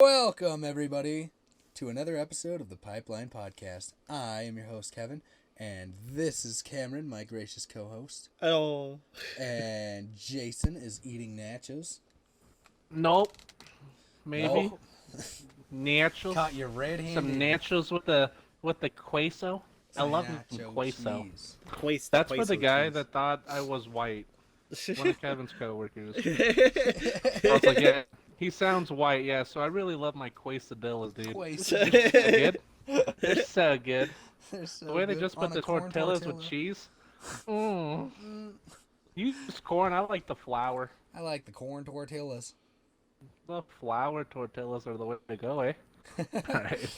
Welcome, everybody, to another episode of the Pipeline Podcast. I am your host, Kevin, and this is Camrin, my gracious co-host. Oh. And Jason is eating nachos. Nope. Maybe. No. Nachos. Caught your red-handed. Some nachos with the queso. I love some queso. That's for the guy that thought I was white. One of Kevin's coworkers. I was like, yeah, he sounds white, yeah, so I really love my quesadillas, dude. Good? They're so good. They're so the way they good. just On put the a corn tortillas tortilla. with cheese. You use corn, I like the flour. I like the corn tortillas. The flour tortillas are the way to go, eh? Alright.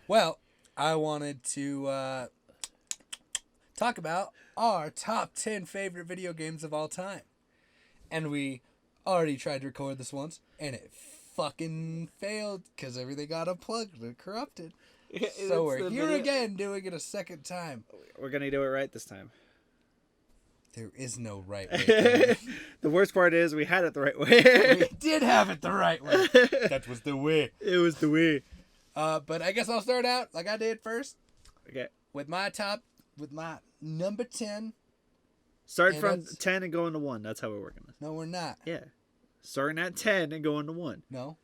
Well, I wanted to talk about our top 10 favorite video games of all time. And we already tried to record this once, and it fucking failed because everything got unplugged and corrupted. So we're here again doing it a second time. We're going to do it right this time. There is no right way. The worst part is we had it the right way. We did have it the right way. That was the way. It was the way. But I guess I'll start out like I did first. Okay. With my number 10. Start from 10 and going to 1. That's how we're working this. No, we're not. Yeah. Starting at 10 and going to 1. No.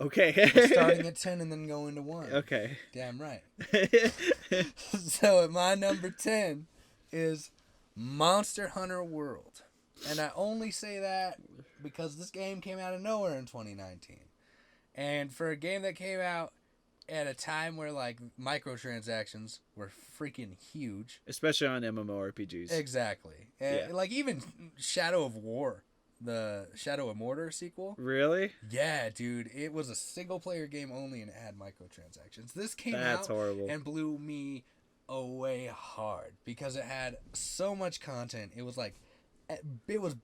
Okay. We're starting at 10 and then going to 1. Okay. Damn right. So at my number 10 is Monster Hunter World. And I only say that because this game came out of nowhere in 2019. And for a game that came out at a time where like microtransactions were freaking huge. Especially on MMORPGs. Exactly. Yeah. Like even Shadow of War, the Shadow of Mordor sequel. Really? Yeah, dude. It was a single player game only and it had microtransactions. This came That's out horrible. and blew me away hard because it had so much content. It was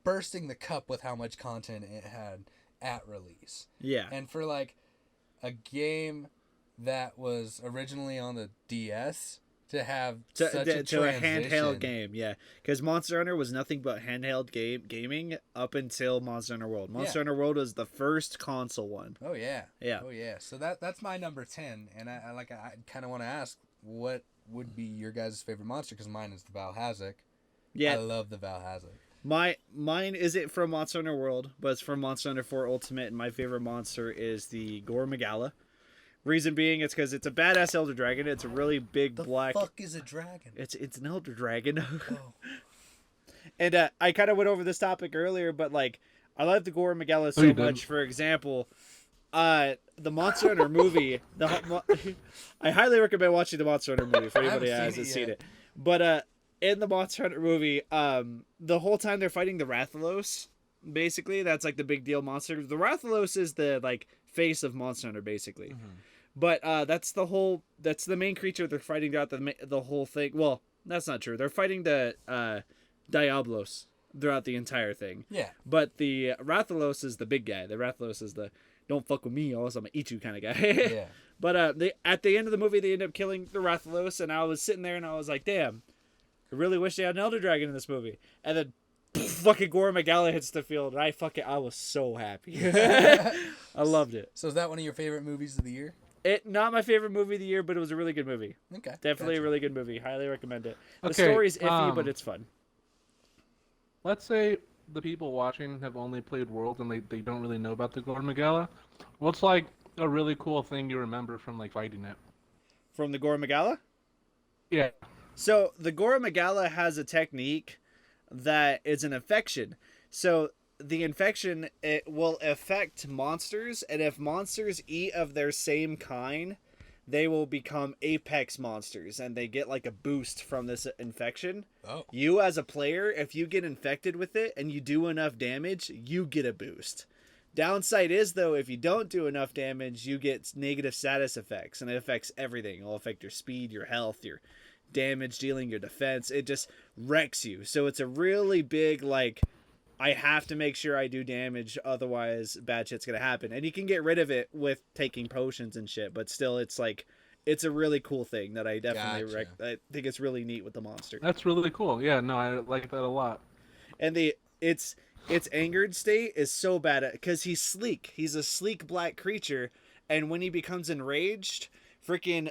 bursting the cup with how much content it had at release. Yeah. And for like a game that was originally on the DS to have such a handheld game, yeah, because Monster Hunter was nothing but handheld gaming up until Monster Hunter World. Monster Hunter World was the first console one. Oh yeah, yeah, oh yeah. So that's my number 10, and I kind of want to ask what would be your guys' favorite monster, because mine is the Valhazak. Yeah, I love the Valhazak. Mine isn't from Monster Hunter World, but it's from Monster Hunter 4 Ultimate, and my favorite monster is the Gore Magala. Reason being, it's because it's a badass elder dragon. It's a really big black. The fuck is a dragon? It's an elder dragon. Oh. And I kind of went over this topic earlier, but like I love the Gore Magala so much. For example, the Monster Hunter movie. I highly recommend watching the Monster Hunter movie for anybody who hasn't seen it. But in the Monster Hunter movie, the whole time they're fighting the Rathalos, basically that's like the big deal monster. The Rathalos is the like face of Monster Hunter, basically. Mm-hmm. But that's the main creature they're fighting throughout the whole thing. Well, that's not true. They're fighting the Diablos throughout the entire thing. Yeah. But the Rathalos is the big guy. The Rathalos is the don't fuck with me, or else I'm gonna eat you kind of guy. Yeah. But at the end of the movie, they end up killing the Rathalos, and I was sitting there and I was like, damn, I really wish they had an Elder Dragon in this movie. And then fucking Gore Magala hits the field, and I was so happy. I loved it. So is that one of your favorite movies of the year? Not my favorite movie of the year, but it was a really good movie. Okay. Definitely a really good movie. Highly recommend it. The Okay, story's iffy, but it's fun. Let's say the people watching have only played World and they don't really know about the Gore Magala. What's like a really cool thing you remember from like fighting it? From the Gore Magala? Yeah. So the Gore Magala has a technique that is an infection. So the infection, it will affect monsters, and if monsters eat of their same kind, they will become apex monsters, and they get like a boost from this infection. Oh. You as a player, if you get infected with it and you do enough damage, you get a boost. Downside is, though, if you don't do enough damage, you get negative status effects, and it affects everything. It will affect your speed, your health, your damage dealing, your defense. It just wrecks you. So it's a really big, like, I have to make sure I do damage, otherwise bad shit's gonna happen. And you can get rid of it with taking potions and shit, but still, it's like, it's a really cool thing that I definitely I think it's really neat with the monster. That's really cool. Yeah, no, I like that a lot. And its angered state is so bad because he's sleek. He's a sleek black creature, and when he becomes enraged, freaking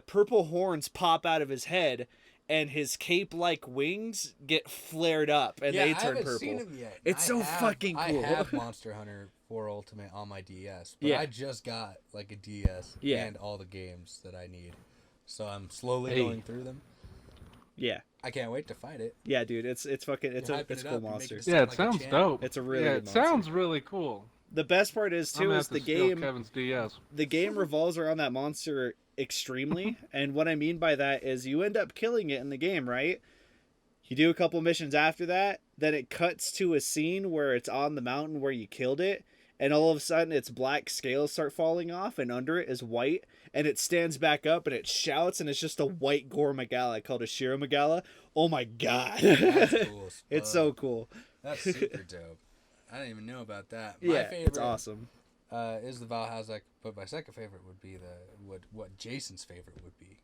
purple horns pop out of his head, and his cape-like wings get flared up, and they turn purple. I haven't seen him yet. It's fucking cool. I have Monster Hunter 4 Ultimate on my DS, but I just got like a DS and all the games that I need, so I'm slowly going through them. Yeah. I can't wait to fight it. Yeah, dude, it's a cool monster. Yeah, it sounds dope. It's a really good monster. Sounds really cool. The best part is too is the game. Kevin's DS. The game revolves around that monster extremely, and what I mean by that is you end up killing it in the game, right? You do a couple missions after that, then it cuts to a scene where it's on the mountain where you killed it, and all of a sudden its black scales start falling off, and under it is white, and it stands back up and it shouts, and it's just a white Gore Magala called a Shira Magala. Oh my god. That's cool. It's so cool. That's super dope. I didn't even know about that. My favorite, it's awesome. Is the Valhazak, but my second favorite would be what Jason's favorite would be.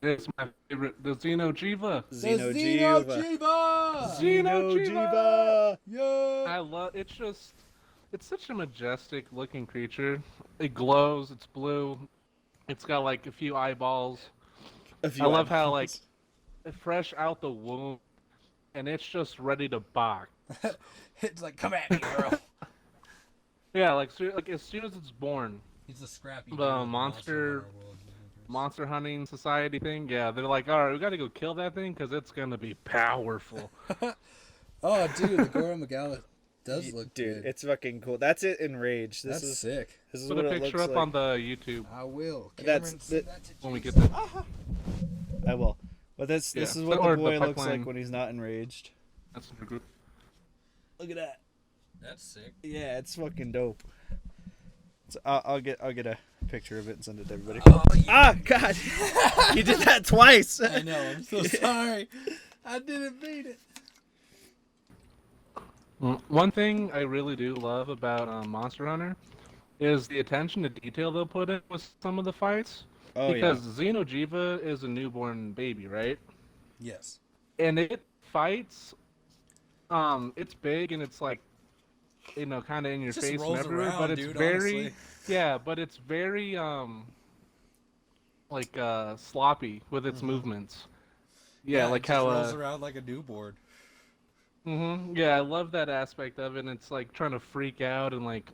It's my favorite, the Xeno'jiiva. Xeno'jiiva! Yeah! I love it's such a majestic looking creature. It glows, it's blue. It's got like a few eyeballs. I love how like fresh out the womb, and it's just ready to bark. It's like, come at me, girl. Yeah, like as soon as it's born. He's a scrappy. The monster hunting society thing. Yeah, they're like, all right, we got to go kill that thing because it's gonna be powerful. Oh, dude, the Gore Magala does look good. It's fucking cool. That's it in Rage. This is sick. This is Put what a picture up on the YouTube. I will. Cameron, when we get there. I will. But this is what the boy looks like when he's not enraged. That's super good. Look at that. That's sick. Yeah, it's fucking dope. So I'll get a picture of it and send it to everybody. God! You did that twice. I know. I'm so sorry. I didn't beat it. One thing I really do love about Monster Hunter is the attention to detail they'll put in with some of the fights. Because Xeno'jiiva is a newborn baby, right? Yes. And it fights. It's big and it's like, kind of in your face and everywhere, around, but it's dude, very, honestly. yeah, but it's very, sloppy with its movements. Yeah, like it just how rolls around like a newborn. Yeah, I love that aspect of it. And it's like trying to freak out and like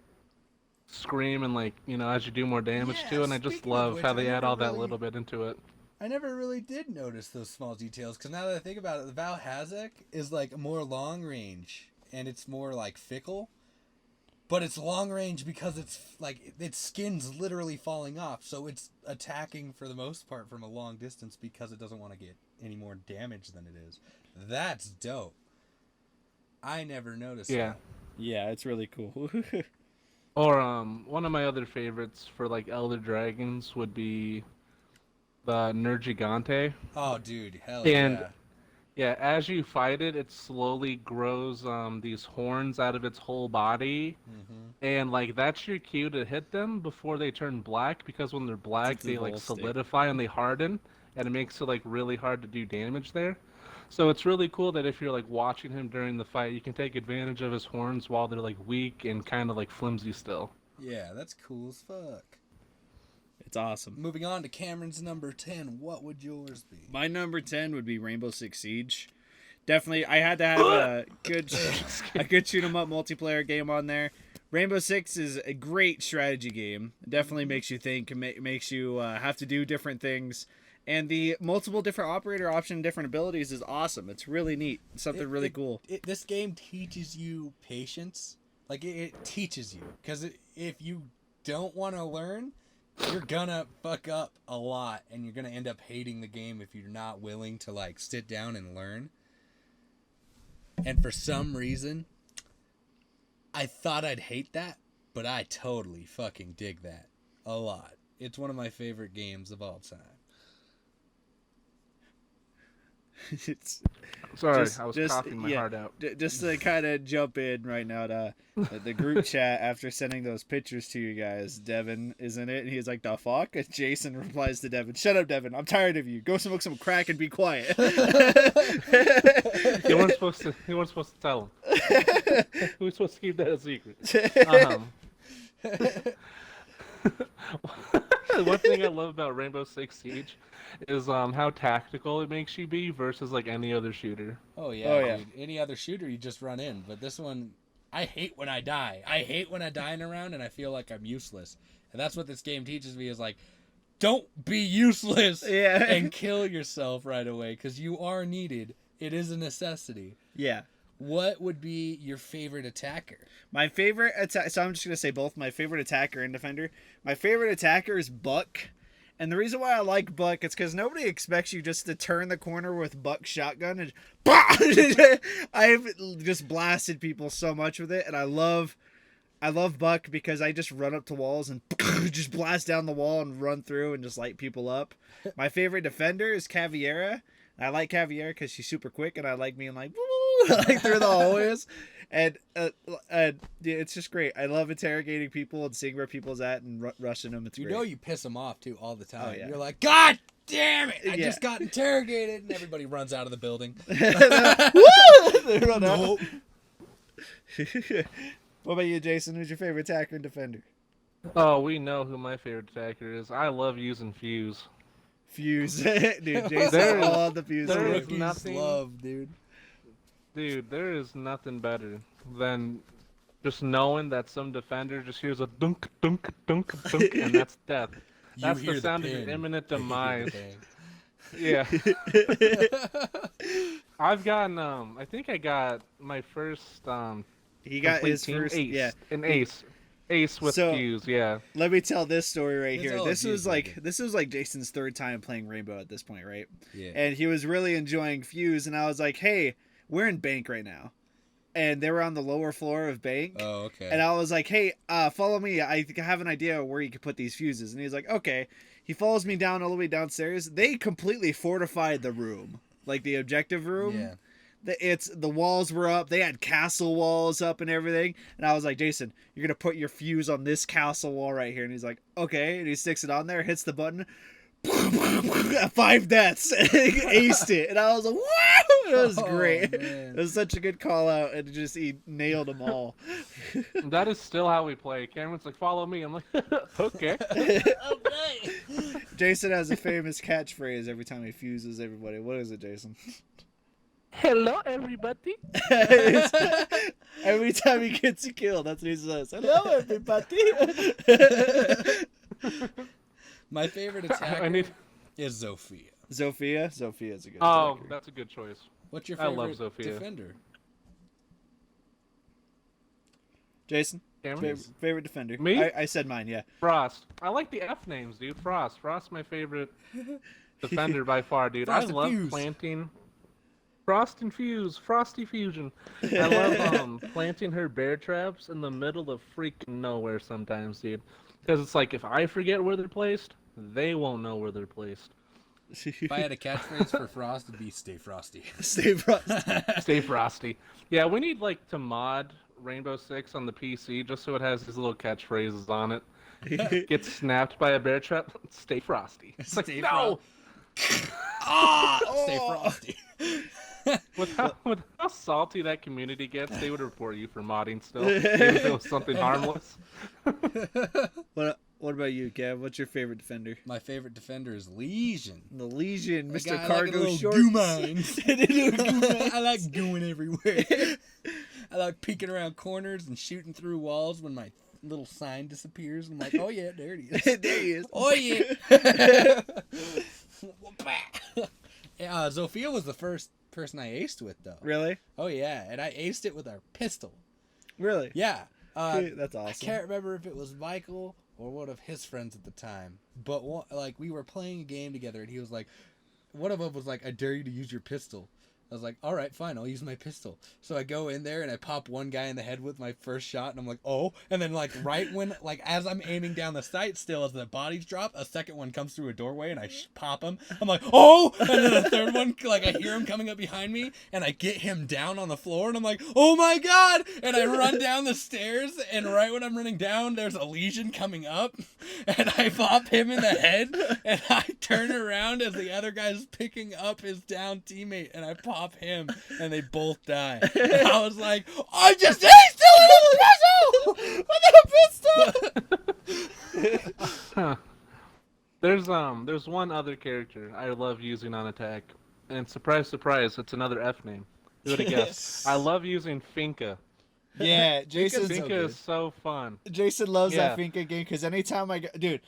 scream and like as you do more damage to it. And I just love how they add all that little bit into it. I never really did notice those small details because now that I think about it, the Valhazak is like more long range and it's more like fickle. But it's long range because it's like its skin's literally falling off, so it's attacking for the most part from a long distance because it doesn't want to get any more damage than it is. That's dope. I never noticed that. Yeah, it's really cool. Or one of my other favorites for like Elder Dragons would be the Nergigante. Oh, dude, hell yeah. Yeah, as you fight it, it slowly grows these horns out of its whole body, and like that's your cue to hit them before they turn black. Because when they're black, they like solidify and they harden, and it makes it like really hard to do damage there. So it's really cool that if you're like watching him during the fight, you can take advantage of his horns while they're like weak and kind of like flimsy still. Yeah, that's cool as fuck. It's awesome. Moving on to Cameron's number 10, what would yours be? My number 10 would be Rainbow Six Siege. Definitely, I had to have a good shoot 'em up multiplayer game on there. Rainbow Six is a great strategy game. It definitely makes you think, makes you have to do different things. And the multiple different operator option, different abilities is awesome. It's really neat. It's something really cool. This game teaches you patience. Like, it teaches you. Because if you don't want to learn, you're gonna fuck up a lot. And you're gonna end up hating the game if you're not willing to, like, sit down and learn. And for some reason, I thought I'd hate that. But I totally fucking dig that. A lot. It's one of my favorite games of all time. Sorry, I was coughing my heart out. Just to kind of jump in right now to the group chat after sending those pictures to you guys, Devin is in it, and he's like, "The fuck?" And Jason replies to Devin, "Shut up, Devin. I'm tired of you. Go smoke some crack and be quiet." He wasn't supposed to tell him. He was supposed to keep that a secret. One thing I love about Rainbow Six Siege is how tactical it makes you be versus like any other shooter. Oh yeah, dude. Any other shooter you just run in, but this one, I hate when I die. I hate when I die in a round and I feel like I'm useless. And that's what this game teaches me is like, don't be useless and kill yourself right away because you are needed. It is a necessity. Yeah. What would be your favorite attacker? My favorite attack. So I'm just gonna say both my favorite attacker and defender. My favorite attacker is Buck, and the reason why I like Buck is because nobody expects you just to turn the corner with Buck's shotgun and I've just blasted people so much with it, and I love Buck because I just run up to walls and just blast down the wall and run through and just light people up. My favorite defender is Caveira. I like Caveira because she's super quick, and I like being like, woo, like through the hallways, and it's just great. I love interrogating people and seeing where people's at and rushing them. It's great. You piss them off too all the time. Oh, yeah. You're like, God damn it! I just got interrogated, and everybody runs out of the building. They run out. What about you, Jason? Who's your favorite attacker and defender? Oh, we know who my favorite attacker is. I love using Fuse. Fuse. Dude, Jason, all the Fuse. There is nothing, love, dude. Dude, there is nothing better than just knowing that some defender just hears a dunk, dunk, dunk, dunk, and that's death. That's the sound of your imminent demise. Yeah. I've gotten, I think I got my first, he got his team first, ace, an ace. Ace with Fuse, yeah. Let me tell this story right here. This was like Jason's third time playing Rainbow at this point, right? Yeah. And he was really enjoying Fuse, and I was like, "Hey, we're in Bank right now," and they were on the lower floor of Bank. Oh, okay. And I was like, "Hey, follow me. I have an idea where you could put these fuses." And he's like, "Okay." He follows me down all the way downstairs. They completely fortified the room, like the objective room. Yeah. The walls were up. They had castle walls up and everything. And I was like, Jason, you're going to put your fuse on this castle wall right here. And he's like, okay. And he sticks it on there, hits the button. 5 deaths. Aced it. And I was like, wow. It was great. Man. It was such a good call out. And he nailed them all. That is still how we play. Cameron's like, follow me. I'm like, okay. Okay. Jason has a famous catchphrase every time he fuses everybody. What is it, Jason? Hello, everybody. Every time he gets a kill, that's what he says. Hello, everybody. My favorite attacker is Zofia. Zofia is a good attacker. Oh, that's a good choice. What's your favorite I love Zofia. defender? Jason? Favorite defender? Me? I said mine, yeah. Frost. I like the F names, dude. Frost's my favorite defender by far, dude. I love planting... Frost and Fuse, Frosty Fusion. I love planting her bear traps in the middle of freaking nowhere sometimes, dude. Because it's like, if I forget where they're placed, they won't know where they're placed. If I had a catchphrase for Frost, it'd be "Stay Frosty." Stay Frosty. Stay Frosty. Yeah, we need to mod Rainbow Six on the PC just so it has these little catchphrases on it. Gets snapped by a bear trap. Stay Frosty. It's like, no. Stay Frosty. With how salty that community gets, they would report you for modding still, even if it was something harmless. What about you, Kev? What's your favorite defender? My favorite defender is Legion. The Legion, Mr. Cargo Shorts. I like going everywhere. I like peeking around corners and shooting through walls when my little sign disappears. I'm like, oh yeah, there it is. There he is. Oh yeah. Zofia was the first person I aced with, though. Really? Oh yeah, and I aced it with our pistol. Really? Yeah. That's awesome. I can't remember if it was Michael or one of his friends at the time, but we were playing a game together, and he was like, one of them was like, "I dare you to use your pistol," I was like, all right, fine, I'll use my pistol. So I go in there and I pop one guy in the head with my first shot, and I'm like, oh. And then like right when, like as I'm aiming down the sight still, as the bodies drop, a second one comes through a doorway and I pop him. I'm like, oh. And then the third one, like I hear him coming up behind me and I get him down on the floor and I'm like, oh my God. And I run down the stairs, and right when I'm running down, there's a Legion coming up, and I pop him in the head, and I turn around as the other guy's picking up his down teammate, and I pop him, and they both die. And I was like, I just he's still with a pistol. There's one other character I love using on attack, and surprise, surprise, it's another F name. Who would have guessed? I love using Finka. Yeah, Jason. Finka is so fun. Jason loves that Finka game because anytime dude,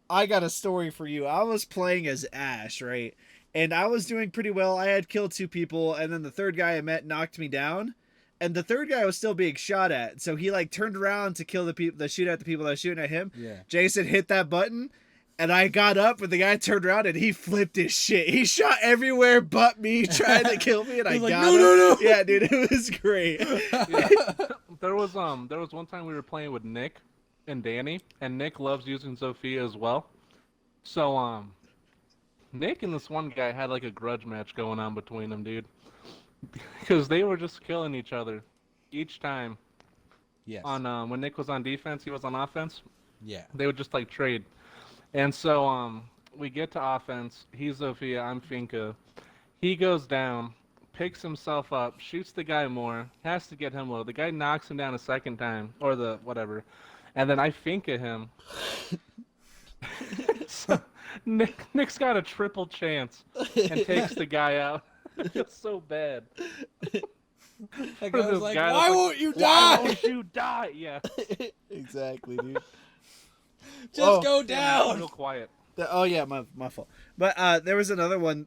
I got a story for you. I was playing as Ash, right? And I was doing pretty well. I had killed 2 people, and then the third guy I met knocked me down. And the third guy was still being shot at. So he like turned around to kill the people that shoot at the people that were shooting at him. Yeah. Jason hit that button, and I got up, and the guy turned around and he flipped his shit. He shot everywhere but me, trying to kill me, and I got him. No. Yeah, dude, it was great. Yeah. There was one time we were playing with Nick and Danny, and Nick loves using Zofia as well. So Nick and this one guy had like a grudge match going on between them, dude. Because they were just killing each other each time. Yes. On when Nick was on defense, he was on offense. Yeah. They would just like trade. And so we get to offense. He's Zofia, I'm Finka. He goes down, picks himself up, shoots the guy more, has to get him low. The guy knocks him down a second time, or the whatever. And then I Finka him. So Nick's got a triple chance and takes the guy out. It's so bad. That guy was like, why won't you die? Why won't you die? Yeah. Exactly, dude. Just go down. Real quiet. Oh yeah, my fault. But there was another one,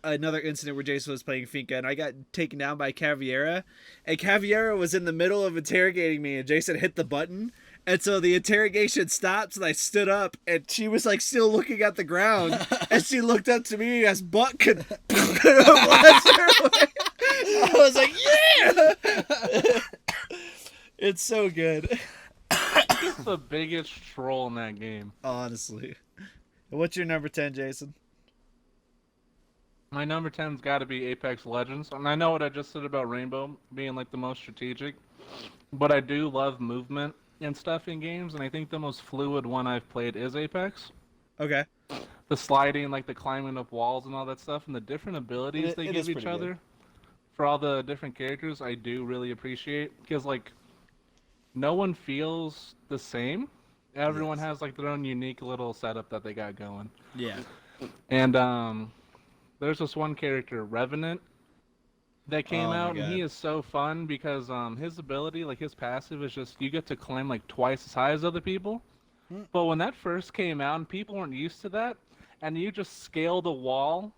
another incident where Jason was playing Finka, and I got taken down by Caviera, and Caviera was in the middle of interrogating me, and Jason hit the button, and so the interrogation stopped, and I stood up, and she was like still looking at the ground, and she looked up to me as Buck could blast her away. I was like, yeah. It's so good. He's the biggest troll in that game. Honestly. What's your number 10, Jason? My number 10's got to be Apex Legends. And I know what I just said about Rainbow being like the most strategic, but I do love movement and stuff in games, and I think the most fluid one I've played is Apex. Okay. The sliding, like the climbing up walls and all that stuff, and the different abilities they give each other for all the different characters, I do really appreciate. Because, like, no one feels the same. Everyone has like their own unique little setup that they got going. Yeah. And there's this one character, Revenant, that came out, and he is so fun because his ability, like his passive, is just you get to climb like twice as high as other people. But when that first came out and people weren't used to that, and you just scaled a wall,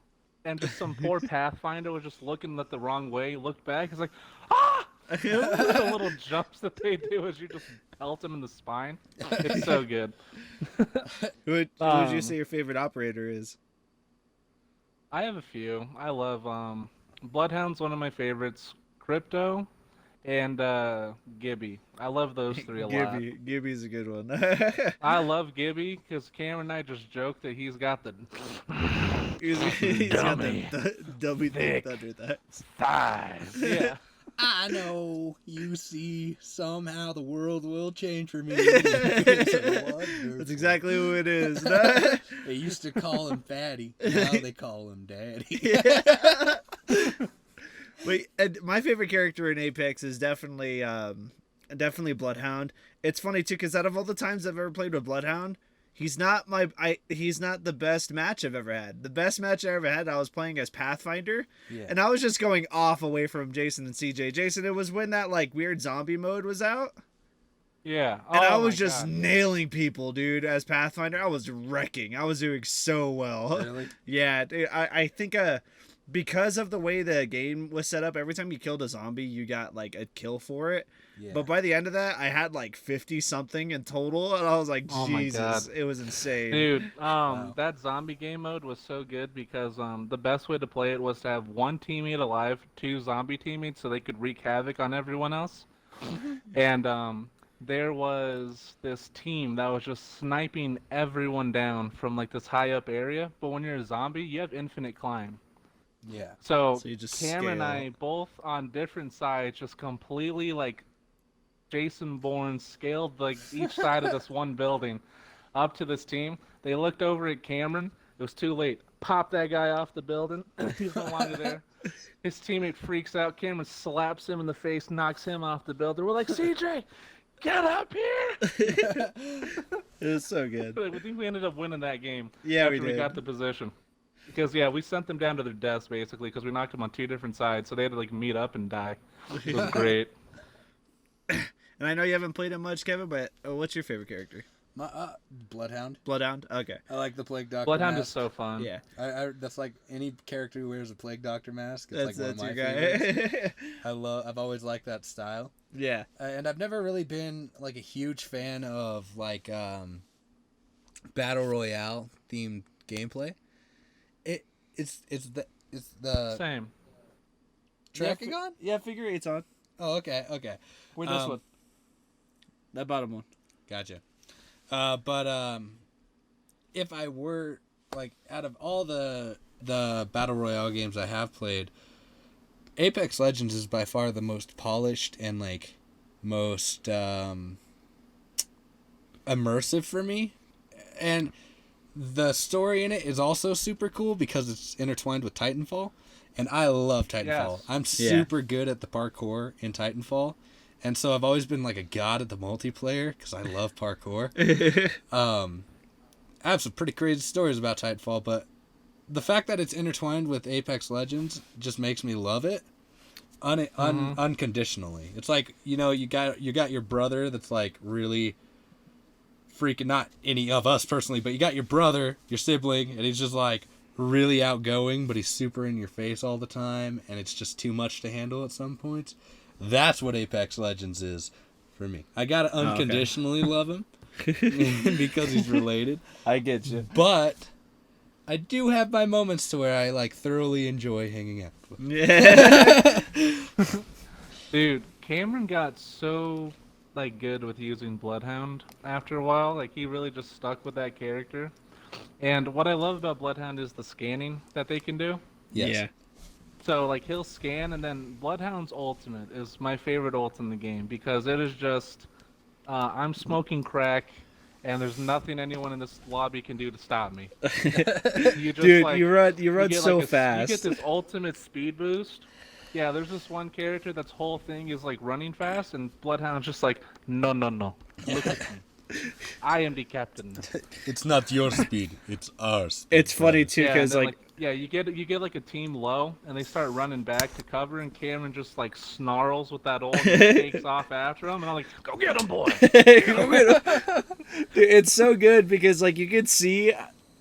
and just some poor Pathfinder was just looking the wrong way, looked back, he's like, ah! The little jumps that they do as you just pelt him in the spine. It's so good. Who would you say your favorite operator is? I have a few. I love Bloodhound's one of my favorites. Crypto and Gibby. I love those 3 a lot. Gibby's a good one. I love Gibby because Camrin and I just joke that he's got the he's got the dummy thick thighs. Yeah. I know, you see, somehow the world will change for me. That's exactly who it is. They used to call him Fatty. Now they call him Daddy. Wait, and my favorite character in Apex is definitely Bloodhound. It's funny too, because out of all the times I've ever played with Bloodhound, he's not the best match I've ever had. The best match I ever had, I was playing as Pathfinder, and I was just going off away from Jason and CJ. Jason, it was when that like weird zombie mode was out. Yeah. And I was just nailing people, dude, as Pathfinder. I was wrecking. I was doing so well. Really? Yeah, dude, I think because of the way the game was set up, every time you killed a zombie, you got like a kill for it. Yeah. But by the end of that, I had like 50 something in total, and I was like, Jesus, it was insane. Dude, that zombie game mode was so good because the best way to play it was to have one teammate alive, 2 zombie teammates, so they could wreak havoc on everyone else. And there was this team that was just sniping everyone down from like this high up area. But when you're a zombie, you have infinite climb. Yeah. So you just Camrin and I, both on different sides, just completely like Jason Bourne scaled like each side of this one building up to this team. They looked over at Camrin. It was too late. Popped that guy off the building. He's no longer there. His teammate freaks out. Camrin slaps him in the face, knocks him off the building. We're like, CJ, get up here! It was so good. I think we ended up winning that game. Yeah, after we got the position. Because, we sent them down to their deaths, basically, because we knocked them on 2 different sides, so they had to, like, meet up and die. It was great. And I know you haven't played it much, Kevin, but what's your favorite character? My Bloodhound. Bloodhound? Okay. I like the Plague Doctor Bloodhound mask. is so fun. Yeah. I that's like any character who wears a Plague Doctor mask. That's It's like one of my your favorites. guy. I've always liked that style. Yeah. And I've never really been like a huge fan of like battle royale themed gameplay. It's the Same. Trackagon? Yeah, figure 8's on. Oh, okay. Where's this one? That bottom one. Gotcha. But if I were like out of all the battle royale games I have played, Apex Legends is by far the most polished and like most immersive for me, and the story in it is also super cool because it's intertwined with Titanfall, and I love Titanfall. Yes. I'm super good at the parkour in Titanfall, and so I've always been like a god at the multiplayer because I love parkour. I have some pretty crazy stories about Titanfall, but the fact that it's intertwined with Apex Legends just makes me love it unconditionally. It's like, you got your brother that's like really freaking, not any of us personally, but you got your brother, your sibling, and he's just like really outgoing, but he's super in your face all the time, and it's just too much to handle at some points. That's what Apex Legends is for me. I gotta unconditionally love him because he's related. I get you. But I do have my moments to where I like thoroughly enjoy hanging out with him. Yeah. Dude, Camrin got so like good with using Bloodhound after a while. Like he really just stuck with that character. And what I love about Bloodhound is the scanning that they can do. Yes. Yeah. So like he'll scan, and then Bloodhound's ultimate is my favorite ult in the game because it is just I'm smoking crack, and there's nothing anyone in this lobby can do to stop me. You just, dude, like, you run so fast. You get this ultimate speed boost. Yeah, there's this one character that's whole thing is like running fast, and Bloodhound's just like, no, look at me. I am the captain. It's not your speed, it's ours. It's funny too because you get like a team low, and they start running back to cover, and Camrin just like snarls with that ult and takes off after him, and I'm like, go get him, boy. Go get him. Dude, it's so good because like you can see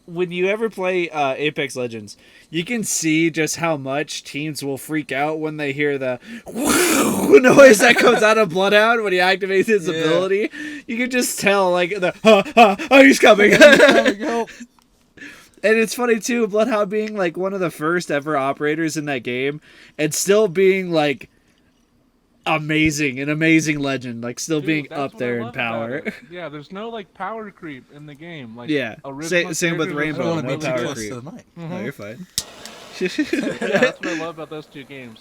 when you ever play Apex Legends, you can see just how much teams will freak out when they hear the noise that comes out of Bloodhound when he activates his ability. You can just tell, like, he's coming. And it's funny, too, Bloodhound being, like, one of the first ever operators in that game and still being, like, an amazing legend, like still being up there in power. Yeah, there's no like power creep in the game. Like same with Rainbow. No power creep. Mm-hmm. No, you're fine. Yeah, that's what I love about those two games.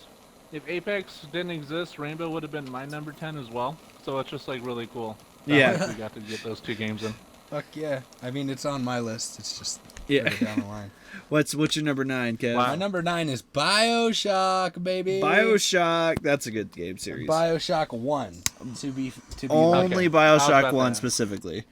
If Apex didn't exist, Rainbow would have been my number 10 as well. So it's just like really cool. We got to get those two games in. Fuck yeah! I mean, it's on my list. It's just down the line. What's your number 9, Kev? My number 9 is BioShock, baby. BioShock. That's a good game series. BioShock 1. To be only BioShock 1 specifically.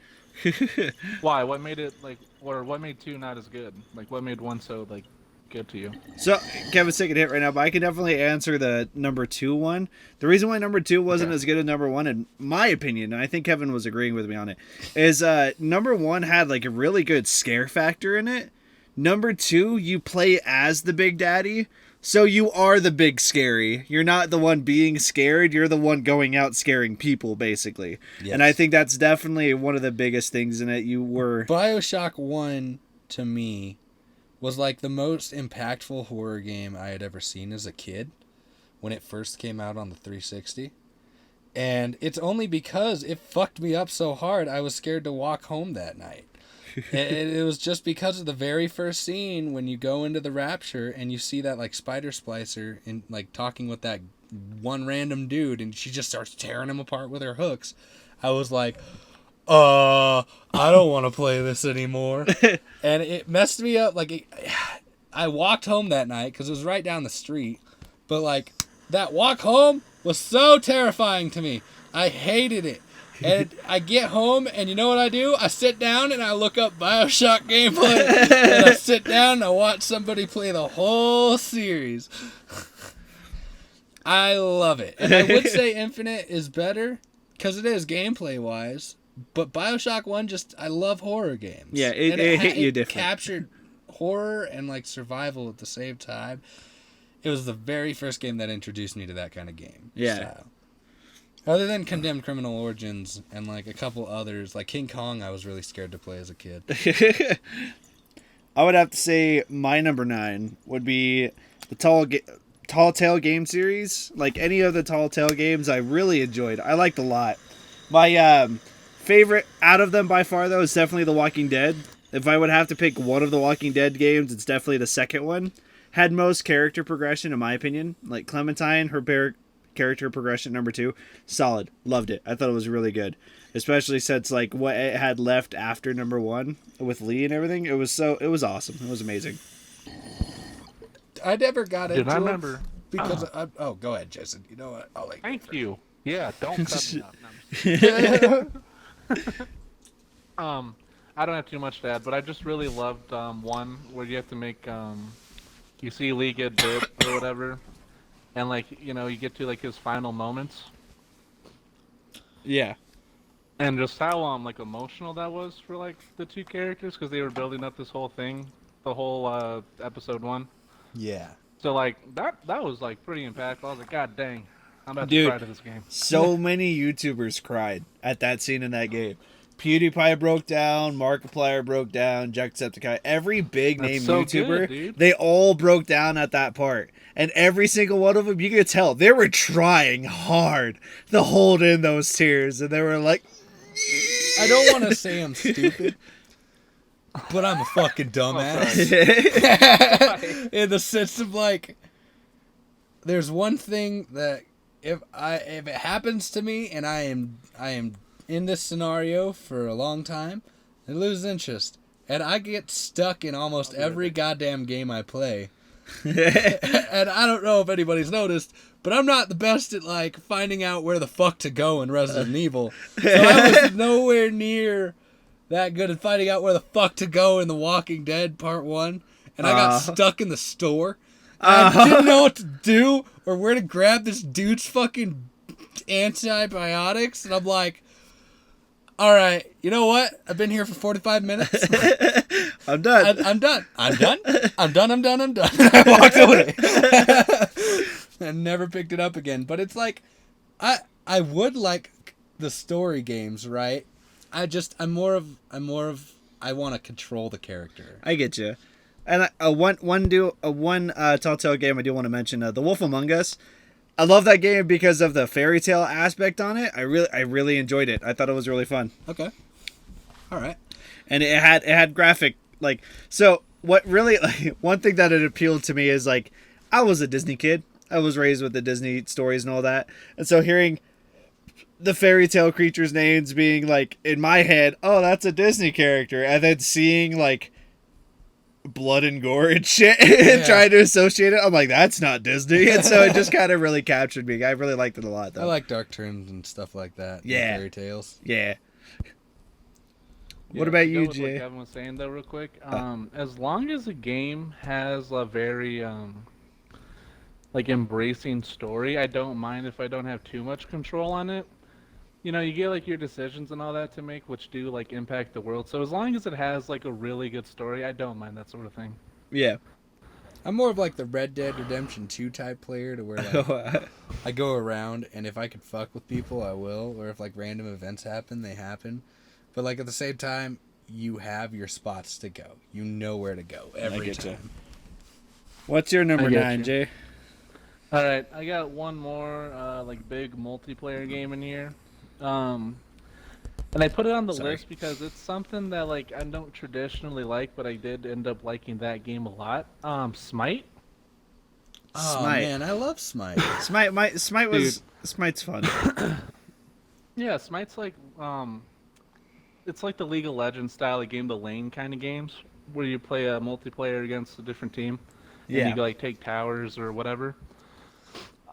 Why? What made it like, or what made 2 not as good? Like, what made 1 so like good to you? So Kevin's taking a hit right now, but I can definitely answer the number 2 one. The reason why number 2 wasn't as good as number 1, in my opinion, and I think Kevin was agreeing with me on it, is number 1 had like a really good scare factor in it. Number 2, you play as the Big Daddy. So you are the big scary. You're not the one being scared. You're the one going out scaring people, basically. Yes. And I think that's definitely one of the biggest things in it. BioShock 1, to me, was like the most impactful horror game I had ever seen as a kid when it first came out on the 360. And it's only because it fucked me up so hard I was scared to walk home that night. It was just because of the very first scene when you go into the Rapture and you see that like spider splicer and like talking with that one random dude and she just starts tearing him apart with her hooks. I was like, I don't want to play this anymore. And it messed me up. Like, I walked home that night because it was right down the street. But like, that walk home was so terrifying to me. I hated it. And I get home, and you know what I do? I sit down, and I look up BioShock gameplay, and I sit down, and I watch somebody play the whole series. I love it. And I would say Infinite is better, because it is gameplay-wise, but BioShock 1 I love horror games. Yeah, it hit you different. It captured horror and, like, survival at the same time. It was the very first game that introduced me to that kind of game style. Other than Condemned Criminal Origins and like a couple others, like King Kong, I was really scared to play as a kid. I would have to say my number 9 would be the Tall Tale game series. Like any of the Tall Tale games, I really enjoyed. I liked a lot. My favorite out of them by far, though, is definitely The Walking Dead. If I would have to pick one of the Walking Dead games, it's definitely the second one. Had most character progression, in my opinion. Like Clementine, her character progression number 2, solid. Loved it. I thought it was really good, especially since like what it had left after number 1 with Lee and everything. It was awesome. It was amazing. I never got into I remember because go ahead, Jason. You know what? Thank you. Yeah, don't cut me off. I don't have too much to add, but I just really loved one where you have to make you see Lee get bit or whatever. And, like, you know, you get to, like, his final moments. Yeah. And just how, like, emotional that was for, like, the two characters. Because they were building up this whole thing. The whole, episode 1. Yeah. So, like, that was, like, pretty impactful. I was like, God dang. I'm about to cry to this game. So many YouTubers cried at that scene in that game. PewDiePie broke down, Markiplier broke down, Jacksepticeye, every big name YouTuber, they all broke down at that part. And every single one of them, you could tell, they were trying hard to hold in those tears. And they were like... I don't want to say I'm stupid, but I'm a fucking dumbass. In the sense of, like, there's one thing that if it happens to me and I am in this scenario for a long time, I lose interest. And I get stuck in almost every goddamn game I play. And I don't know if anybody's noticed, but I'm not the best at, like, finding out where the fuck to go in Resident Evil. So I was nowhere near that good at finding out where the fuck to go in The Walking Dead Part 1. And I got stuck in the store. And I didn't know what to do or where to grab this dude's fucking antibiotics. And I'm like... All right, you know what? I've been here for 45 minutes. I'm done. I'm done. I walked away. And never picked it up again. But it's like, I would like the story games, right? I'm more of I want to control the character. I get you. And one Telltale game I do want to mention, The Wolf Among Us. I love that game because of the fairy tale aspect on it. I really enjoyed it. I thought it was really fun. Okay. All right. And it had graphic, like, so what really, like, one thing that it appealed to me is, like, I was a Disney kid. I was raised with the Disney stories and all that. And so hearing the fairy tale creatures' names being, like, in my head, oh, that's a Disney character. And then seeing, like, blood and gore and shit and trying to associate it, I'm like, that's not Disney. And so it just kind of really captured me. I really liked it a lot, though. I like dark turns and stuff like that. Yeah. Fairy tales. Yeah. What about you, Jay? What Kevin was saying, though, real quick. As long as a game has a very like embracing story, I don't mind if I don't have too much control on it. you know, you get like your decisions and all that to make, which do like impact the world. So as long as it has like a really good story, I don't mind that sort of thing. Yeah. I'm more of like the Red Dead Redemption 2 type player, to where like I go around, and if I can fuck with people, I will. Or if like random events happen, they happen. But like at the same time, you have your spots to go. You know where to go every time. You. What's your number 9, Jay? All right, I got one more like big multiplayer game in here. And I put it on the list because it's something that like I don't traditionally like, but I did end up liking that game a lot. Smite. Oh Smite. Man, I love Smite. Smite's fun. Yeah, Smite's like it's like the League of Legends style of game, the lane kind of games where you play a multiplayer against a different team. Yeah. And you like take towers or whatever.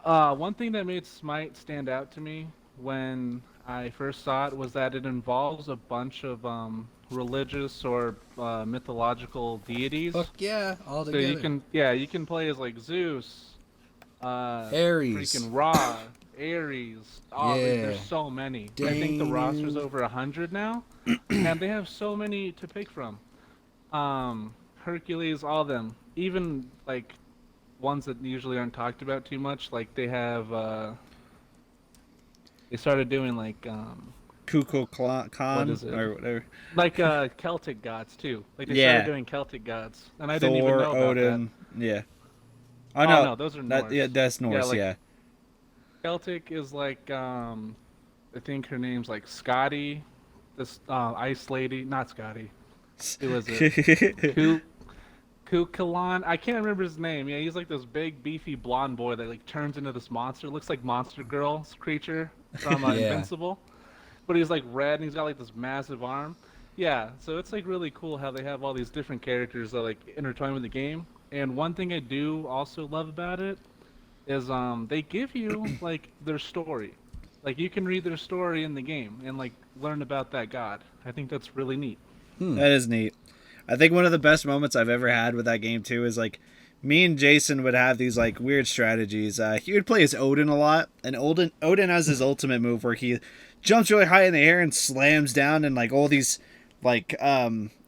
One thing that made Smite stand out to me when I first saw it was that it involves a bunch of religious or mythological deities. Fuck yeah, all together. So you can play as like Zeus, Ares, freaking Ra, Ares. Oh, yeah. There's so many. Dang. I think the roster's over 100 now, and they have so many to pick from. Hercules, all of them. Even like ones that usually aren't talked about too much. Like they have. They started doing like Kukulkan what is it? Or whatever. Like Celtic gods too. Like they started doing Celtic gods, and I didn't even know about Odin. that. Yeah. Oh no, those are Norse. Yeah, that's Norse. Yeah. Celtic is like I think her name's like Scotty, this ice lady, not Scotty. Who was it? Kukulkan. I can't remember his name. Yeah, he's like this big, beefy blonde boy that like turns into this monster. Looks like Monster Girl's creature from Invincible, but he's like red and he's got like this massive arm. Yeah, so it's like really cool how they have all these different characters that like intertwine with the game. And one thing I do also love about it is they give you like their story. Like you can read their story in the game and like learn about that god. I think that's really neat. That is neat. I think one of the best moments I've ever had with that game too is like me and Jason would have these like weird strategies. He would play as Odin a lot, and Odin has his ultimate move where he jumps really high in the air and slams down, and like all these like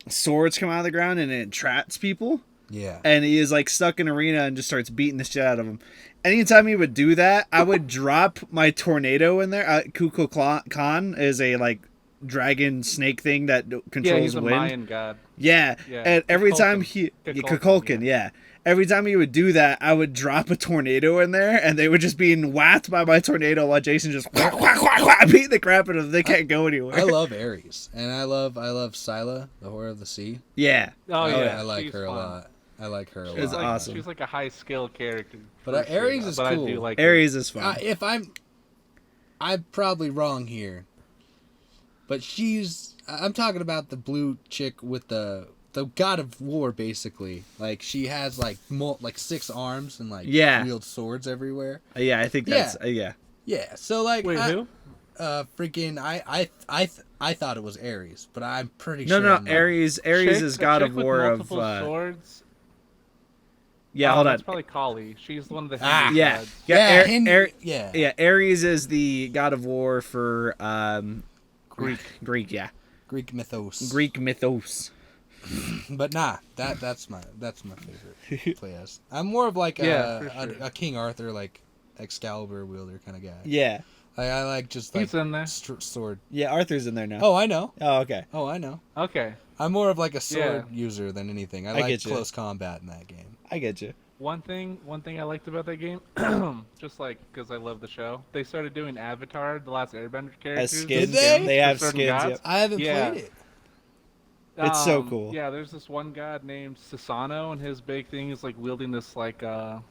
swords come out of the ground and it traps people. Yeah. And he is like stuck in arena and just starts beating the shit out of him. Anytime he would do that, I would drop my tornado in there. Kukulkan is a like dragon snake thing that controls he's a wind. Mayan god. Yeah. And every time Kukulkan, every time he would do that, I would drop a tornado in there, and they were just being whacked by my tornado while Jason just beat the crap out of them. They can't go anywhere. I love Ares, and I love Scylla, the Whore of the Sea. Yeah. Oh yeah, I like her a lot. I like her a lot. It's awesome. She's like a high skill character. But Ares is cool. I do like Ares is fun. I'm probably wrong here, but I'm talking about the blue chick with the god of war, basically. Like she has like 6 arms and like wields swords everywhere. Yeah, I think that's yeah. Yeah. So like wait, who? Freaking I thought it was Ares, but I'm pretty sure. No, Ares is god of war of swords. Yeah, hold on. That's probably Kali. She's one of the gods. Yeah, Ares is the god of war for Greek, yeah. Greek mythos. But that's my favorite play as. I'm more of like a King Arthur, like Excalibur wielder kind of guy. Yeah. I like just like he's in there. Sword. Yeah, Arthur's in there now. Oh, I know. Oh, okay. Oh, I know. Okay. I'm more of like a sword user than anything. I like close combat in that game. I get you. One thing I liked about that game, just like because I love the show, they started doing Avatar, the Last Airbender characters. As skins. Did they? They have skins. Yep. I haven't played it. It's so cool. Yeah, there's this one god named Sasano, and his big thing is like wielding this like I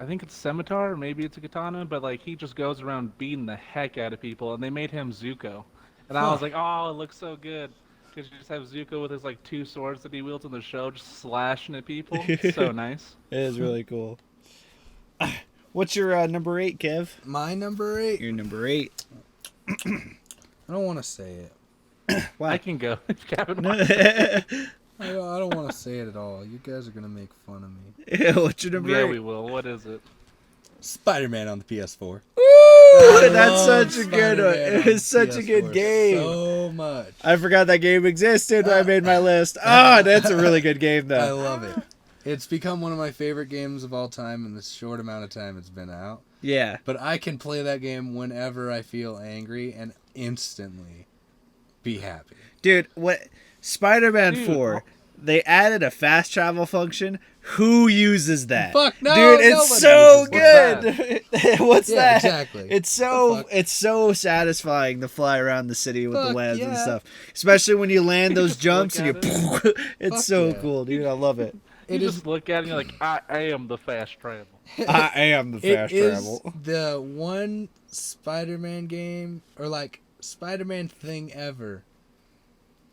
think it's a scimitar, or maybe it's a katana, but like he just goes around beating the heck out of people, and they made him Zuko, and I was like, oh, it looks so good. Because you just have Zuko with his like 2 swords that he wields in the show, just slashing at people. It's so nice. It is really cool. What's your number 8, Kev? My number 8? Your number 8. I don't want to say it. Why? I can go if Kevin wants. I don't want to say it at all. You guys are going to make fun of me. What's your number 8? Yeah, we will. What is it? Spider-Man on the PS4. Woo! That's such a good one. It was such a good game. So much. I forgot that game existed when I made my list. Oh, that's a really good game, though. I love it. It's become one of my favorite games of all time in the short amount of time it's been out. Yeah. But I can play that game whenever I feel angry and instantly be happy. Dude, what Spider-Man 4, they added a fast travel function. Who uses that? Fuck no. Dude, it's so good. What's that? Exactly. It's so satisfying to fly around the city with the webs and stuff. Especially when you land those jumps and you it's so cool, dude. I love it. You just look at it and you're like, I am the fast travel. I am the fast travel. It is the one Spider-Man game or like Spider-Man thing ever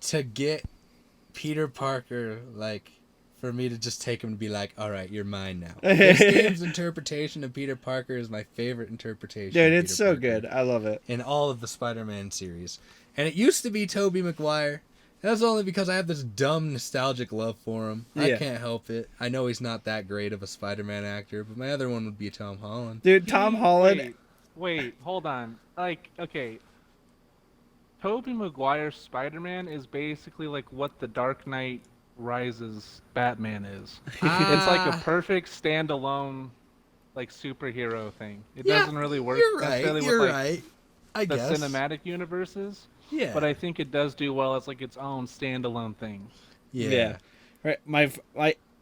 to get Peter Parker, like, for me to just take him and be like, all right, you're mine now. This game's interpretation of Peter Parker is my favorite interpretation. Dude, it's so good. I love it. In all of the Spider-Man series. And it used to be Tobey Maguire. That's only because I have this dumb nostalgic love for him. Yeah. I can't help it. I know he's not that great of a Spider-Man actor, but my other one would be Tom Holland. Dude, Tom Holland... Wait, hold on. Like, okay... Tobey Maguire's Spider-Man is basically like what the Dark Knight Rises Batman is. It's like a perfect standalone, like, superhero thing. It doesn't really work necessarily with like I the guess. cinematic universes. Yeah. But I think it does do well as like its own standalone thing. Yeah. Right. My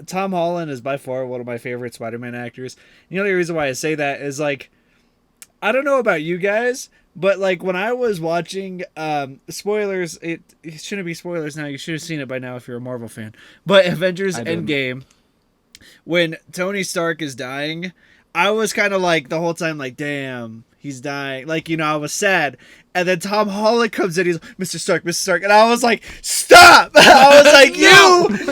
Tom Holland is by far one of my favorite Spider-Man actors. The only reason why I say that is like, I don't know about you guys, but like when I was watching, spoilers, it shouldn't be spoilers now. You should have seen it by now if you're a Marvel fan. But Avengers Endgame, when Tony Stark is dying, I was kind of like the whole time like, damn, he's dying. Like, you know, I was sad. And then Tom Holland comes in, he's like, Mr. Stark. And I was like, stop! I was like,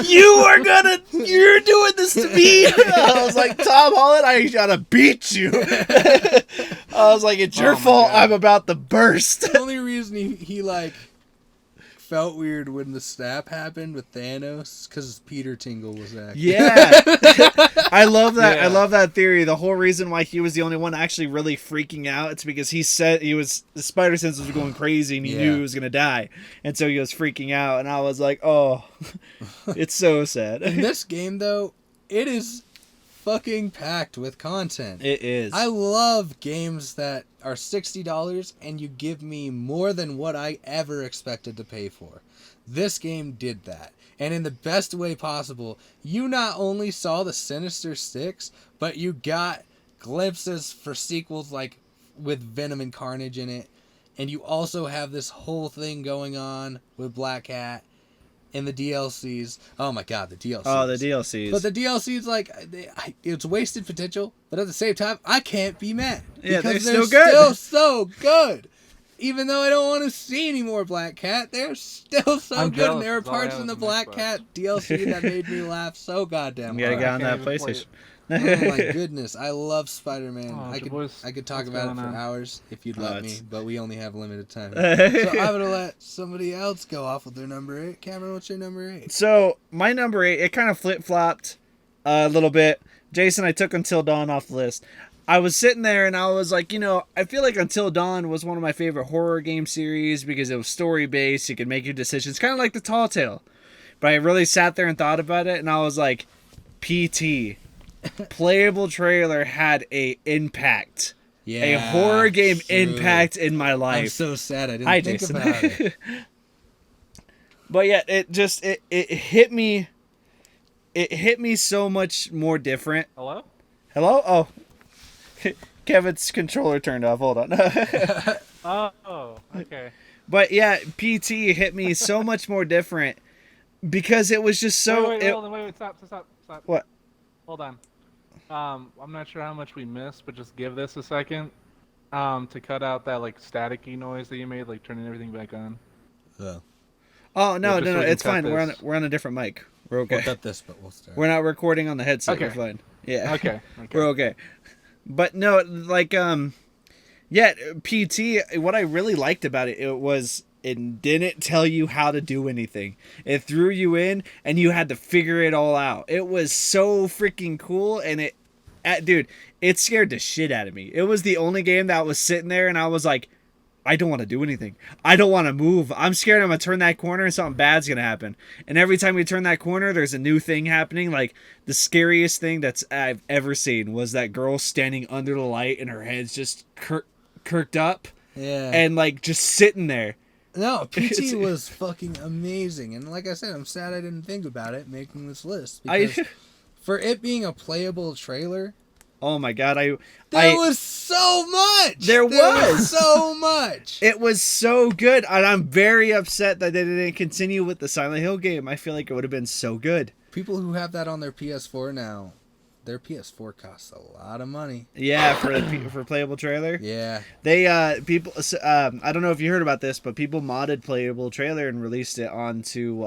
you're doing this to me. I was like, Tom Holland, I gotta beat you. I was like, it's your fault. I'm about to burst. The only reason he like felt weird when the snap happened with Thanos because Peter Tingle was acting. Yeah. I love that. Yeah. I love that theory. The whole reason why he was the only one actually really freaking out, it's because he said the spider sense was going crazy and he knew he was going to die. And so he was freaking out. And I was like, oh, it's so sad. In this game, though, it is fucking packed with content. It is. I love games that are $60 and you give me more than what I ever expected to pay for. This game did that. And in the best way possible, you not only saw the Sinister Six, but you got glimpses for sequels like with Venom and Carnage in it. And you also have this whole thing going on with Black Cat and the DLCs. Oh my god, the DLCs. Oh, the DLCs. But the DLCs, like, it's wasted potential, but at the same time, I can't be mad. Yeah, because they're still good. Still so good. Even though I don't want to see any more Black Cat, they're still so good. And there are parts in the Black Cat DLC that made me laugh so goddamn hard. You gotta get on that PlayStation. Oh my goodness, I love Spider-Man. I could talk about it for hours if you'd let me, but we only have limited time. So I'm gonna let somebody else go off with their number 8. Cameron, what's your number 8? So my number 8, it kind of flip-flopped a little bit. Jason, I took Until Dawn off the list. I was sitting there and I was like, you know, I feel like Until Dawn was one of my favorite horror game series because it was story-based. You could make your decisions, kind of like the Tall Tale. But I really sat there and thought about it, and I was like, PT. Playable trailer had a impact. Yeah, a horror game impact in my life. I'm so sad I didn't think about it. But yeah, it hit me. It hit me so much more different. Hello? Oh. Kevin's controller turned off. Hold on. Oh, okay. But yeah, PT hit me so much more different because it was just so. Wait, stop. What? Hold on. I'm not sure how much we missed, but just give this a second. To cut out that like staticky noise that you made, like turning everything back on. Oh no, it's fine. We're on a different mic. We're okay. We'll cut this, but we'll start. We're not recording on the headset. Okay. We're fine. Yeah. Okay. We're okay. But no, like yeah, PT. What I really liked about it, it didn't tell you how to do anything. It threw you in, and you had to figure it all out. It was so freaking cool, and dude, it scared the shit out of me. It was the only game that was sitting there, and I was like, I don't want to do anything. I don't want to move. I'm scared I'm going to turn that corner and something bad's going to happen. And every time we turn that corner, there's a new thing happening. Like, the scariest thing I've ever seen was that girl standing under the light and her head's just kirked up. Yeah. And, like, just sitting there. No, PT was fucking amazing. And like I said, I'm sad I didn't think about it making this list. Because for it being a playable trailer... Oh my god, There was so much! There was so much! It was so good, and I'm very upset that they didn't continue with the Silent Hill game. I feel like it would have been so good. People who have that on their PS4 now, their PS4 costs a lot of money. Yeah, for playable trailer. Yeah. They people I don't know if you heard about this, but people modded playable trailer and released it onto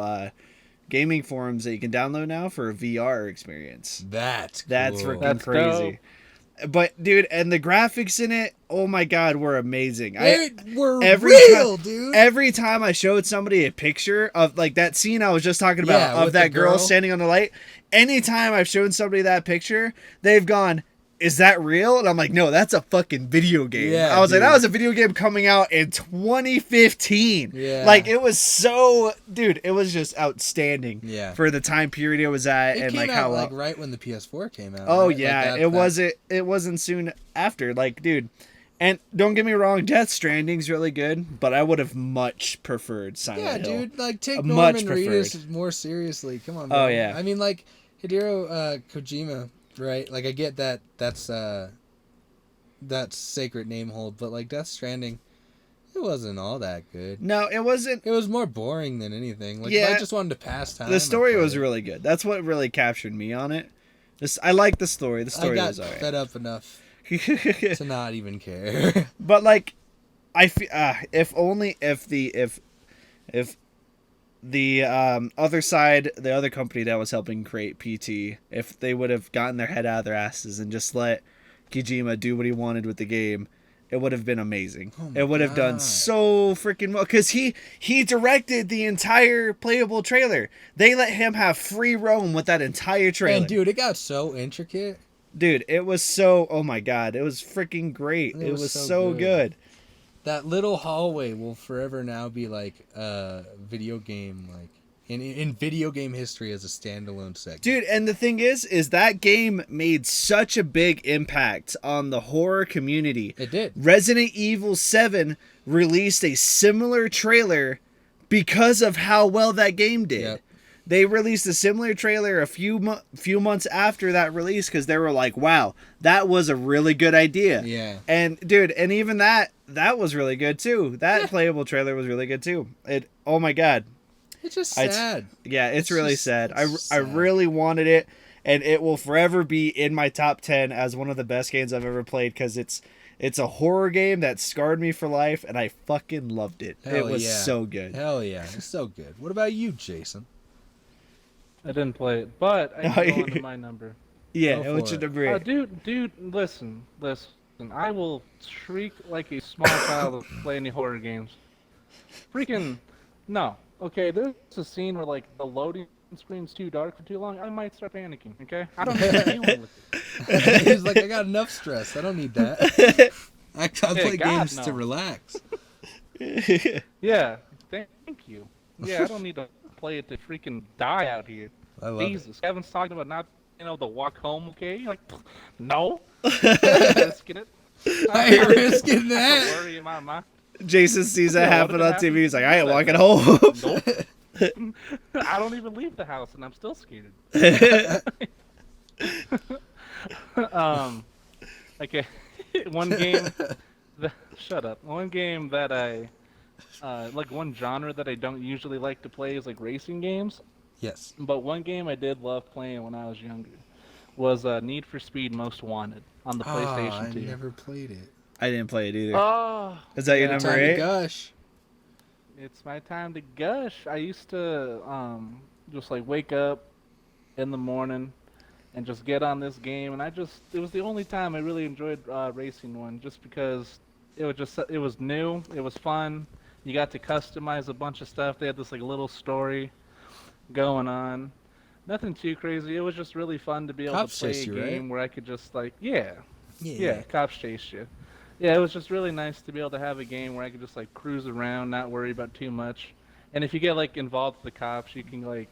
gaming forums that you can download now for a VR experience. That's freaking crazy. Dope. But dude, and the graphics in it, oh my god, were amazing. They were real, dude. Every time I showed somebody a picture of like that scene I was just talking about of that girl standing on the light, anytime I've shown somebody that picture, they've gone, is that real? And I'm like, no, that's a fucking video game. Yeah, I was like, that was a video game coming out in 2015. Yeah. Like, it was so... Dude, it was just outstanding for the time period it was at. It came like out, how... like, right when the PS4 came out. Oh, right? yeah. Like it wasn't soon after. Like, dude... And don't get me wrong, Death Stranding's really good, but I would have much preferred Silent Hill. Yeah, dude, like, take Norman Reedus more seriously. Come on, bro. Oh, yeah. I mean, like, Hideo Kojima... Right, like I get that that's sacred name hold, but like Death Stranding, it wasn't all that good. No, it wasn't. It was more boring than anything. Like if I just wanted to pass time. The story was really good. That's what really captured me on it. I like the story. The story was alright. I got fed up enough to not even care. But like, if the other side, the other company that was helping create PT, if they would have gotten their head out of their asses and just let Kojima do what he wanted with the game, it would have been amazing. It would have done so freaking well, because he directed the entire playable trailer. They let him have free roam with that entire trailer. And dude, it got so intricate. Dude, it was so, oh my god, it was freaking great. It was so good. That little hallway will forever now be like a video game, like in video game history as a standalone segment. Dude, and the thing is that game made such a big impact on the horror community. It did. Resident Evil 7 released a similar trailer because of how well that game did. Yep. They released a similar trailer a few months after that release because they were like, wow, that was a really good idea. Yeah. And, dude, and even that was really good, too. That playable trailer was really good, too. Oh, my God. It's just sad. It's really sad. I really wanted it, and it will forever be in my top 10 as one of the best games I've ever played because it's a horror game that scarred me for life, and I fucking loved it. It was so good. Hell yeah. It's so good. What about you, Jason? I didn't play it, but I can go on to my number. Yeah, what's your number? Dude, listen. I will shriek like a small child to play any horror games. Freaking, no. Okay, there's a scene where like the loading screen's too dark for too long. I might start panicking. Okay, I don't know dealing with it. He's like, I got enough stress. I don't need that. I play games to relax. Yeah, thank you. Yeah, I don't need to play it to freaking die out here. I love Jesus, Kevin's talking about not the walk home. Okay, like, no, risking it. I ain't risking that. Don't worry, my. Jason sees that happen on TV. He's like, I ain't walking home. Nope. I don't even leave the house, and I'm still scared. Okay, one game. Shut up. One game that I like. One genre that I don't usually like to play is like racing games. Yes. But one game I did love playing when I was younger was Need for Speed Most Wanted on the PlayStation 2. I never played it. I didn't play it either. Oh, is that your number 8? Gush. It's my time to gush. I used to just like wake up in the morning and just get on this game, and it was the only time I really enjoyed racing one, just because it was new, it was fun. You got to customize a bunch of stuff. They had this like little story going on. Nothing too crazy. It was just really fun to be able Cops to play chase a you, game right? where I could just like, yeah, cops chase you. Yeah, it was just really nice to be able to have a game where I could just like cruise around, not worry about too much. And if you get like involved with the cops, you can like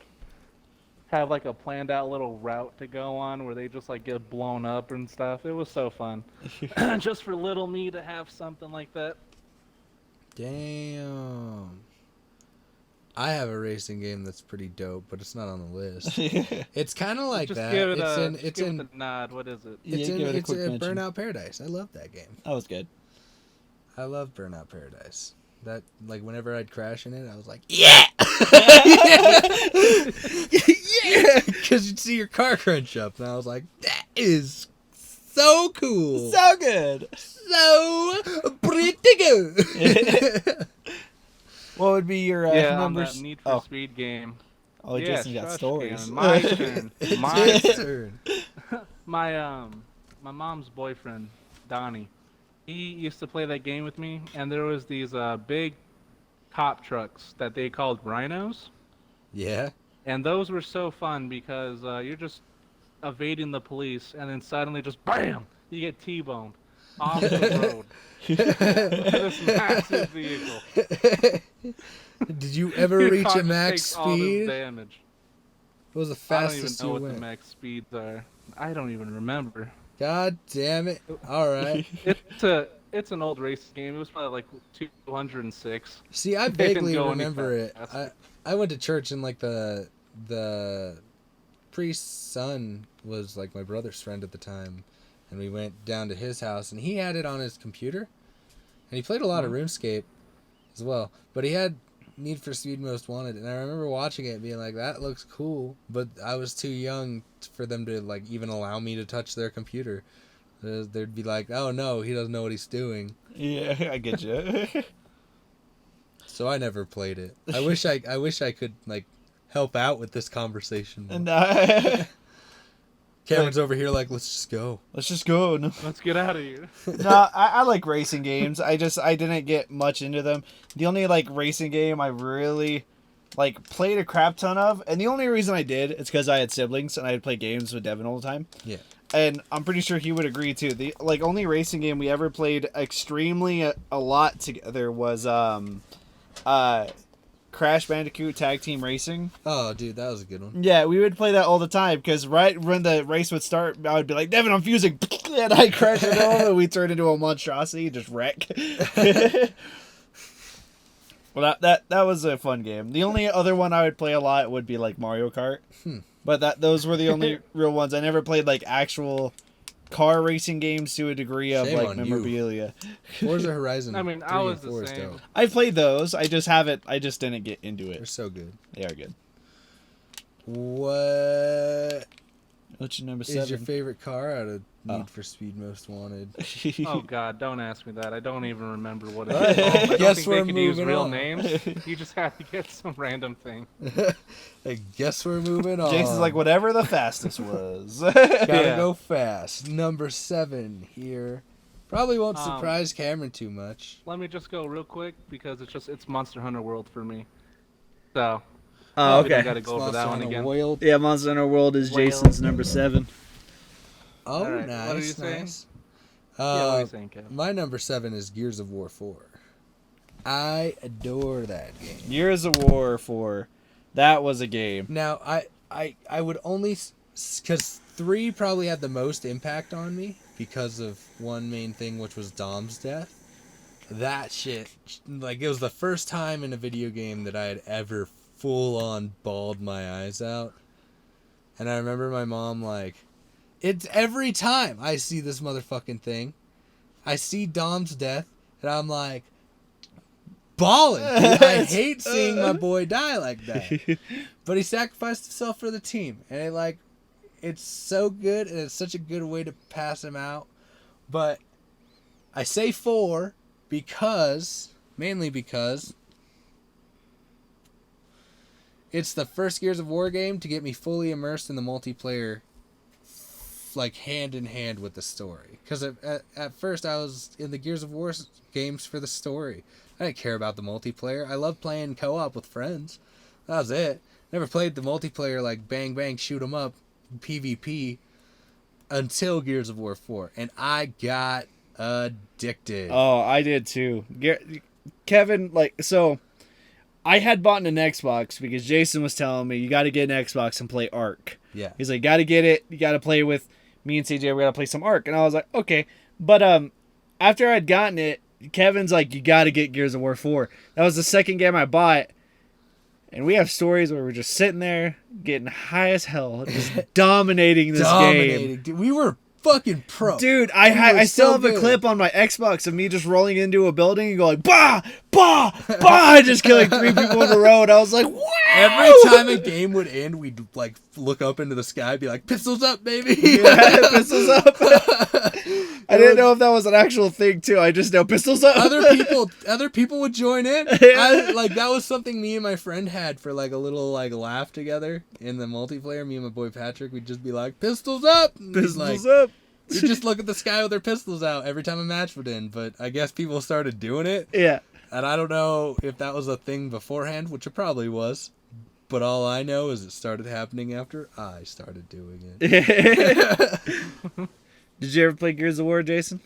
have like a planned out little route to go on where they just like get blown up and stuff. It was so fun. Just for little me to have something like that. Damn. I have a racing game that's pretty dope, but it's not on the list. It's kind of like Just that. give it It's in the nod. What is it? Yeah, give it a quick mention. Burnout Paradise. I love that game. That was good. I love Burnout Paradise. That, like, whenever I'd crash in it, I was like, yeah! Yeah! Because you'd see your car crunch up, and I was like, that is so cool. So good. So pretty good. What would be your numbers? On that Need for Speed game. Oh, yeah, Jason got stories. My turn. My turn. My mom's boyfriend, Donnie, he used to play that game with me, and there was these big cop trucks that they called rhinos. Yeah. And those were so fun because you're just evading the police, and then suddenly just BAM! You get T-boned off the road. This massive vehicle. Did you ever Your reach car a just max takes all this speed? damage. What was the I don't even fastest know you what went? the max speeds are. I don't even remember. God damn it. Alright. It's an old race game. It was probably like 206. See, I It didn't vaguely go any remember it. faster. I went to church and like the priest's son was like my brother's friend at the time, and we went down to his house and he had it on his computer, and he played a lot of RuneScape as well, but he had Need for Speed Most Wanted, and I remember watching it and being like, that looks cool, but I was too young for them to like even allow me to touch their computer. They'd be like, oh no, he doesn't know what he's doing. Yeah, I get you. So I never played it. I wish I could like help out with this conversation. Cameron's over here like, let's just go. Let's just go. No. Let's get out of here. No, I like racing games. I didn't get much into them. The only like racing game I really like played a crap ton of, and the only reason I did is because I had siblings and I'd play games with Devin all the time. Yeah. And I'm pretty sure he would agree too. The like only racing game we ever played extremely a lot together was Crash Bandicoot Tag Team Racing. Oh, dude, that was a good one. Yeah, we would play that all the time because right when the race would start, I would be like, Devin, I'm fusing, and I crash into him, and we turn into a monstrosity, just wreck. Well, that was a fun game. The only other one I would play a lot would be like Mario Kart, but those were the only real ones. I never played like actual car racing games to a degree of Shame like on memorabilia. Forza Horizon. I mean, 3 I was and 4 the is same. dope. I played those. I just didn't get into They're it. so good. They are good. What What's your number is 7? your favorite car out of Need for Speed Most Wanted? Oh God, don't ask me that. I don't even remember what it is. I don't Guess think we're they could use moving real on. names. You just had to get some random thing. I guess we're moving on. Jason's like, whatever the fastest was. Gotta Yeah. go fast. Number 7 here. Probably won't surprise Cameron too much. Let me just go real quick because it's Monster Hunter World for me. So Oh, we don't okay. gotta go over that one again. Wild. Yeah, Monster Hunter World is Whale. Jason's number 7. Oh, All right, nice, what are you saying? nice. Yeah, what are you saying, Kevin? My number 7 is Gears of War 4. I adore that game. Gears of War 4. That was a game. Now, I would only... Because 3 probably had the most impact on me because of one main thing, which was Dom's death. That shit... Like, it was the first time in a video game that I had ever full-on bawled my eyes out. And I remember my mom, like... It's every time I see this motherfucking thing, I see Dom's death, and I'm like, bawling. I hate seeing my boy die like that. But he sacrificed himself for the team, and it's so good, and it's such a good way to pass him out. But I say 4 mainly because it's the first Gears of War game to get me fully immersed in the multiplayer, like hand in hand with the story. Because at first I was in the Gears of War games for the story. I didn't care about the multiplayer. I love playing co-op with friends, That was it. Never played the multiplayer like bang bang shoot 'em up PvP until Gears of War 4, and I got addicted. Oh, I did too. Kevin, so I had bought an Xbox because Jason was telling me you got to get an Xbox and play Ark. Yeah. He's like, got to get it. You got to play with me and CJ. We got to play some Ark. And I was like, okay. But after I'd gotten it, Kevin's like, you got to get Gears of War 4. That was the second game I bought. And we have stories where we're just sitting there getting high as hell, just dominating this game. Dude, we were fucking pro. Dude, I still have a clip on my Xbox of me just rolling into a building and going, bah, bah, bah, just killing 3 people in a row. And I was like, wow. Every time a game would end, we'd like look up into the sky and be like, pistols up, baby. Yeah, pistols up. I didn't know if that was an actual thing too. I just know pistols up. Other people would join in. That was something me and my friend had for like a little like laugh together in the multiplayer. Me and my boy Patrick, we'd just be like, pistols up. Pistols up. You just look at the sky with their pistols out every time a match would end. But I guess people started doing it. Yeah. And I don't know if that was a thing beforehand, which it probably was. But all I know is it started happening after I started doing it. Did you ever play Gears of War, Jason?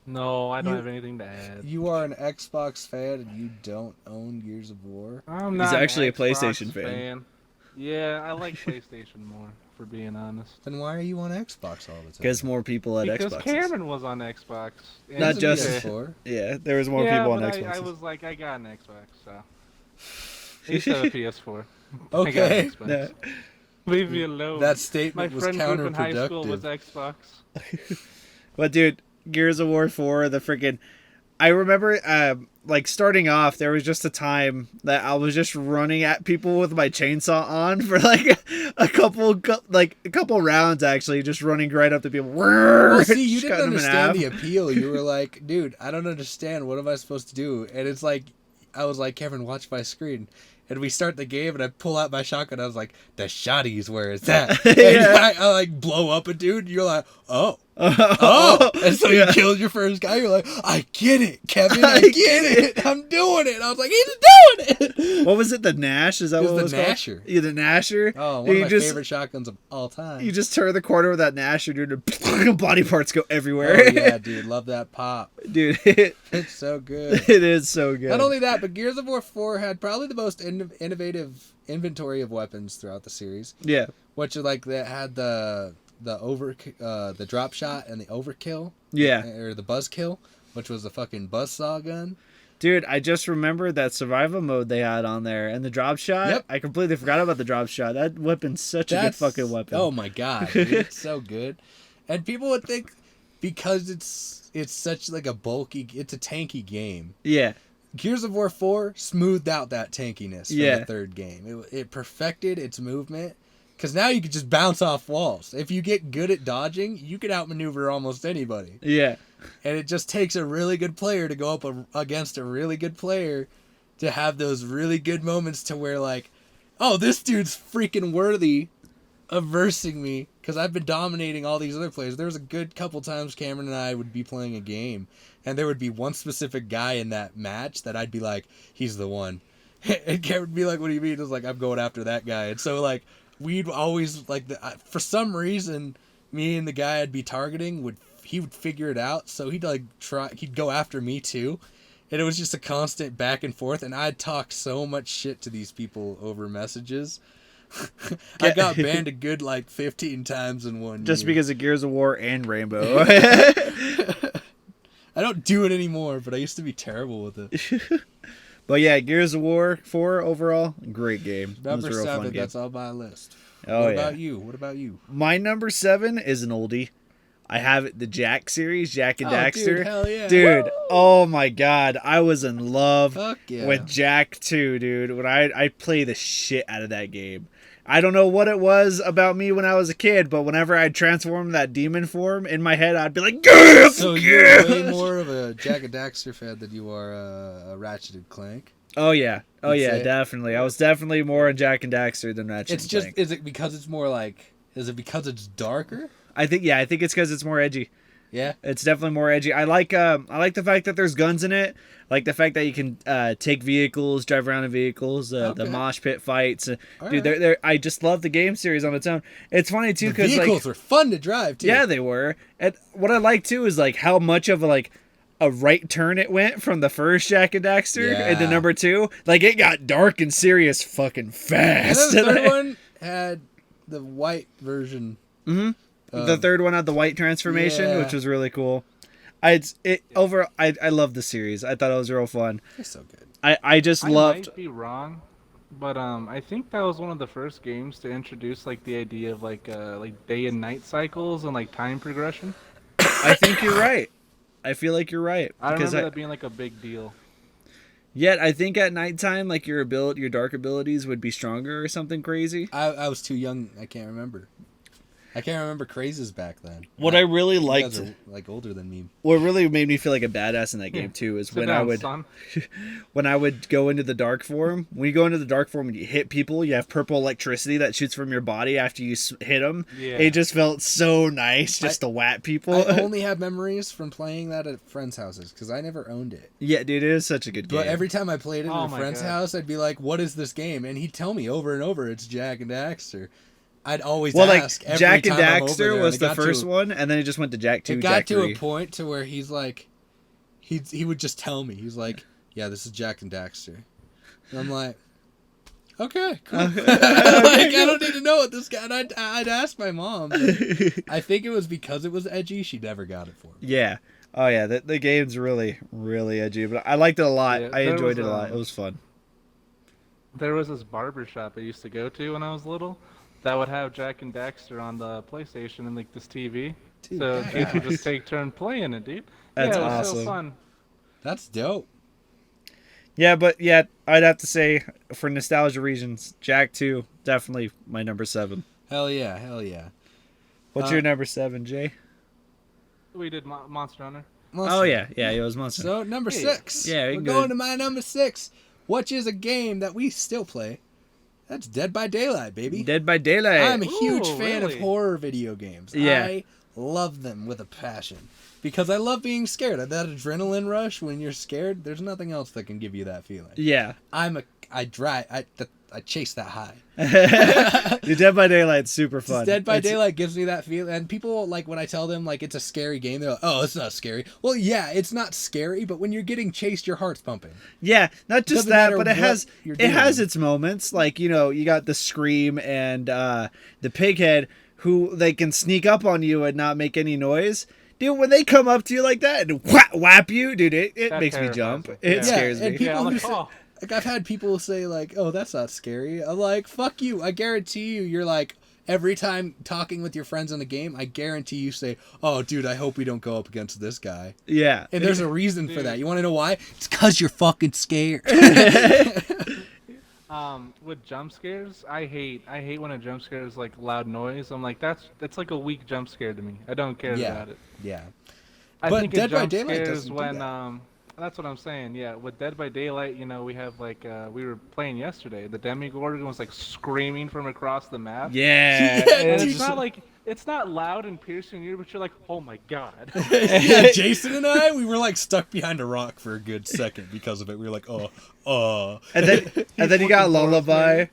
No, I don't have anything to add. You are an Xbox fan and you don't own Gears of War? I'm not. He's actually a Xbox PlayStation fan. Yeah, I like PlayStation more, for being honest. Then why are you on Xbox all the time? Because more people had because Xboxes. Camrin was on Xbox. Not just PS4. Yeah, there was more people on but Xbox. I was like, I got an Xbox, so. I used to have a PS4. Okay. I got an Xbox. No. Leave me alone. That statement My was friend group in high counterproductive. school was Xbox. But dude, Gears of War 4, the freaking... I remember, starting off, there was just a time that I was just running at people with my chainsaw on for like a couple rounds, actually, just running right up to people. Well, see, you didn't understand the appeal. You were like, dude, I don't understand. What am I supposed to do? And it's like, I was like, Kevin, watch my screen. And we start the game, and I pull out my shotgun. I was like, the shotties, where is that? And I like blow up a dude. And you're like, oh. And so you killed your first guy. You're like, I get it, Kevin. I get it. I'm doing it. And I was like, he's doing it. What was it? The Nash? Is that what it was called? Nasher. Yeah, the Nasher. Oh, one of my favorite shotguns of all time. You just turn the corner with that Nasher, dude, and body parts go everywhere. Oh, yeah, dude. Love that pop. Dude, it's so good. It is so good. Not only that, but Gears of War 4 had probably the most innovative inventory of weapons throughout the series. Yeah. Which, like, that had the drop shot and the overkill. Yeah. Or the buzzkill, which was a fucking buzzsaw gun. Dude, I just remembered that survival mode they had on there and the drop shot. Yep. I completely forgot about the drop shot. That weapon's such a good fucking weapon. Oh my god, dude, it's so good. And people would think because it's such like a bulky, it's a tanky game. Yeah. Gears of War 4 smoothed out that tankiness from the third game. It perfected its movement. Because now you can just bounce off walls. If you get good at dodging, you can outmaneuver almost anybody. Yeah. And it just takes a really good player to go up against a really good player to have those really good moments to where, like, oh, this dude's freaking worthy of versing me because I've been dominating all these other players. There was a good couple times Camrin and I would be playing a game, and there would be one specific guy in that match that I'd be like, he's the one. And Camrin would be like, what do you mean? It was like, I'm going after that guy. And so, like, we'd always, like, for some reason, me and the guy I'd be targeting he would figure it out, so he'd go after me too, and it was just a constant back and forth, and I'd talk so much shit to these people over messages. I got banned a good like 15 times in one just year. Because of Gears of War and Rainbow. I don't do it anymore, but I used to be terrible with it. But yeah, Gears of War 4 overall, great game. Number 7, game. that's on my list. Oh, What about you? My number 7 is an oldie. I have it, the Jack series, Jack and Daxter. Dude, hell yeah. Dude, oh my god, I was in love yeah. with Jack 2, dude. When I play the shit out of that game. I don't know what it was about me when I was a kid, but whenever I'd transform that demon form, in my head I'd be like, yes! So you're way more of a Jack and Daxter fan than you are a Ratchet and Clank. Oh yeah, definitely. I was definitely more in Jack and Daxter than Ratchet and Clank. Is it because it's more like, is it because it's darker? I think it's because it's more edgy. Yeah. It's definitely more edgy. I like the fact that there's guns in it. I like the fact that you can take vehicles, drive around in vehicles, the mosh pit fights. Dude, right. I just love the game series on its own. It's funny too because vehicles were fun to drive too. Yeah, they were. And what I like too is like how much of a right turn it went from the first Jak and Daxter into number 2. Like it got dark and serious fucking fast. And then the third one had the white version. Mm-hmm. The third one had the white transformation, which was really cool. I love the series. I thought it was real fun. It's so good. I just loved. I might be wrong, but I think that was one of the first games to introduce like the idea of like day and night cycles and like time progression. I think you're right. I feel like you're right. I remember that being like a big deal. Yet I think at nighttime, like your dark abilities would be stronger or something crazy. I was too young. I can't remember. I can't remember crazes back then. What I really liked, you guys are, like older than me. What really made me feel like a badass in that game too is when I would go into the dark form. When you go into the dark form and you hit people, you have purple electricity that shoots from your body after you hit them. Yeah. It just felt so nice just to whack people. I only have memories from playing that at friends' houses because I never owned it. Yeah, dude, it is such a good game. But every time I played it at a friend's house, I'd be like, "What is this game?" And he'd tell me over and over, "It's Jak and Daxter." I'd always ask. Well, like Jak and Daxter was the first one, and then he just went to Jak 2. It got to a point to where he's like, he would just tell me, he's like, "Yeah, this is Jak and Daxter," and I'm like, "Okay, cool." Like I don't need to know what this guy. And I'd ask my mom. I think it was because it was edgy. She never got it for me. Yeah. Oh yeah. The game's really really edgy, but I liked it a lot. Yeah, I enjoyed it a lot. It was fun. There was this barber shop I used to go to when I was little. That would have Jak and Daxter on the PlayStation and like this TV. Dude, so kids would just take turn playing it, dude. That's it was awesome. So fun. That's dope. Yeah, but I'd have to say for nostalgia reasons, Jak 2 definitely my number 7. Hell yeah. What's your number 7, Jay? We did Monster Hunter. Oh yeah, it was Monster. So number 6. Yeah, we're going to my number 6, which is a game that we still play. That's Dead by Daylight, baby. Dead by Daylight. I'm a huge fan of horror video games. Yeah. I love them with a passion because I love being scared. That adrenaline rush when you're scared, there's nothing else that can give you that feeling. Yeah. I chase that high. Dead by Daylight's super fun. Dead by Daylight gives me that feeling, and people like when I tell them like it's a scary game, they're like, "Oh, it's not scary." Well, yeah, it's not scary, but when you're getting chased, your heart's pumping. Yeah, not just that, but it has its moments. Like you got the Scream and the Pighead, who they can sneak up on you and not make any noise. Dude, when they come up to you like that and whap you, dude, it makes me jump. It scares me. People who say, like I've had people say like, "Oh, that's not scary." I'm like, "Fuck you." I guarantee you're like every time talking with your friends in a game, I guarantee you say, "Oh, dude, I hope we don't go up against this guy." Yeah. And there's a reason for that. You want to know why? It's cuz you're fucking scared. With jump scares, I hate when a jump scare is like loud noise. I'm like that's like a weak jump scare to me. I don't care about it. Yeah. I think Dead by Daylight doesn't when that's what I'm saying. Yeah, with Dead by Daylight, we have like we were playing yesterday. The Demogorgon was like screaming from across the map. Yeah. And it's not loud and piercing you, but you're like, oh my god. Yeah, Jason and I, we were like stuck behind a rock for a good second because of it. We were like, oh. And then you got Lullaby.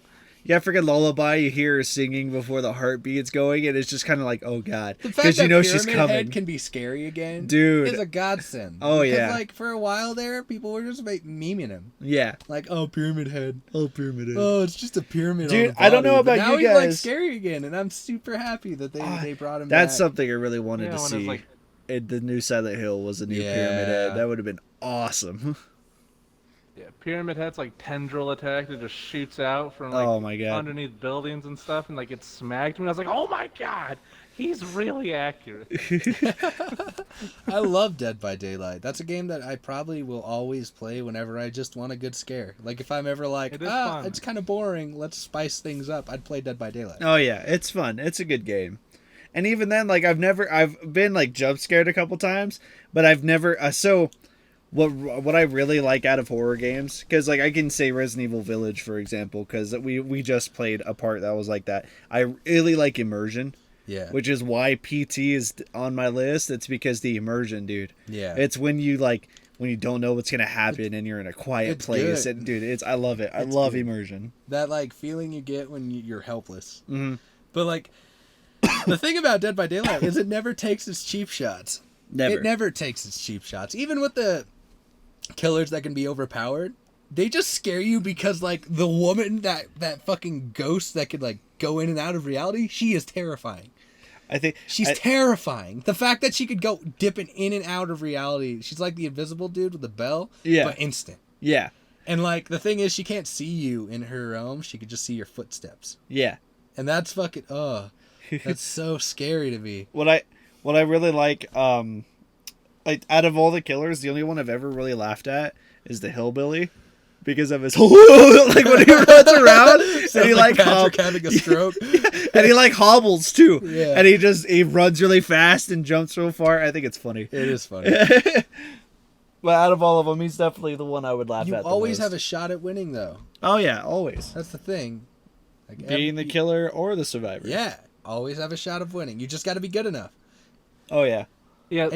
Yeah, freaking Lullaby, you hear her singing before the heartbeat's going, and it's just kind of like, oh god, because you know she's coming. Head can be scary again, dude. It's a godsend. Oh because, yeah, like for a while there, people were just memeing him. Yeah, like Pyramid Head. Pyramid Head. Oh, it's just a pyramid. Dude, on the body. I don't know about now you guys. He's like scary again, and I'm super happy that they brought him. That's back. something I really wanted to see. The new Silent Hill was a new Pyramid Head. That would have been awesome. Yeah, Pyramid Head's like tendril attack that just shoots out from underneath buildings and stuff, and like it smacked me. I was like, oh my god, he's really accurate. I love Dead by Daylight. That's a game that I probably will always play whenever I just want a good scare. Like if I'm ever like, it's kind of boring, let's spice things up, I'd play Dead by Daylight. Oh yeah, it's fun. It's a good game. And even then, like I've been like jump scared a couple times, but I've never What I really like out of horror games, because like I can say Resident Evil Village for example, because we just played a part that was like that. I really like immersion. Yeah. Which is why PT is on my list. It's because the immersion, dude. Yeah. It's when you don't know what's gonna happen and you're in a quiet place. Good. And dude, I love it. I love good. Immersion. That like feeling you get when you're helpless. Mm-hmm. But like, the thing about Dead by Daylight is it never takes its cheap shots. Never. It never takes its cheap shots. Even with the killers that can be overpowered, they just scare you because like the woman that fucking ghost that could like go in and out of reality, she is terrifying. I think she's terrifying. The fact that she could go dipping in and out of reality, she's like the invisible dude with the bell, but instant. Yeah. And like the thing is, she can't see you in her realm. She could just see your footsteps. Yeah. And that's fucking that's so scary to me. What I really like out of all the killers, the only one I've ever really laughed at is the hillbilly. Because of his like when he runs around and he like having a stroke. And he like hobbles too. Yeah. And he runs really fast and jumps real far. I think it's funny. It is funny. But out of all of them, he's definitely the one I would laugh at. You the always most. have a shot at winning though. Oh yeah, always. That's the thing. Like being the killer or the survivor. Yeah, always have a shot of winning. You just got to be good enough. Oh yeah. Yeah,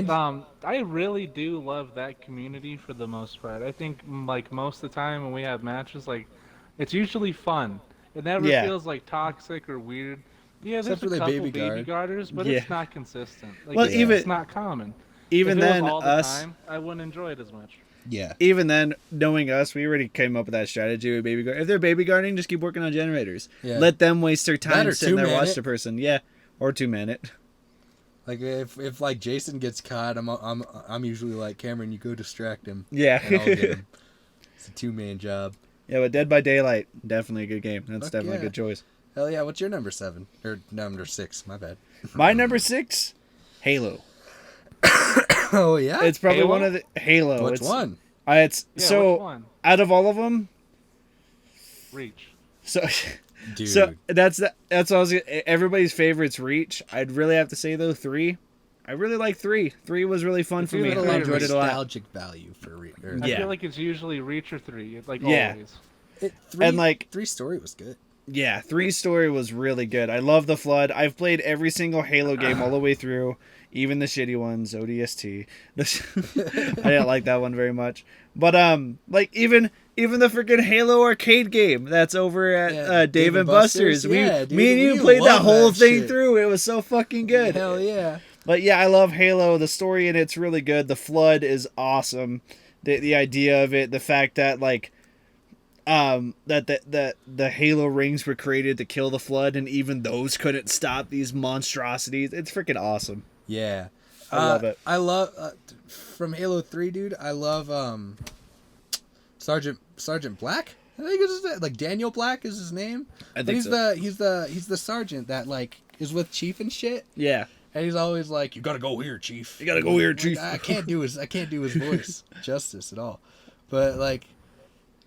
I really do love that community for the most part. I think like most of the time when we have matches, like it's usually fun. It never feels like toxic or weird. Yeah, there's a couple baby guarders, but it's not consistent. Like, it's not common. Even if it then, was all the us, time, I wouldn't enjoy it as much. Yeah. Even then, knowing us, we already came up with that strategy with baby guard. If they're baby guarding, just keep working on generators. Yeah. Let them waste their time sitting there watch the person. Yeah, or 2-man it. Like if like Jason gets caught, I'm usually like, Camrin, you go distract him. Yeah. And I'll get him. It's a 2-man job. Yeah, but Dead by Daylight, definitely a good game. That's definitely a good choice. Hell yeah! What's your number 7 or number 6? My bad. My number 6, Halo. Oh yeah. It's probably one of the Halo. Which one? Which one? Out of all of them, Reach. So. Dude. So that's what I was. Everybody's favorite's Reach. I'd really have to say though 3. I really like 3. 3 was really fun for me. I enjoyed it a lot. Nostalgic value for Reach. I feel like it's usually Reach or 3. Like always. And like 3 story was good. Yeah, 3 story was really good. I love the Flood. I've played every single Halo game all the way through, even the shitty ones, ODST. I didn't like that one very much. But like even the freaking Halo arcade game that's over at Dave and Buster's. Me and you played that whole thing through. It was so fucking good. Hell yeah. But yeah, I love Halo. The story in it's really good. The Flood is awesome. The idea of it, the fact that like that the Halo rings were created to kill the Flood, and even those couldn't stop these monstrosities. It's freaking awesome. Yeah. I love it. I love from Halo 3, dude. I love Sergeant Black. I think it's like Daniel Black is his name. I think he's the sergeant that like is with Chief and shit. Yeah. And he's always like, "You gotta go here, Chief. You gotta go here, Chief." I can't do his voice justice at all. But like,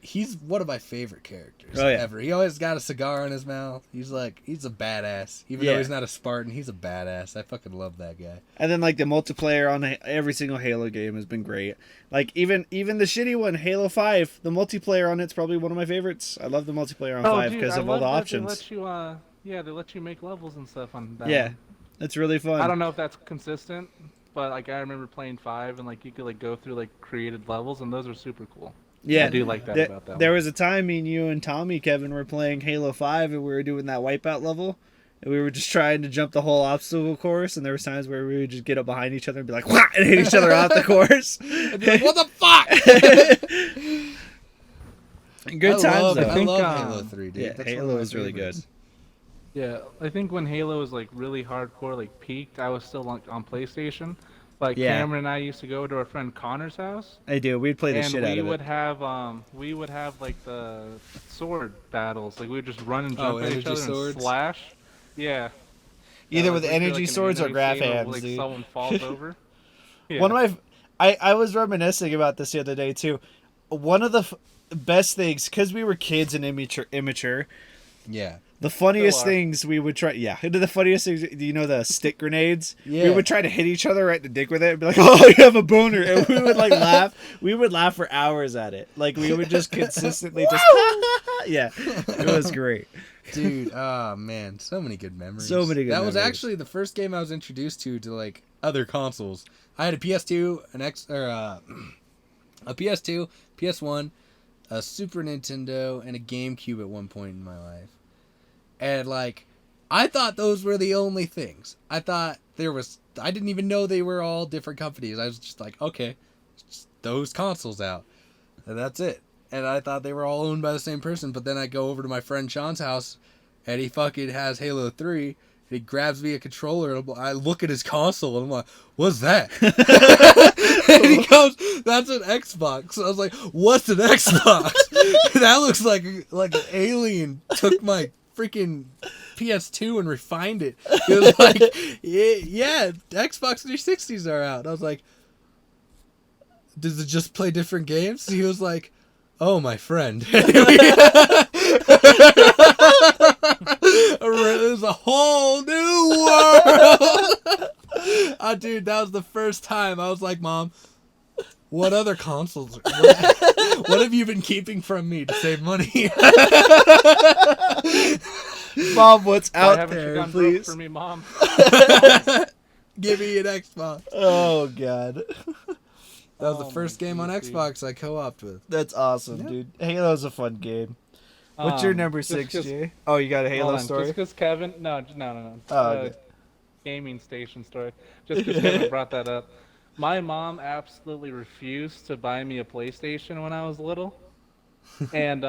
he's one of my favorite characters ever. He always got a cigar in his mouth. He's a badass. Even though he's not a Spartan, he's a badass. I fucking love that guy. And then like the multiplayer on every single Halo game has been great. Like even the shitty one, Halo 5, the multiplayer on it's probably one of my favorites. I love the multiplayer on 5 because of all the options. They let you make levels and stuff on that. Yeah. It's really fun. I don't know if that's consistent, but like I remember playing 5 and like you could like go through like created levels and those are super cool. Yeah, I do like that about that. There was a time me and you and Tommy, Kevin, were playing Halo 5 and we were doing that wipeout level. And we were just trying to jump the whole obstacle course, and there was times where we would just get up behind each other and be like, "Wah!" and hit each other off the course. And be like, what the fuck? Good times though. I love Halo 3, dude. Yeah, Halo is really good. Yeah, I think when Halo was like really hardcore, like peaked, I was still like on PlayStation. Like Camrin and I used to go to our friend Connor's house. I do. We'd play the shit out of it. We would have like the sword battles. Like we would just run and jump at each other and slash. Yeah. Either with energy swords or grab hands. Like someone falls over. Yeah. One of I was reminiscing about this the other day too. One of the best things, because we were kids and immature. Yeah. The funniest things we would try, the funniest things, you know, the stick grenades? Yeah. We would try to hit each other right in the dick with it and be like, "Oh, you have a boner." And we would like laugh. We would laugh for hours at it. Like we would just consistently just, yeah, it was great. Dude, oh man, so many good memories. So many good That memories. was actually the first game I was introduced to like other consoles. I had a PS2, a PS2, PS1, a Super Nintendo, and a GameCube at one point in my life. And like, I thought those were the only things. I didn't even know they were all different companies. I was just like, okay, just those consoles out. And that's it. And I thought they were all owned by the same person. But then I go over to my friend Sean's house, and he fucking has Halo 3. And he grabs me a controller, and I look at his console, and I'm like, what's that? And he goes, that's an Xbox. I was like, what's an Xbox? That looks like an alien took my freaking PS2 and refined it. It was like, yeah, Xbox 360s are out. I was like, does it just play different games? He was like, oh, my friend. It was a whole new world. Dude, that was the first time I was like, Mom, what other consoles? What have you been keeping from me to save money? Mom, what's out haven't there, you gone please? broke for me, Mom? Give me an Xbox. Oh, God. That was the first game on Xbox I co-opted with. That's awesome, dude. Halo's a fun game. What's your number 6, Jay? Oh, you got a Halo story? Just because Kevin... No. Oh, okay. Gaming station story. Just because Kevin brought that up. My mom absolutely refused to buy me a PlayStation when I was little. And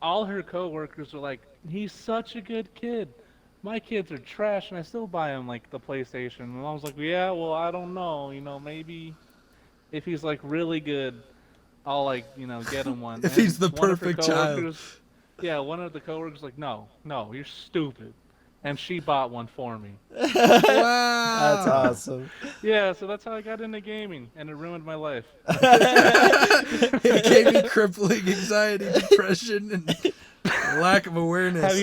all her coworkers were like, he's such a good kid. My kids are trash, and I still buy him, like, the PlayStation. And I was like, yeah, well, I don't know. Maybe if he's, like, really good, I'll, like, get him one. If he's the perfect child. Yeah, one of the coworkers was like, no, you're stupid. And she bought one for me. Wow. That's awesome. Yeah, so that's how I got into gaming, and it ruined my life. It gave me crippling anxiety, depression, and lack of awareness.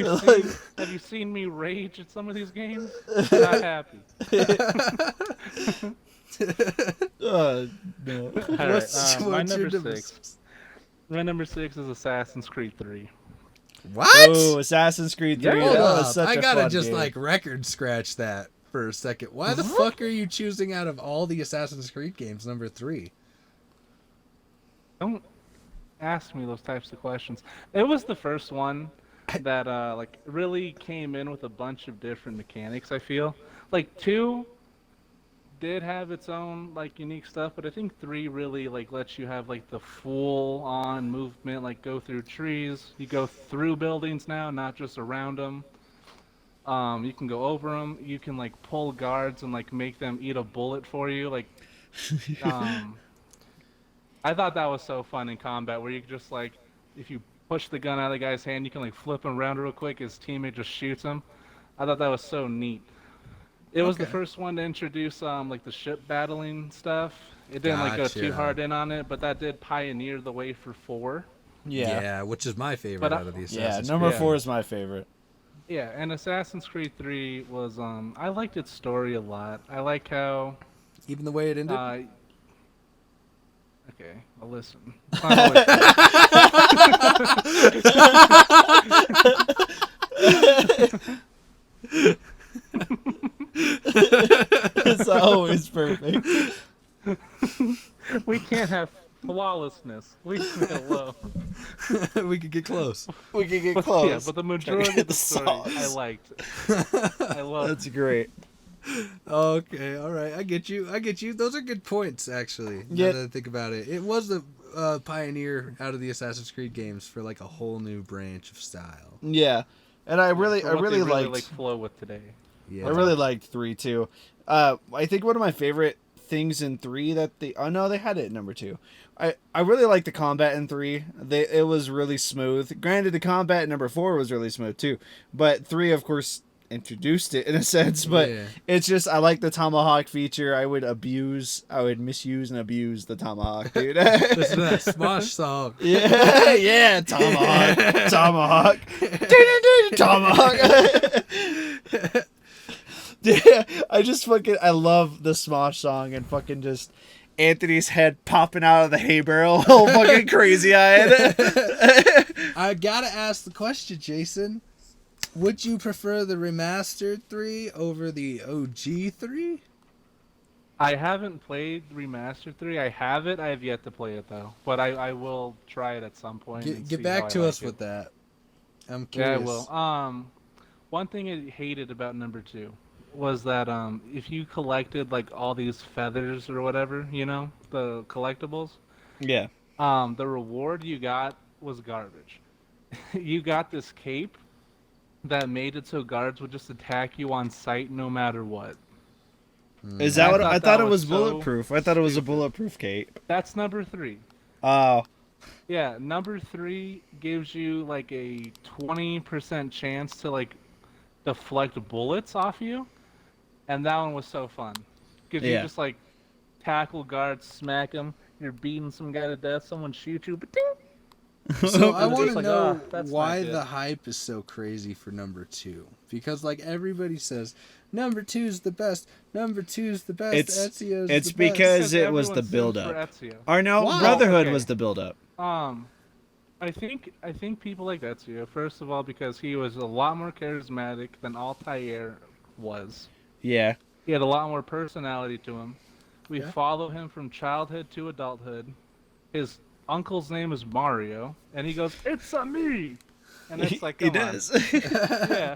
Have you seen me rage at some of these games? I'm not happy. No. All right, my number 6. My number 6 is Assassin's Creed 3. What? Oh, Assassin's Creed 3. Hold that up. was such I a gotta fun just game. like record scratch that for a second. Why the fuck are you choosing out of all the Assassin's Creed games number 3? Don't ask me those types of questions. It was the first one that like really came in with a bunch of different mechanics, I feel. Like 2 did have its own like unique stuff, but I think 3 really like lets you have like the full on movement, like go through trees. You go through buildings now, not just around them. You can go over them. You can like pull guards and like make them eat a bullet for you. Like, I thought that was so fun in combat, where you could just like, if you push the gun out of the guy's hand, you can like flip him around real quick. His teammate just shoots him. I thought that was so neat. It was the first one to introduce like the ship battling stuff. It didn't like go too hard in on it, but that did pioneer the way for 4. Yeah, which is my favorite out of the Assassin's number Creed. 4 is my favorite. Yeah, and Assassin's Creed 3 was I liked its story a lot. I like how Even the way it ended? Okay, I'll listen. It's not always It's always perfect. We can't have flawlessness. We can get low. We could get close. We can get close. Yeah, but the majority of the story I liked. I love. That's great. Okay, all right. I get you. Those are good points, actually. Yeah. Now that I think about it. It was the pioneer out of the Assassin's Creed games for like a whole new branch of style. Yeah. And I really liked like flow with today. Yeah. I really liked 3 too. I think one of my favorite things in 3 that they had it at number 2. I really liked the combat in 3. It was really smooth. Granted, the combat in number 4 was really smooth too, but 3 of course introduced it in a sense. But it's just, I like the tomahawk feature. I would misuse and abuse the tomahawk, dude. Listen to that Smosh song. Yeah, tomahawk. Tomahawk. Yeah, I love the Smosh song, and fucking just Anthony's head popping out of the hay barrel, all fucking crazy eyed. I gotta ask the question, Jason. Would you prefer the remastered 3 over the OG 3? I haven't played Remastered 3. I have it. I have yet to play it, though. But I will try it at some point. Get back to us with that. I'm curious. Yeah, I will. One thing I hated about number 2 was that if you collected like all these feathers or whatever, the collectibles. Yeah. The reward you got was garbage. You got this cape that made it so guards would just attack you on sight no matter what. Is that what I thought it was bulletproof? I thought it was a bulletproof cape. That's number 3. Oh. Yeah, number 3 gives you like a 20% chance to like deflect bullets off you, and that one was so fun. Because you just like tackle guards, smack them, you're beating some guy to death, someone shoots you, but ding! So I want to know why the hype is so crazy for number 2. Because like everybody says, number 2's the best. Number 2's the best. Ezio's it's the because best. it was the build-up. Or no, why? Brotherhood was the build-up. I think people like Ezio. First of all, because he was a lot more charismatic than Altair was. Yeah. He had a lot more personality to him. We follow him from childhood to adulthood. His uncle's name is Mario, and he goes, "It's-a me," and it's like, come on. Yeah.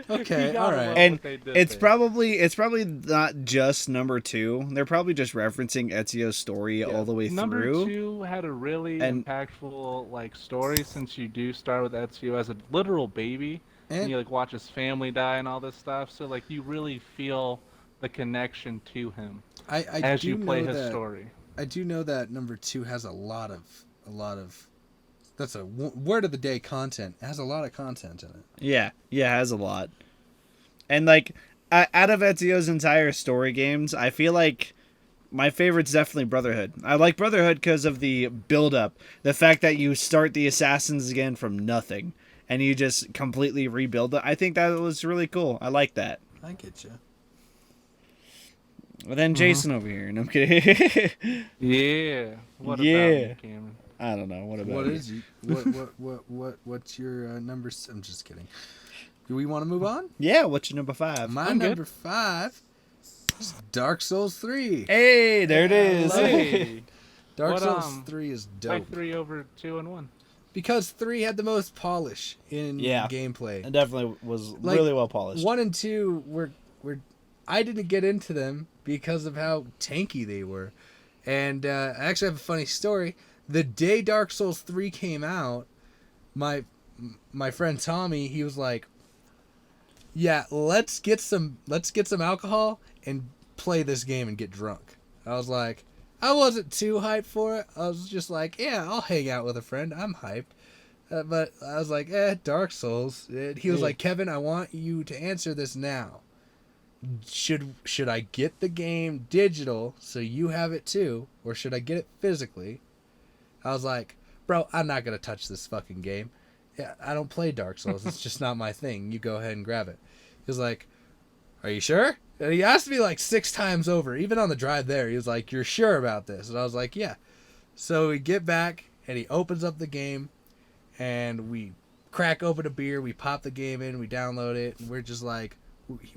Okay, all right. And it's probably not just number 2. They're probably just referencing Ezio's story all the way number through. Number 2 had a really impactful like story, since you do start with Ezio as a literal baby, and you like watch his family die and all this stuff. So like you really feel the connection to him as you play his story. I do know that number 2 has a lot of that's a word of the day content. It has a lot of content in it. Yeah, it has a lot. And like out of Ezio's entire story games, I feel like my favorite's definitely Brotherhood. I like Brotherhood because of the build-up, the fact that you start the assassins again from nothing and you just completely rebuild it. I think that was really cool. I like that. I get you. Well, then Jason over here, and I'm kidding. Yeah. What about you, Cameron? I don't know. What about what is you? What's your number? I'm just kidding. Do we want to move on? Yeah. What's your number 5? My number 5 is Dark Souls 3. Hey, there it is. Hey. Dark Souls 3 is dope. Why 3 over 2 and 1? Because 3 had the most polish in gameplay. It definitely was really well polished. 1 and 2 were I didn't get into them because of how tanky they were. And I actually have a funny story. The day Dark Souls 3 came out, my friend Tommy, he was like, "Yeah, let's get some alcohol and play this game and get drunk." I was like, I wasn't too hyped for it. I was just like, "Yeah, I'll hang out with a friend. I'm hyped." But I was like, Dark Souls. And he was like, "Kevin, I want you to answer this now. Should I get the game digital so you have it too, or should I get it physically?" I was like, "Bro, I'm not going to touch this fucking game. Yeah, I don't play Dark Souls. It's just not my thing. You go ahead and grab it." He was like, "Are you sure?" And he asked me like 6 times over. Even on the drive there, he was like, "You're sure about this?" And I was like, "Yeah." So we get back, and he opens up the game, and we crack open a beer. We pop the game in. We download it, and we're just like,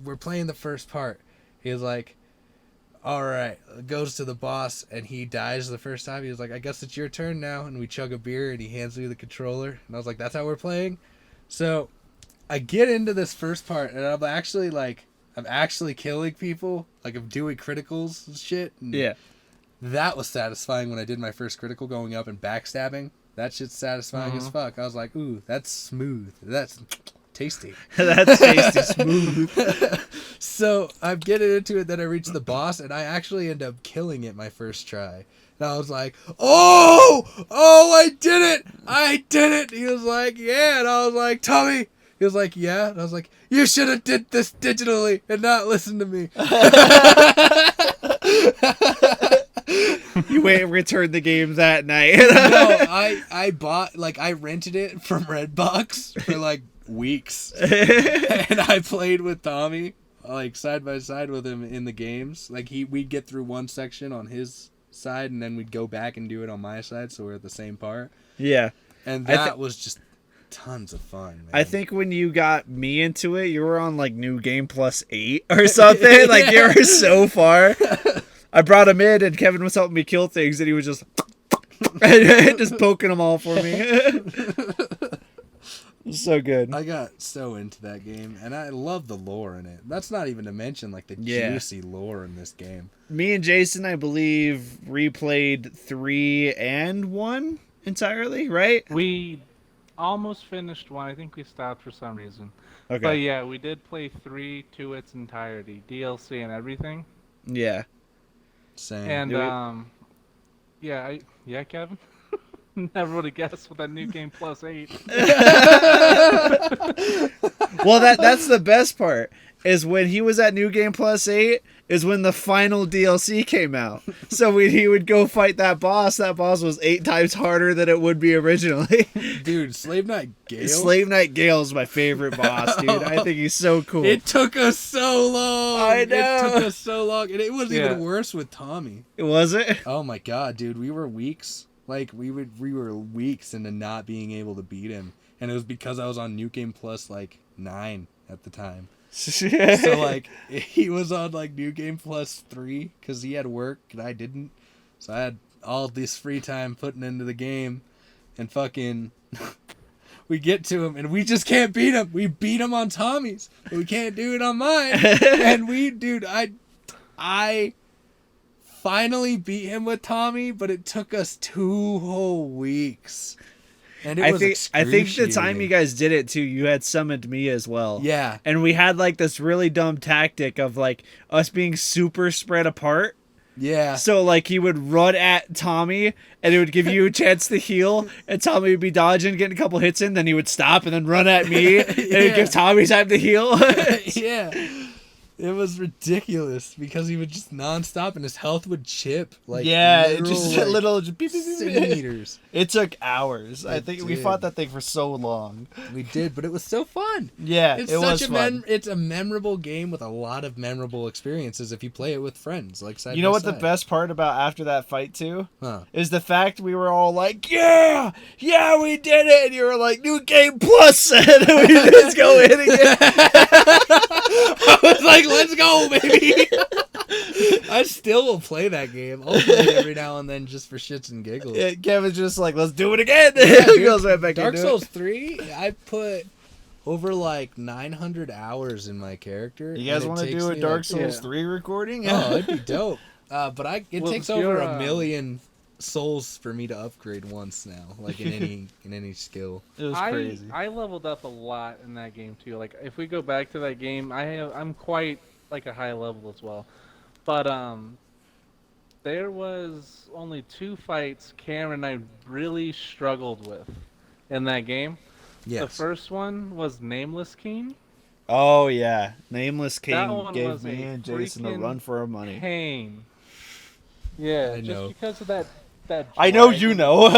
we're playing the first part. He was like, "All right," goes to the boss, and he dies the first time. He was like, "I guess it's your turn now." And we chug a beer, and he hands me the controller. And I was like, "That's how we're playing?" So I get into this first part, and I'm actually killing people. Like, I'm doing criticals and shit. And that was satisfying when I did my first critical, going up and backstabbing. That shit's satisfying as fuck. I was like, "Ooh, that's smooth. That's tasty." That's tasty smooth. So I'm getting into it, then I reach the boss, and I actually end up killing it my first try. And I was like, oh, I did it. He was like, "Yeah." And I was like, "Tommy." He was like, "Yeah." And I was like, "You should have did this digitally and not listened to me." You returned the game that night. No, I bought, like, I rented it from Redbox for like weeks. And I played with Tommy, like, side by side with him in the games. Like, we'd get through one section on his side, and then we'd go back and do it on my side, so we're at the same part. Yeah. And that was just tons of fun, man. I think when you got me into it, you were on like New Game Plus 8 or something. Like you were so far. I brought him in, and Kevin was helping me kill things, and he was just just poking them all for me. So good. I got so into that game, and I love the lore in it. That's not even to mention like the juicy lore in this game. Me and Jason, I believe, replayed 3 and 1 entirely, right? We almost finished 1. I think we stopped for some reason. Okay. But yeah, we did play 3 to its entirety, DLC and everything. Yeah. Same. And yeah, Kevin. Never would have guessed with that New Game Plus 8. Well, that's the best part. Is when he was at New Game Plus 8 is when the final DLC came out. So when he would go fight that boss was 8 times harder than it would be originally. Dude, Slave Knight Gale? Slave Knight Gale is my favorite boss, dude. I think he's so cool. It took us so long. I know. It took us so long. And it was even worse with Tommy. Was it? Oh my god, dude. We were weeks. Like, we were weeks into not being able to beat him. And it was because I was on New Game Plus, like, 9 at the time. So, like, he was on, like, New Game Plus 3 because he had work and I didn't. So I had all this free time putting into the game. And fucking... we get to him and we just can't beat him. We beat him on Tommy's. But we can't do it on mine. And I finally beat him with Tommy, but it took us 2 whole weeks. And it was I think the time you guys did it too, you had summoned me as well. Yeah. And we had like this really dumb tactic of like us being super spread apart. Yeah. So like he would run at Tommy and it would give you a chance to heal, and Tommy would be dodging, getting a couple hits in, then he would stop and then run at me and it'd give Tommy time to heal. Yeah. It was ridiculous because he would just nonstop and his health would chip. Like, just like, little centimeters. It took hours. I think we fought that thing for so long. We did, but it was so fun. Yeah, it was fun. It's a memorable game with a lot of memorable experiences if you play it with friends. Like side You know by what side. the best part about after that fight too? Huh. Is the fact we were all like, yeah, we did it, and you were like, New Game Plus, and we just go in again. I was like, let's go, baby. I still will play that game. I'll play it every now and then just for shits and giggles. Yeah, Kevin's just like, let's do it again. Yeah, He goes right back Dark into Souls it. 3, I put over like 900 hours in my character. You guys want to do a Dark Souls 3 recording? Oh, it'd be dope. But it takes over your, 1 million souls for me to upgrade once now, like in any skill. It was crazy. I leveled up a lot in that game too. Like if we go back to that game, I'm quite like a high level as well. But there was only 2 fights Camrin and I really struggled with in that game. Yes. The first one was Nameless King. Oh yeah, Nameless King one gave was me a and Jason a freaking run for our money. Pain. Yeah, I just know. because of that I know you know.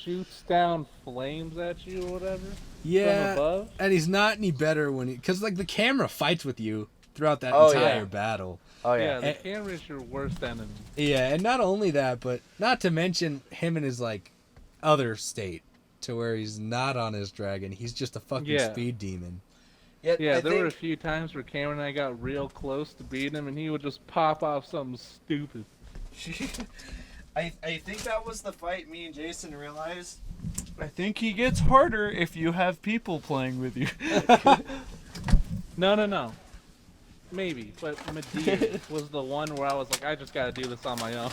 shoots down flames at you or whatever. Yeah, from above. and he's not any better because like the camera fights with you throughout that Oh, entire yeah. battle. Oh Yeah, the camera is your worst enemy. Yeah, and not only that, but not to mention him in his like other state to where he's not on his dragon. He's just a fucking speed demon. Yeah, there were a few times where Cameron and I got real close to beating him, and he would just pop off something stupid. I think that was the fight me and Jason realized. I think he gets harder if you have people playing with you. No. Maybe, but Medea was the one where I was like, I just gotta do this on my own.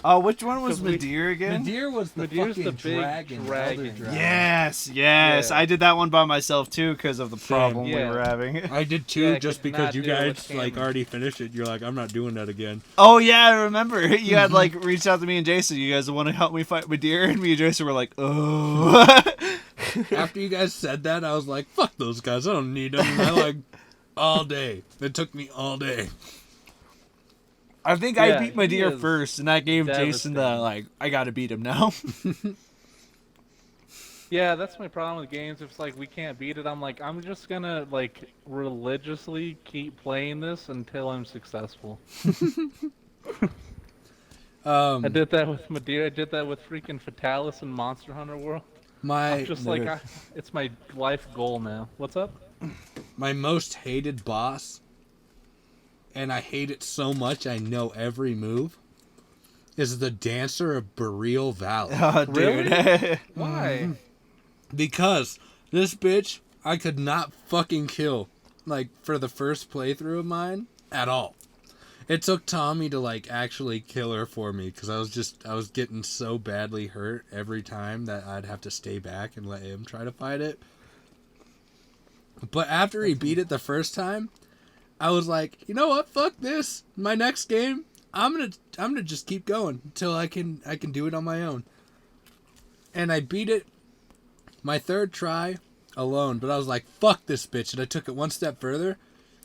Oh, which one was Medea again? Medea was the Medea's fucking the big dragon. dragon. Elder dragon. Yes. Yeah. I did that one by myself too because of the problem we yeah. were having. I did too, Yeah, I just could because not you do it with guys Cameron. like already finished it. You're like, I'm not doing that again. Oh yeah, I remember. You had like reached out to me and Jason. You guys want to help me fight Medea? And me and Jason were like, oh. After you guys said that, I was like, fuck those guys. I don't need them. And I like all day. It took me all day. I think Yeah, I beat he Medea is first, and that gave Jason the devastating. like, I gotta beat him now. Yeah, that's my problem with games. If it's like we can't beat it, I'm like, I'm just gonna like religiously keep playing this until I'm successful. I did that with Medea. I did that with freaking Fatalis and Monster Hunter World. It's my life goal now. What's up? My most hated boss, and I hate it so much I know every move, is the Dancer of Boreal Valley. Oh, dude. Really? Why? Because this bitch, I could not fucking kill, like, for the first playthrough of mine, at all. It took Tommy to, like, actually kill her for me, because I was getting so badly hurt every time that I'd have to stay back and let him try to fight it. But after he beat it the first time, I was like, you know what? Fuck this. My next game, I'm gonna just keep going until I can do it on my own. And I beat it my third try alone, but I was like, fuck this bitch, and I took it one step further,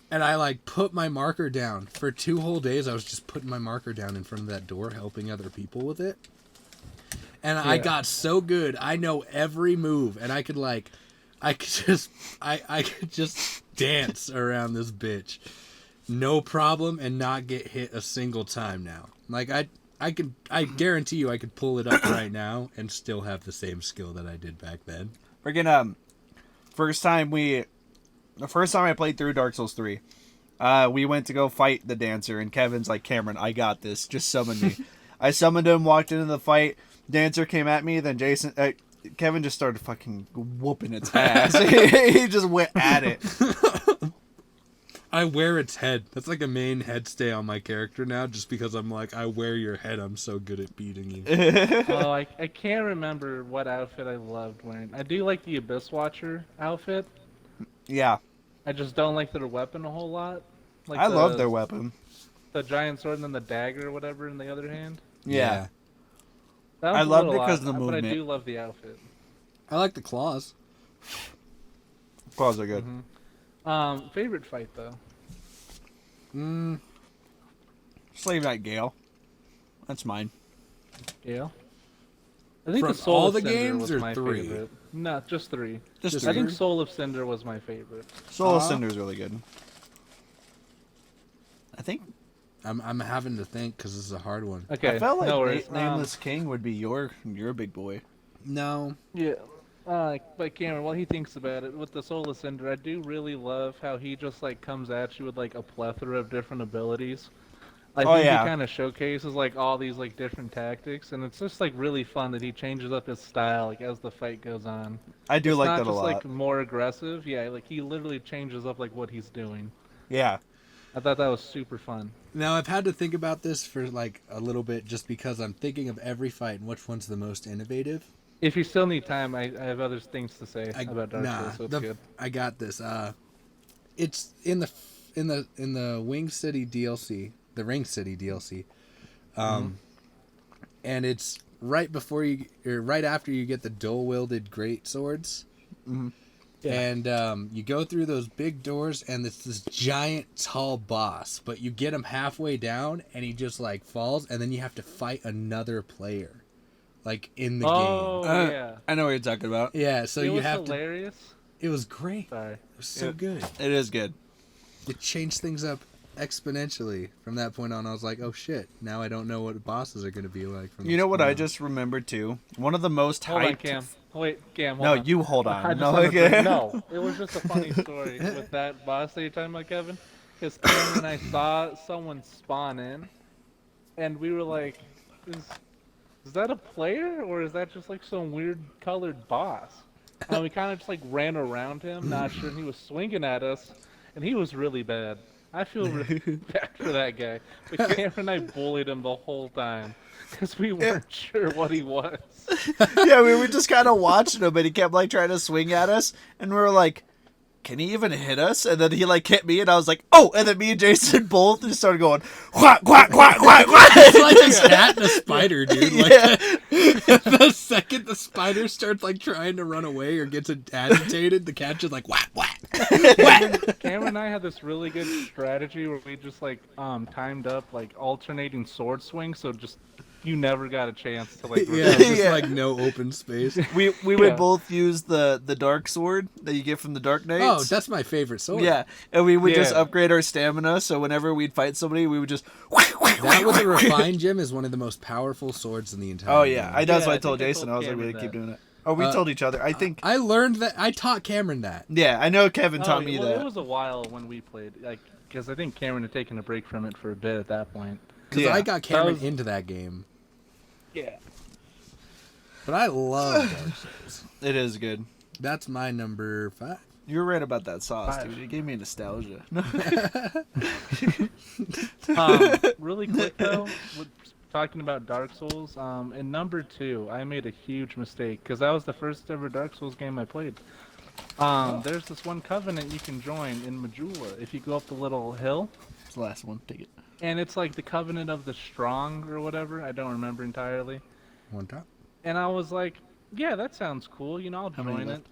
and I like put my marker down. For 2 whole days I was just putting my marker down in front of that door, helping other people with it. And I got so good. I know every move, and I could just dance around this bitch, no problem, and not get hit a single time now. Like I guarantee you, I could pull it up right now and still have the same skill that I did back then. Freaking the first time I played through Dark Souls 3, we went to go fight the Dancer, and Kevin's like, Camrin, I got this. Just summon me. I summoned him, walked into the fight. Dancer came at me, then Kevin just started fucking whooping its ass. He just went at it. I wear its head. That's like a main head stay on my character now, just because I'm like, I wear your head. I'm so good at beating you. Oh, I can't remember what outfit I loved wearing. I do like the Abyss Watcher outfit. Yeah. I just don't like their weapon a whole lot. Like I love their weapon. The giant sword and then the dagger or whatever in the other hand. Yeah. I love it because of the movement. But I do love the outfit. I like the claws. Claws are good. Mm-hmm. Favorite fight though? Slave Knight Gale. That's mine. Gale? I think From the Soul all of the Cinder games was or my 3? favorite. No, just 3. Just I 3. think Soul of Cinder was my favorite. Soul of Cinder is really good. I think. I'm having to think because this is a hard one. Okay, I felt like no worries. Nameless King would be your big boy. No. Yeah. But Cameron, what he thinks about it with the Soul of Cinder, I do really love how he just like comes at you with like a plethora of different abilities. I think he kind of showcases like all these like different tactics, and it's just like really fun that he changes up his style like as the fight goes on. I do like that a lot. It's not just like more aggressive. Yeah, like he literally changes up like what he's doing. Yeah. I thought that was super fun. Now, I've had to think about this for like a little bit just because I'm thinking of every fight and which one's the most innovative. If you still need time, I have other things to say about Dark Souls, so it's good. I got this. It's in the Wing City DLC, the Ring City DLC. And it's right after you get the dual-wielded great swords. Mm-hmm. Yeah. And you go through those big doors, and it's this giant, tall boss. But you get him halfway down, and he just, like, falls, and then you have to fight another player, like, in the game. Oh, yeah. I know what you're talking about. Yeah, so you have to... It was hilarious. It was great. Sorry. It was so good. It is good. It changed things up exponentially. From that point on, I was like, oh, shit. Now I don't know what bosses are going to be like. You know what I just remembered, too? One of the most hyped... Hold on, Cam. Wait, Cam, hold on. No, you hold on. No, it was just a funny story with that boss that you're talking about, Kevin. Because Cam and I saw someone spawn in, and we were like, is that a player, or is that just like some weird colored boss? And we kind of just like ran around him, not sure, and he was swinging at us, and he was really bad. I feel really bad for that guy. But Cameron and I bullied him the whole time because we weren't sure what he was. Yeah, we were just kind of watching him, and he kept like trying to swing at us, and we were like, can he even hit us? And then he like hit me, and I was like, oh! And then me and Jason both just started going, quack, quack, quack, quack, quack. It's like a cat and a spider, dude. Like, the second the spider starts like trying to run away or gets agitated, the cat just like whack, whack, whack. Cameron and I had this really good strategy where we just like timed up like alternating sword swings, so just you never got a chance to like like no open space. We would both use the dark sword that you get from the Dark Knights. Oh, that's my favorite sword. Yeah, and we would just upgrade our stamina, so whenever we'd fight somebody, we would just that with the refined gem is one of the most powerful swords in the entire game. That's what I told Jason. I was like, we keep doing it. Oh, we told each other. I think I learned that. I taught Camrin that. Yeah, I know Kevin taught me that. It was a while when we played, like, because I think Camrin had taken a break from it for a bit at that point. Because I got Camrin into that game. Yeah. But I love Dark Souls. It is good. That's my number 5. You were right about that sauce, dude. It gave me nostalgia. Really quick though, talking about Dark Souls, in number 2, I made a huge mistake because that was the first ever Dark Souls game I played. There's this one covenant you can join in Majula if you go up the little hill. It's the last one. Take it. And it's like the Covenant of the Strong or whatever. I don't remember entirely. One time. And I was like, yeah, that sounds cool. I'll join it.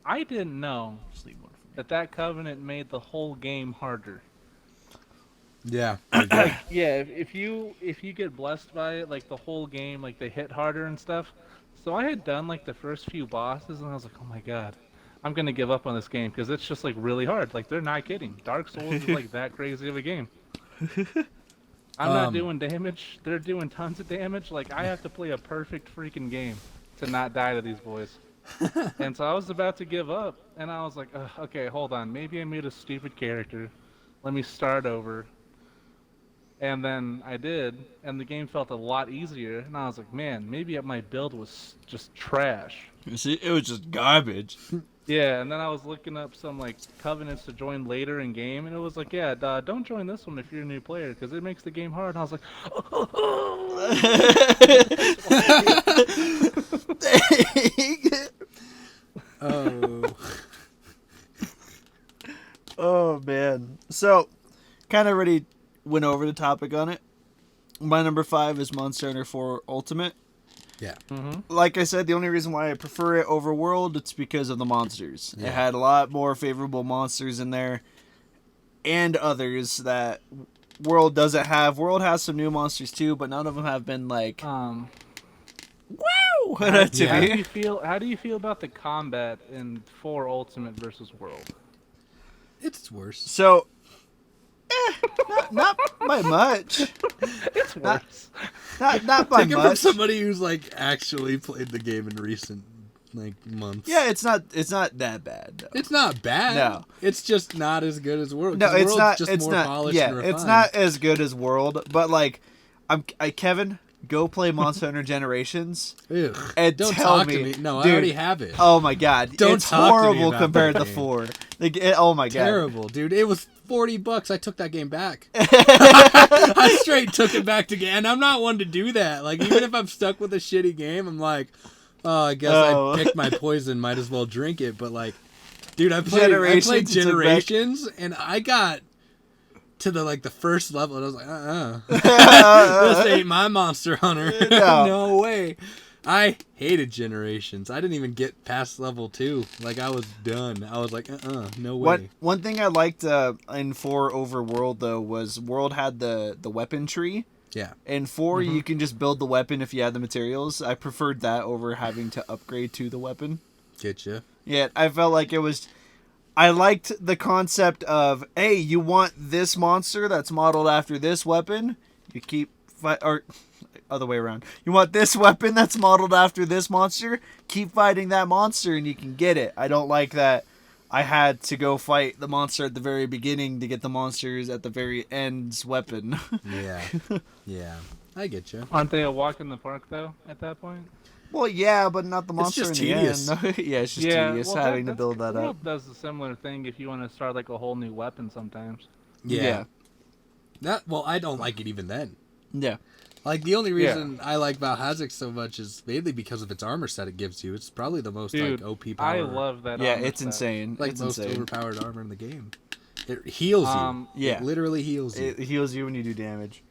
I didn't know that covenant made the whole game harder. Yeah. If you get blessed by it, like the whole game, like they hit harder and stuff. So I had done like the first few bosses, and I was like, oh my god, I'm gonna give up on this game because it's just like really hard. Like they're not kidding. Dark Souls is like that crazy of a game. I'm not doing damage. They're doing tons of damage. Like I have to play a perfect freaking game to not die to these boys. And so I was about to give up, and I was like, okay, hold on. Maybe I made a stupid character. Let me start over. And then I did, and the game felt a lot easier. And I was like, man, maybe my build was just trash. See, it was just garbage. Yeah, and then I was looking up some like covenants to join later in game, and it was like, yeah, don't join this one if you're a new player because it makes the game hard. And I was like, Oh man. So, kind of already went over the topic on it. My number 5 is Monster Hunter 4 Ultimate. Yeah. Mm-hmm. Like I said, the only reason why I prefer it over World, it's because of the monsters. Yeah. It had a lot more favorable monsters in there, and others that World doesn't have. World has some new monsters too, but none of them have been like, wow. How do you feel about the combat in 4 Ultimate versus World? It's worse. So, not by much. It's worse. Not by Take it much. from somebody who's like actually played the game in recent months. Yeah, it's not that bad. Though. It's not bad. No, it's just not as good as World. No, it's World's not. Just It's more not. polished Yeah, and refined. it's not as good as World. But like, Kevin, go play Monster Hunter Generations. Ugh. And Don't tell talk me, to me. No, dude, I already have it. Oh my god, Don't it's talk to me horrible about compared that to game. 4. Oh my god, Terrible, dude. It was $40. I took that game back. I straight took it back to game, and I'm not one to do that. Like even if I'm stuck with a shitty game, I'm like, oh, I guess I picked my poison. Might as well drink it. But like, dude, I played Generations, and I got to the first level, and I was like, this ain't my Monster Hunter. No way. I hated Generations. I didn't even get past level 2. Like, I was done. I was like, no way. One thing I liked in 4 over World, though, was World had the weapon tree. Yeah. In 4, you can just build the weapon if you have the materials. I preferred that over having to upgrade to the weapon. Get you. Yeah, I felt like it was... I liked the concept of, hey, you want this monster that's modeled after this weapon? You keep... Or other way around. You want this weapon that's modeled after this monster? Keep fighting that monster and you can get it. I don't like that I had to go fight the monster at the very beginning to get the monsters at the very end's weapon. Yeah. Yeah. I get you. Aren't they a walk in the park, though, at that point? Well, yeah, but not the monster just in tedious. the end. Yeah, it's just tedious having to build that up. World does a similar thing if you want to start like a whole new weapon sometimes. Yeah. Well, I don't like it even then. Yeah. Like, the only reason I like Valhazak so much is mainly because of its armor set it gives you. It's probably the most, OP power. I love that Yeah, armor it's set. insane. Like, it's most insane. overpowered armor in the game. It heals you. Yeah. It literally heals you. It heals you when you do damage.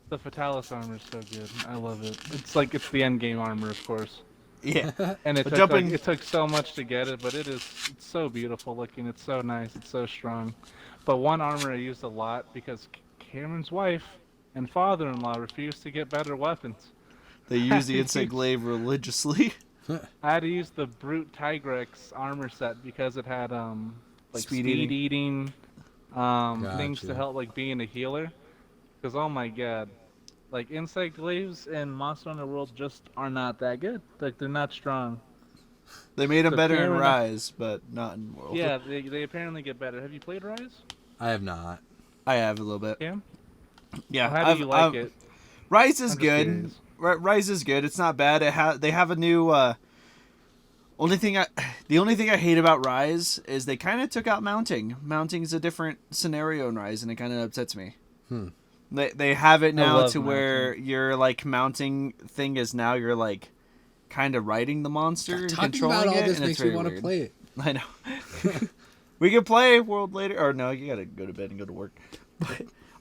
The Fatalis armor is so good. I love it. It's like it's the end game armor, of course. Yeah. And it But took, jumping- it took so much to get it, but it's so beautiful looking. It's so nice. It's so strong. But one armor I used a lot because Cameron's wife and father-in-law refused to get better weapons. They use the insect glaive religiously. I had to use the Brute Tigrex armor set because it had like Speed speed eating things to Gotcha. help like being a healer. Because oh my god, like insect glaives in Monster Hunter World just are not that good. Like they're not strong. They made them better in Camrin, Rise, but not in World. Yeah, they apparently get better. Have you played Rise? I have not. I have a little bit. Cam? Yeah. Well, how do you like it? Rise is I'm just good. curious. Rise is good. It's not bad. They have a new. The only thing I hate about Rise is they kind of took out mounting. Mounting is a different scenario in Rise, and it kind of upsets me. They have it now to where your like mounting thing is now you're like kind of riding the monster and controlling about all it, this and makes it's very me want to weird. play it. I know. We could play World later, or no, you gotta go to bed and go to work.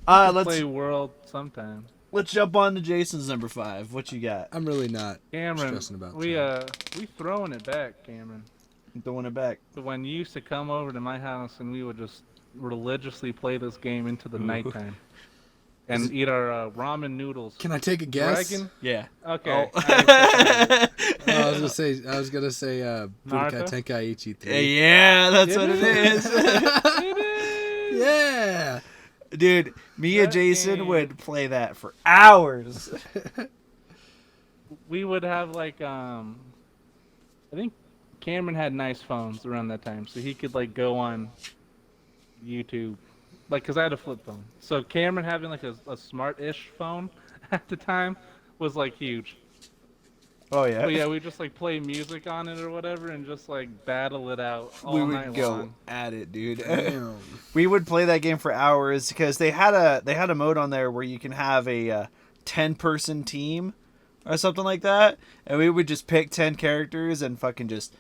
Let's play World sometime. Let's jump on to Jason's number 5. What you got? I'm really not Camrin, stressing about we time. we throwing it back, Camrin. Throwing it back. So when you used to come over to my house and we would just religiously play this game into the nighttime. And eat our ramen noodles. Can I take a guess? Dragon? Yeah. Okay. Oh, I was gonna say Budokai Tenkaichi 3. Yeah, that's what it is. It is. Yeah. Dude, me and That Jason game. would play that for hours. We would have like I think Camrin had nice phones around that time, so he could like go on YouTube, like because I had a flip phone. So Camrin having like a smart-ish phone at the time was like huge. Oh yeah. But yeah, we just like play music on it or whatever, and just like battle it out all We night would go long. at it, dude. Damn. We would play that game for hours because they had a mode on there where you can have a 10-person team or something like that, and we would just pick 10 characters and fucking just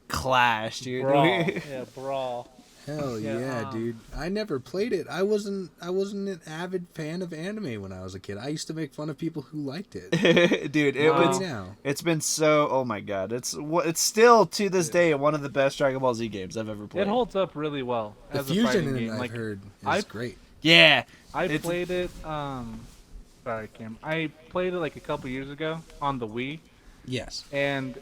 clash, dude. Brawl. Yeah, brawl. Hell Yeah, yeah, dude! I never played it. I wasn't an avid fan of anime when I was a kid. I used to make fun of people who liked it. Dude, Wow. it's been so. Oh my god, it's still to this day one of the best Dragon Ball Z games I've ever played. It holds up really well The as a fusion fighting in game. it, I've Like heard, is I- great. Yeah, I played it. Sorry, Cam. I played it like a couple years ago on the Wii, Yes. and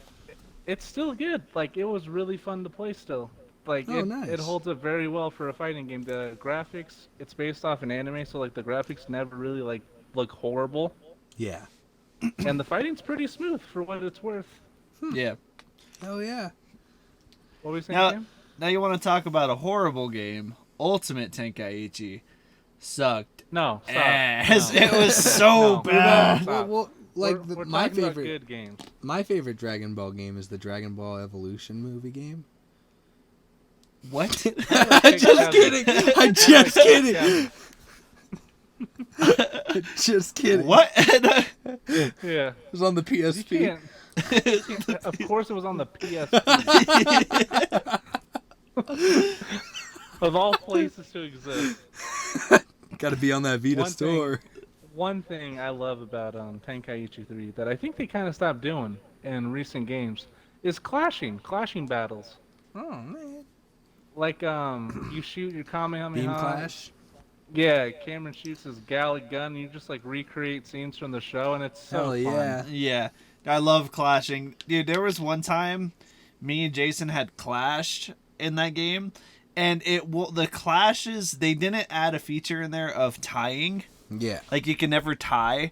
it's still good. Like it was really fun to play still. Like Oh, it nice. holds up very well for a fighting game. The graphics, it's based off an anime, so like the graphics never really like look horrible, Yeah. and the fighting's pretty smooth for what it's worth. yeah. Hell yeah. What were you saying, Now, Cam? now you want to talk about a horrible game? Ultimate Tenkaichi sucked No, stop. ass. No. It was so No. bad. Stop. Well, like we're my talking about favorite, good games. my favorite Dragon Ball game is the Dragon Ball Evolution movie game. What? Just kidding. I'm just kidding. Just kidding. What? Yeah. It was on the You PSP. can't. Of course, it was on the PSP. Of all places to exist. Got to be on that Vita One store. One thing I love about Tenkaichi 3 that I think they kind of stopped doing in recent games is clashing battles. Oh man. Like you shoot your Kamehameha. Beam Clash. Yeah, Camrin shoots his Gallic gun, and you just like recreate scenes from the show, and it's so Hell fun. yeah. Yeah, I love clashing, dude. There was one time me and Jason had clashed in that game, and the clashes, they didn't add a feature in there of tying. Yeah. Like you can never tie,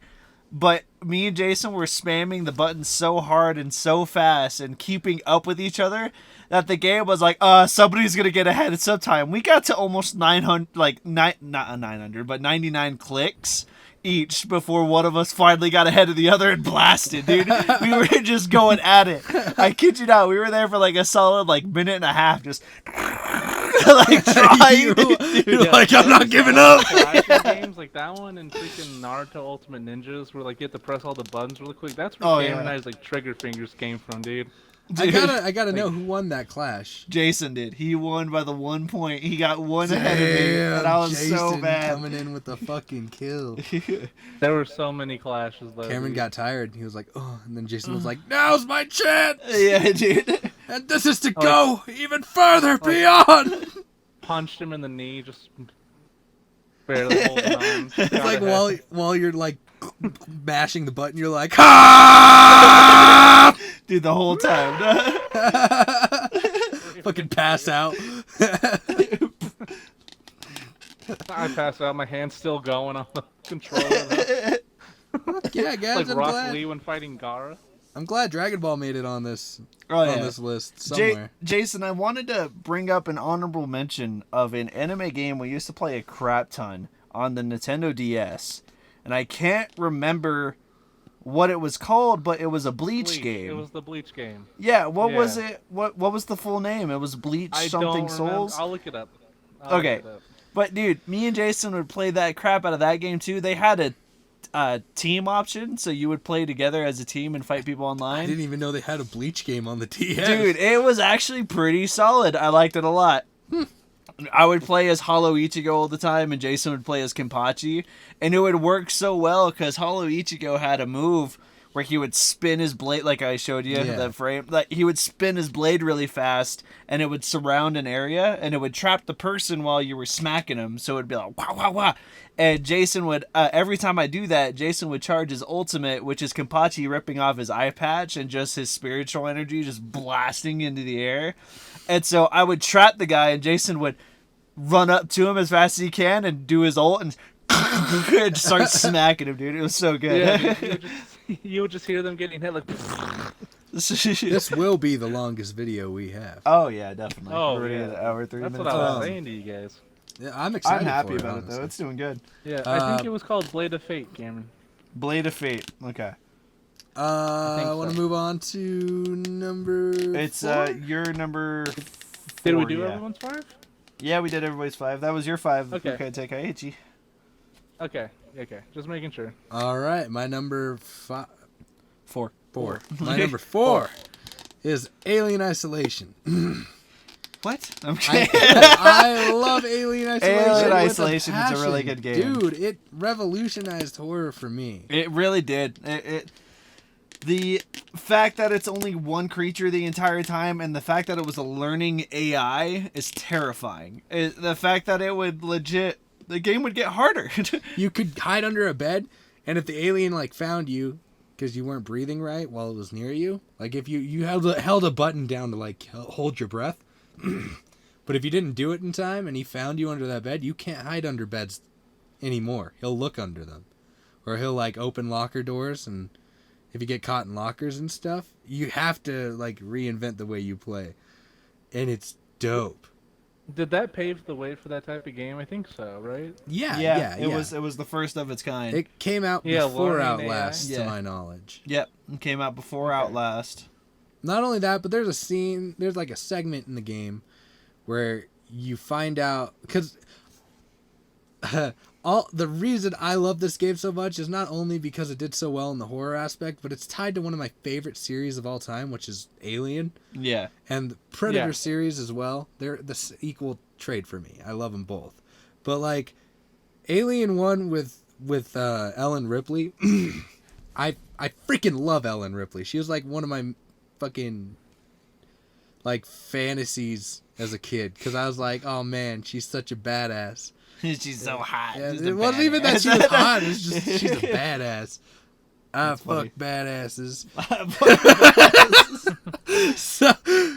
but me and Jason were spamming the buttons so hard and so fast and keeping up with each other that the game was like, somebody's gonna get ahead at some time. We got to almost 900, not 900, but 99 clicks each before one of us finally got ahead of the other and blasted, dude. We were just going at it. I kid you not, we were there for like a solid minute and a half, just like trying. You're like, I'm not giving up. Clashing games like that one and freaking Naruto Ultimate Ninjas, where like you have to press all the buttons really quick. That's where Camrin and I's like trigger fingers came from, dude. I gotta know who won that clash. Jason did. He won by the 1 point. He got one ahead of me, and I was Jason so bad. coming in with the fucking kill. There were so many clashes though. Cameron dude. got tired. He was like, oh, and then Jason was like, now's my chance. Yeah, dude. And this is to go even further beyond. Punched him in the knee, just barely holding on. It's Got like ahead. while you're like mashing the button, you're like, ah! Dude, the whole time. Fucking pass out. I passed out. My hand's still going on the controller. Yeah, guys, Like I'm Rock glad. Lee when fighting Gara. I'm glad Dragon Ball made it on this on this list somewhere. Jason, I wanted to bring up an honorable mention of an anime game we used to play a crap ton on the Nintendo DS, and I can't remember what it was called, but it was a Bleach game. It was the Bleach game. Yeah, what was it? What was the full name? It was Bleach something Souls. I'll look it up. Okay. But dude, me and Jason would play that crap out of that game too. They had a team option, so you would play together as a team and fight people online. I didn't even know they had a Bleach game on the DS. Dude, it was actually pretty solid. I liked it a lot. I would play as Hollow Ichigo all the time, and Jason would play as Kenpachi, and it would work so well because Hollow Ichigo had a move where he would spin his blade, like I showed you, that frame. Like he would spin his blade really fast, and it would surround an area, and it would trap the person while you were smacking him. So it would be like wah wah wah. And Jason would every time I do that, Jason would charge his ultimate, which is Kenpachi ripping off his eye patch and just his spiritual energy just blasting into the air. And so I would trap the guy, and Jason would run up to him as fast as he can and do his ult and just start smacking him, dude. It was so good. Yeah, you would just hear them getting hit like. This will be the longest video we have. Oh yeah, definitely. Oh, We're already at hour 3 That's minutes. what I was saying to you guys. Yeah, I'm excited. I'm happy for it, about honestly. it though. It's doing good. Yeah, I think it was called Blade of Fate, Cameron. Blade of Fate. Okay. I want to move on to number. It's four? your number. Did we 4, do yeah. everyone's 5? Yeah, we did everybody's 5. That was your 5. Okay. Take Aichi. Okay. Just making sure. All right, my number 4. 4. My number 4 is Alien Isolation. What? I'm kidding. I love Alien Isolation. Alien with Isolation is a passion. really good game. Dude, it revolutionized horror for me. It really did. The fact that it's only one creature the entire time, and the fact that it was a learning AI is terrifying. The fact that it would the game would get harder. You could hide under a bed, and if the alien found you because you weren't breathing right while it was near you, if you held a button down to hold your breath, but if you didn't do it in time and he found you under that bed, you can't hide under beds anymore. He'll look under them, or he'll open locker doors, and if you get caught in lockers and stuff, you have to reinvent the way you play, and it's dope. Did that pave the way for that type of game? I think so, right? Yeah. It was the first of its kind. It came out before learning Outlast, AI. to my knowledge. Yep, it came out before Outlast. Not only that, but there's a scene, there's a segment in the game where you find out, because the reason I love this game so much is not only because it did so well in the horror aspect, but it's tied to one of my favorite series of all time, which is Alien. Yeah. And the Predator series as well. They're the equal trade for me. I love them both. But Alien 1 with Ellen Ripley, I freaking love Ellen Ripley. She was one of my fucking fantasies as a kid, because I was oh man, she's such a badass. She's so hot. Yeah, it wasn't even that she was hot. It was just she's a badass. Fuck funny. badasses.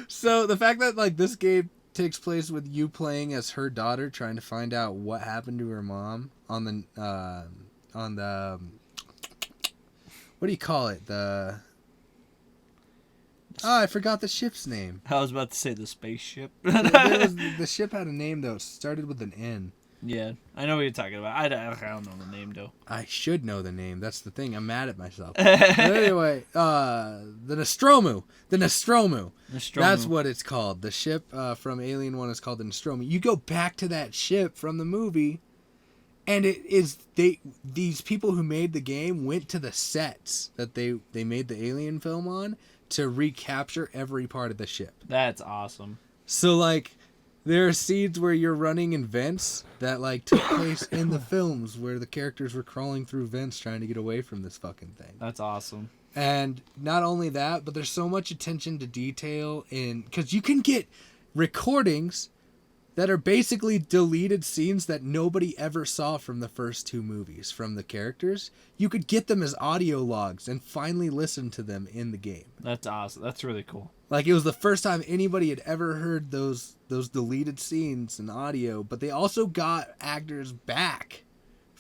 so the fact that this game takes place with you playing as her daughter, trying to find out what happened to her mom on the what do you call it? I forgot the ship's name. I was about to say the spaceship. The ship had a name though. It started with an N. Yeah, I know what you're talking about. I don't know the name though. I should know the name. That's the thing. I'm mad at myself. But anyway, the Nostromo. The Nostromo. That's what it's called. The ship from Alien 1 is called the Nostromo. You go back to that ship from the movie, and it is these people who made the game went to the sets that they made the Alien film on to recapture every part of the ship. That's awesome. So there are scenes where you're running in vents that took place in the films, where the characters were crawling through vents trying to get away from this fucking thing. That's awesome. And not only that, but there's so much attention to detail because you can get recordings that are basically deleted scenes that nobody ever saw from the first 2 movies from the characters. You could get them as audio logs and finally listen to them in the game. That's awesome. That's really cool. It was the first time anybody had ever heard those deleted scenes in audio, but they also got actors back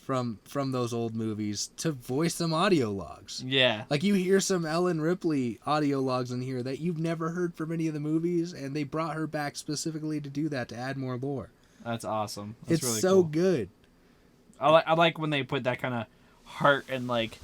from those old movies to voice some audio logs. Yeah. Like you hear some Ellen Ripley audio logs in here that you've never heard from any of the movies, and they brought her back specifically to do that, to add more lore. That's awesome. That's it's really so cool. good. I like when they put that kind of heart and like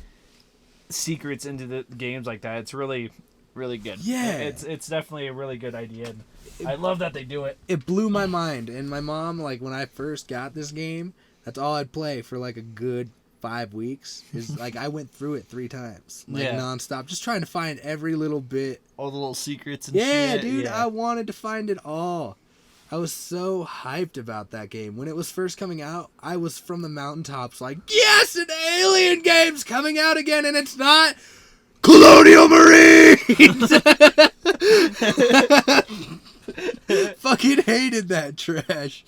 secrets into the games like that. It's really, really good. Yeah. It's definitely a really good idea. And I love that they do it. It blew my mind. And my mom, like when I first got this game, that's all I'd play for like a good 5 weeks. Is like I went through it 3 times, like nonstop, just trying to find every little bit, all the little secrets and shit. Dude, Yeah, I wanted to find it all. I was so hyped about that game when it was first coming out. I was from the mountaintops, like, yes, an Alien game's coming out again, and it's not Colonial Marines. Fucking hated that trash.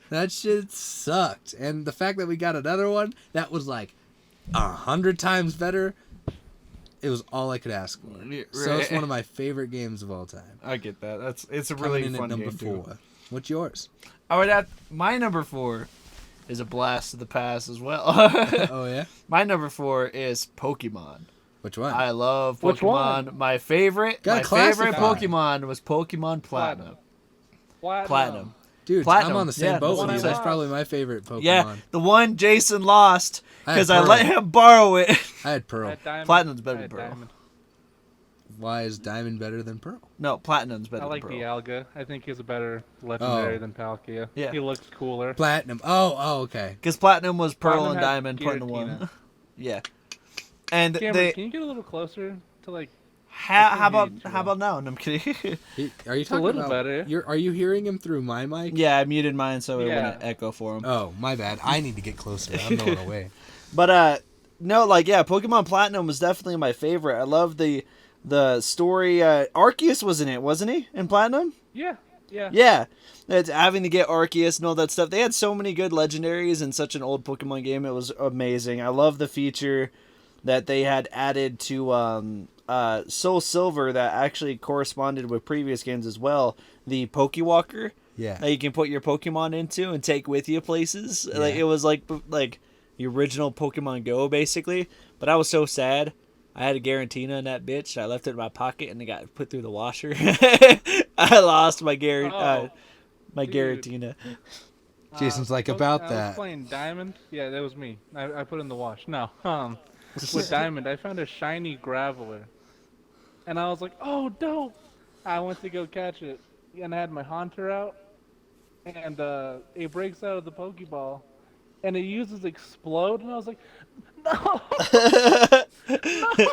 That shit sucked. And the fact that we got another one that was like 100 times better, it was all I could ask for. Right. So it's one of my favorite games of all time. I get that. It's a really fun number game 4. too. What's yours? I would have my number 4 is a blast of the past as well. Oh yeah. My number 4 is Pokemon. Which one? I love Pokemon. Which one? My favorite Pokemon was Pokemon Platinum. Platinum. Dude, Platinum. I'm on the same boat with you. That's probably my favorite Pokemon. Yeah, the one Jason lost because I let him borrow it. I had Pearl. Platinum's better than Pearl. Diamond. Why is Diamond better than Pearl? No, Platinum's better than Pearl. I like Dialga. I think he's a better legendary than Palkia. Yeah. He looks cooler. Platinum. Oh, okay. Because Platinum was Pearl Platinum and Diamond put into one. Yeah. And Cameron, can you get a little closer to like... How about now? No, I'm kidding. Are you talking a little about... better. Are you hearing him through my mic? Yeah, I muted mine so it wouldn't echo for him. Oh, my bad. I need to get closer. I'm going away. But, no, like, yeah, Pokemon Platinum was definitely my favorite. I love the story. Arceus was in it, wasn't he? In Platinum? Yeah. Yeah. It's having to get Arceus and all that stuff. They had so many good legendaries in such an old Pokemon game. It was amazing. I love the feature that they had added to Soul Silver that actually corresponded with previous games as well. The Pokewalker. Yeah. That you can put your Pokemon into and take with you places. Yeah. Like it was like the original Pokemon Go, basically. But I was so sad. I had a Garantina in that bitch. I left it in my pocket and it got put through the washer. I lost my Garantina. Jason's like, about I that. was playing Diamond. Yeah, that was me. I put it in the wash. No. With Diamond, I found a shiny Graveler. And I was like, oh, dope. I went to go catch it. And I had my Haunter out. And it breaks out of the Pokeball. And it uses Explode. And I was like, no! No!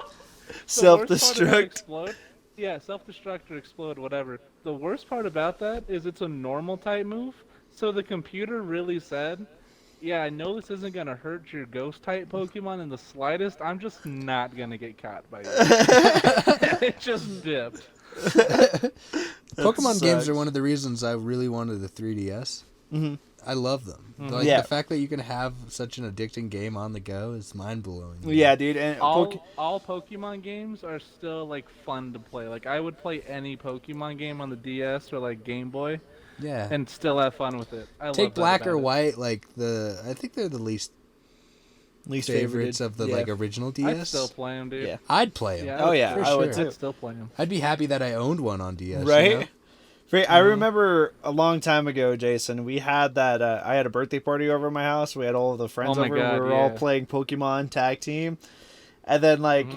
Self-destruct. Yeah, self-destruct or explode, whatever. The worst part about that is it's a normal type move. So the computer really said, yeah, I know this isn't going to hurt your ghost type Pokemon in the slightest. I'm just not going to get caught by you. It just dipped. Pokemon games are one of the reasons I really wanted the 3DS. Mm-hmm. I love them. Mm-hmm. Like, the fact that you can have such an addicting game on the go is mind-blowing. Yeah, dude. And all Pokemon games are still, like, fun to play. Like, I would play any Pokemon game on the DS or, like, Game Boy. Yeah. And still have fun with it. Take Black or White, like, I think they're the least favorites of the, like, original DS. I'd still play them, dude. Yeah. I'd play them. Yeah, for I sure. would too. I'd still play them. I'd be happy that I owned one on DS. Right? You know? I remember a long time ago, Jason, we had that, I had a birthday party over at my house. We had all of the friends over. God, we were all playing Pokemon Tag Team. And then, like,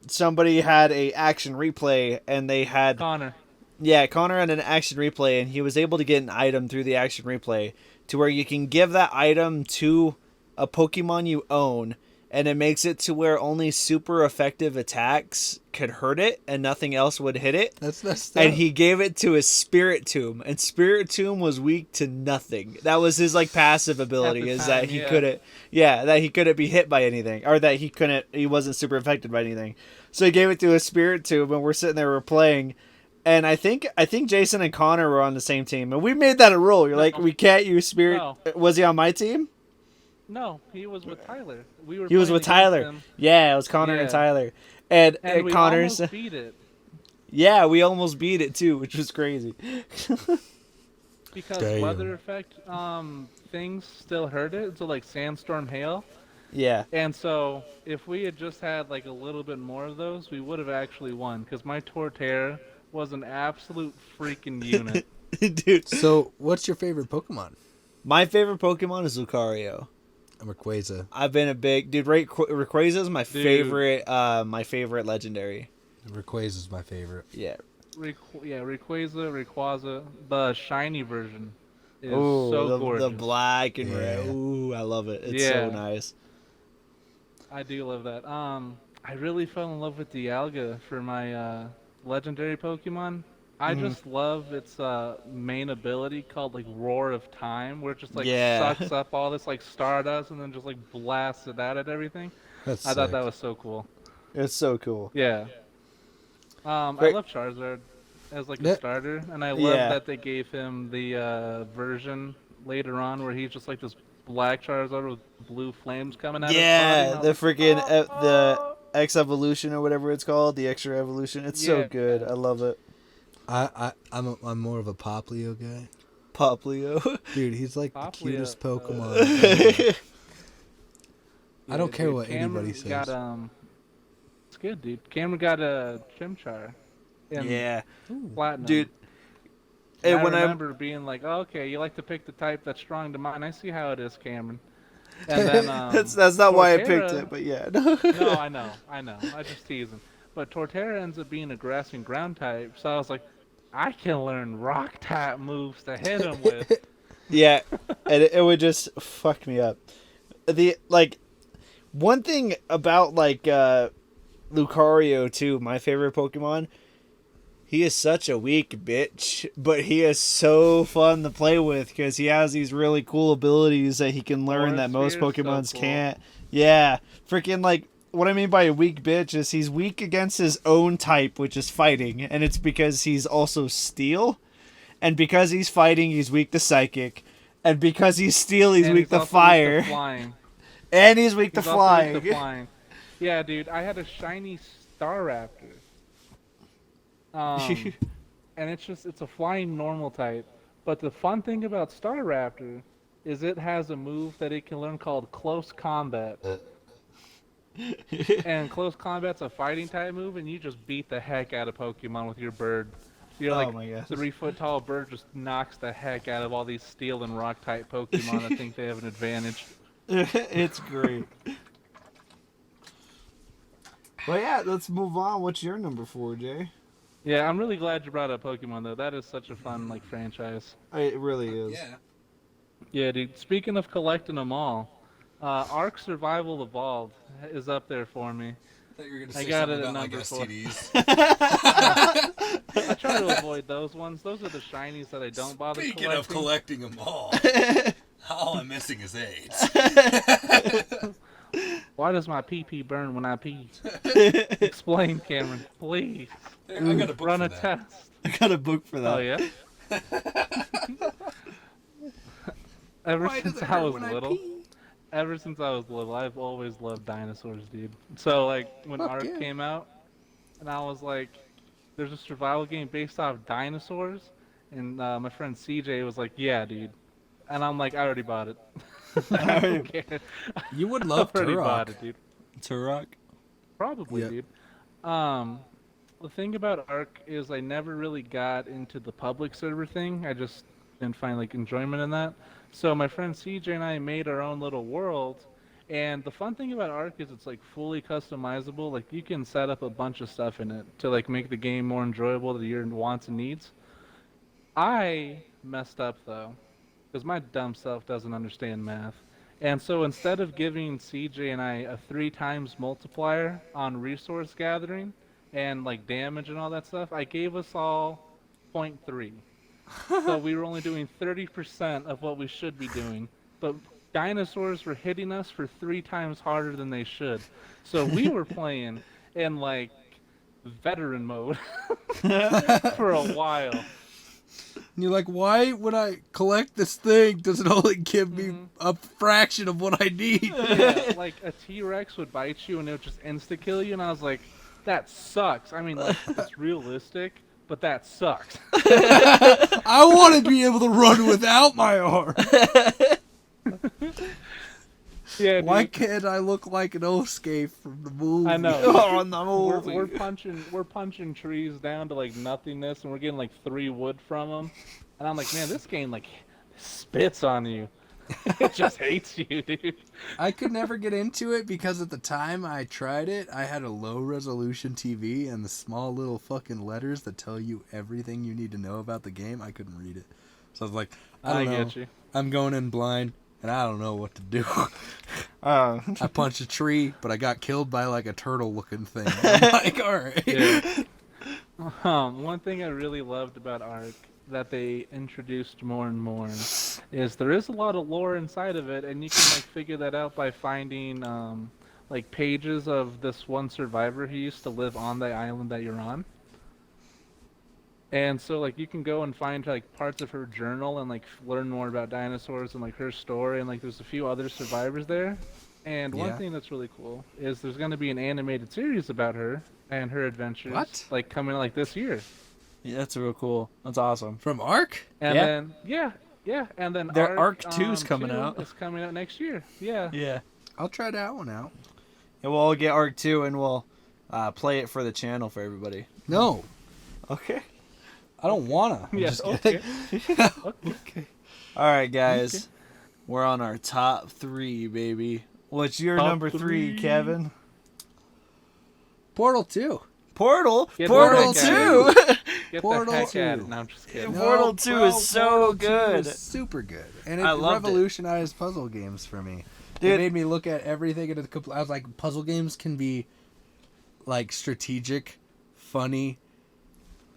somebody had a action replay, and they had... Connor. Yeah, Connor had an action replay, and he was able to get an item through the action replay to where you can give that item to a Pokemon you own, and it makes it to where only super effective attacks could hurt it, and nothing else would hit it. That's messed up. And he gave it to his Spirit Tomb, and Spirit Tomb was weak to nothing. That was his, like, passive ability, is that he couldn't... Yeah, that he couldn't be hit by anything, or that he wasn't super affected by anything. So he gave it to his Spirit Tomb, and we're sitting there, we're playing... And I think Jason and Connor were on the same team, and we made that a rule. You're like, we can't use Spirit. No. Was he on my team? No, he was with Tyler. He was with Tyler. Yeah, it was Connor and Tyler, and we Connor's. Almost beat it. Yeah, we almost beat it too, which was crazy. because weather effect things still hurt it. So like sandstorm, hail. Yeah. And so if we had just had like a little bit more of those, we would have actually won. Because my Torterra was an absolute freaking unit. Dude. So what's your favorite Pokemon? My favorite Pokemon is Lucario. Rayquaza. I've been a big dude. Rayquaza is my favorite. My favorite legendary. Rayquaza is my favorite. Yeah. Rayquaza. The shiny version is so gorgeous. The black and red. Ooh, I love it. It's so nice. I do love that. I really fell in love with Dialga for my legendary Pokemon. I just love its main ability called like Roar of Time, where it just like sucks up all this like stardust and then just like blasts it out at everything. I thought that was so cool. It's so cool. Yeah. I love Charizard as like a starter, and I love that they gave him the version later on where he's just like this black Charizard with blue flames coming out. Yeah, the freaking the X evolution or whatever it's called, the extra evolution. It's so good. I love it. I'm more of a Poplio guy. Poplio, dude, he's like the cutest Pokemon. I don't care what anybody says. It's good, dude. Camrin got a Chimchar. Platinum. Dude. And I remember being like, oh, okay, you like to pick the type that's strong to mine. I see how it is, Camrin. And then that's not why I picked it, but yeah. No, I know. I just teasing. But Torterra ends up being a grass and ground type, so I was like, I can learn rock type moves to hit him with. Yeah, and it would just fuck me up. One thing about Lucario too, my favorite Pokemon, he is such a weak bitch, but he is so fun to play with because he has these really cool abilities that he can learn that most Pokemons can't. Yeah, freaking what I mean by a weak bitch is he's weak against his own type, which is fighting, and it's because he's also steel, and because he's fighting, he's weak to psychic, and because he's steel, he's weak to fire, and he's weak to flying. Yeah, dude, I had a shiny Staraptor, and it's a flying normal type. But the fun thing about Staraptor is it has a move that it can learn called Close Combat. And Close Combat's a fighting type move, and you just beat the heck out of Pokemon with your bird. You're like 3-foot tall bird just knocks the heck out of all these steel and rock type Pokemon that think they have an advantage. It's great. Well, yeah, let's move on. What's your number 4, Jay? Yeah, I'm really glad you brought up Pokemon though. That is such a fun franchise. It really is. Yeah. Yeah, dude. Speaking of collecting them all. Ark Survival Evolved is up there for me. I got it at number 4. I try to avoid those ones. Those are the shinies that I don't bother collecting. Speaking of collecting them all, all I'm missing is AIDS. Why does my pee-pee burn when I pee? Explain, Camrin, please. I got a book Run for a that. test. I got a book for that. Oh, yeah? Ever since I was little, I've always loved dinosaurs, dude. So, when Ark came out, and I was like, there's a survival game based off dinosaurs, and my friend CJ was like, yeah, dude. And I'm like, I already bought it. I don't care. You would love I already Turok. bought it, dude. Turok? Probably, dude. The thing about Ark is I never really got into the public server thing. I just didn't find enjoyment in that. So my friend CJ and I made our own little world, and the fun thing about Ark is it's fully customizable. You can set up a bunch of stuff in it to make the game more enjoyable to your wants and needs. I messed up though, because my dumb self doesn't understand math. And so instead of giving CJ and I a 3 times multiplier on resource gathering and damage and all that stuff, I gave us all 0.3. So we were only doing 30% of what we should be doing. But dinosaurs were hitting us for 3 times harder than they should. So we were playing in veteran mode for a while. And you're like, why would I collect this thing? Does it only give me a fraction of what I need? Yeah, a T-Rex would bite you and it would just insta-kill you, and I was like, that sucks. I mean, it's realistic, but that sucks. I want to be able to run without my arm. Yeah, why can't I look like an Osuke from the movie? I know. Oh, no. We're punching trees down to like nothingness, and we're getting like 3 wood from them. And I'm like, man, this game like spits on you. It just hates you, dude. I could never get into it because at the time I tried it, I had a low resolution TV and the small little fucking letters that tell you everything you need to know about the game. I couldn't read it, so I was like, I don't know. Get you. I'm going in blind. And I don't know what to do. I punched a tree, but I got killed by like a turtle-looking thing. I'm like, all right. Yeah. One thing I really loved about Ark that they introduced more and more is there is a lot of lore inside of it, and you can like figure that out by finding like pages of this one survivor who used to live on the island that you're on. And so, like, you can go and find, like, parts of her journal and, like, learn more about dinosaurs and, like, her story. And, like, there's a few other survivors there. And one thing that's really cool is there's going to be an animated series about her and her adventures. What? Like, coming, like, this year. Yeah, that's real cool. That's awesome. From Ark? And then, and then their Ark 2's coming 2 out. It's coming out next year. Yeah. Yeah. I'll try that one out. And we'll all get Ark 2 and we'll play it for the channel for everybody. No. Okay. I don't wanna. Yes. Okay. Okay. All right, guys. Okay. We're on our top 3, baby. What's your number 3, Kevin? Portal 2. Portal 2. Get Portal the heck 2. out. No, I'm just kidding. Portal 2 is so good. Is super good, and it loved revolutionized puzzle games for me. Dude. It made me look at everything in a I was like, puzzle games can be like strategic, funny,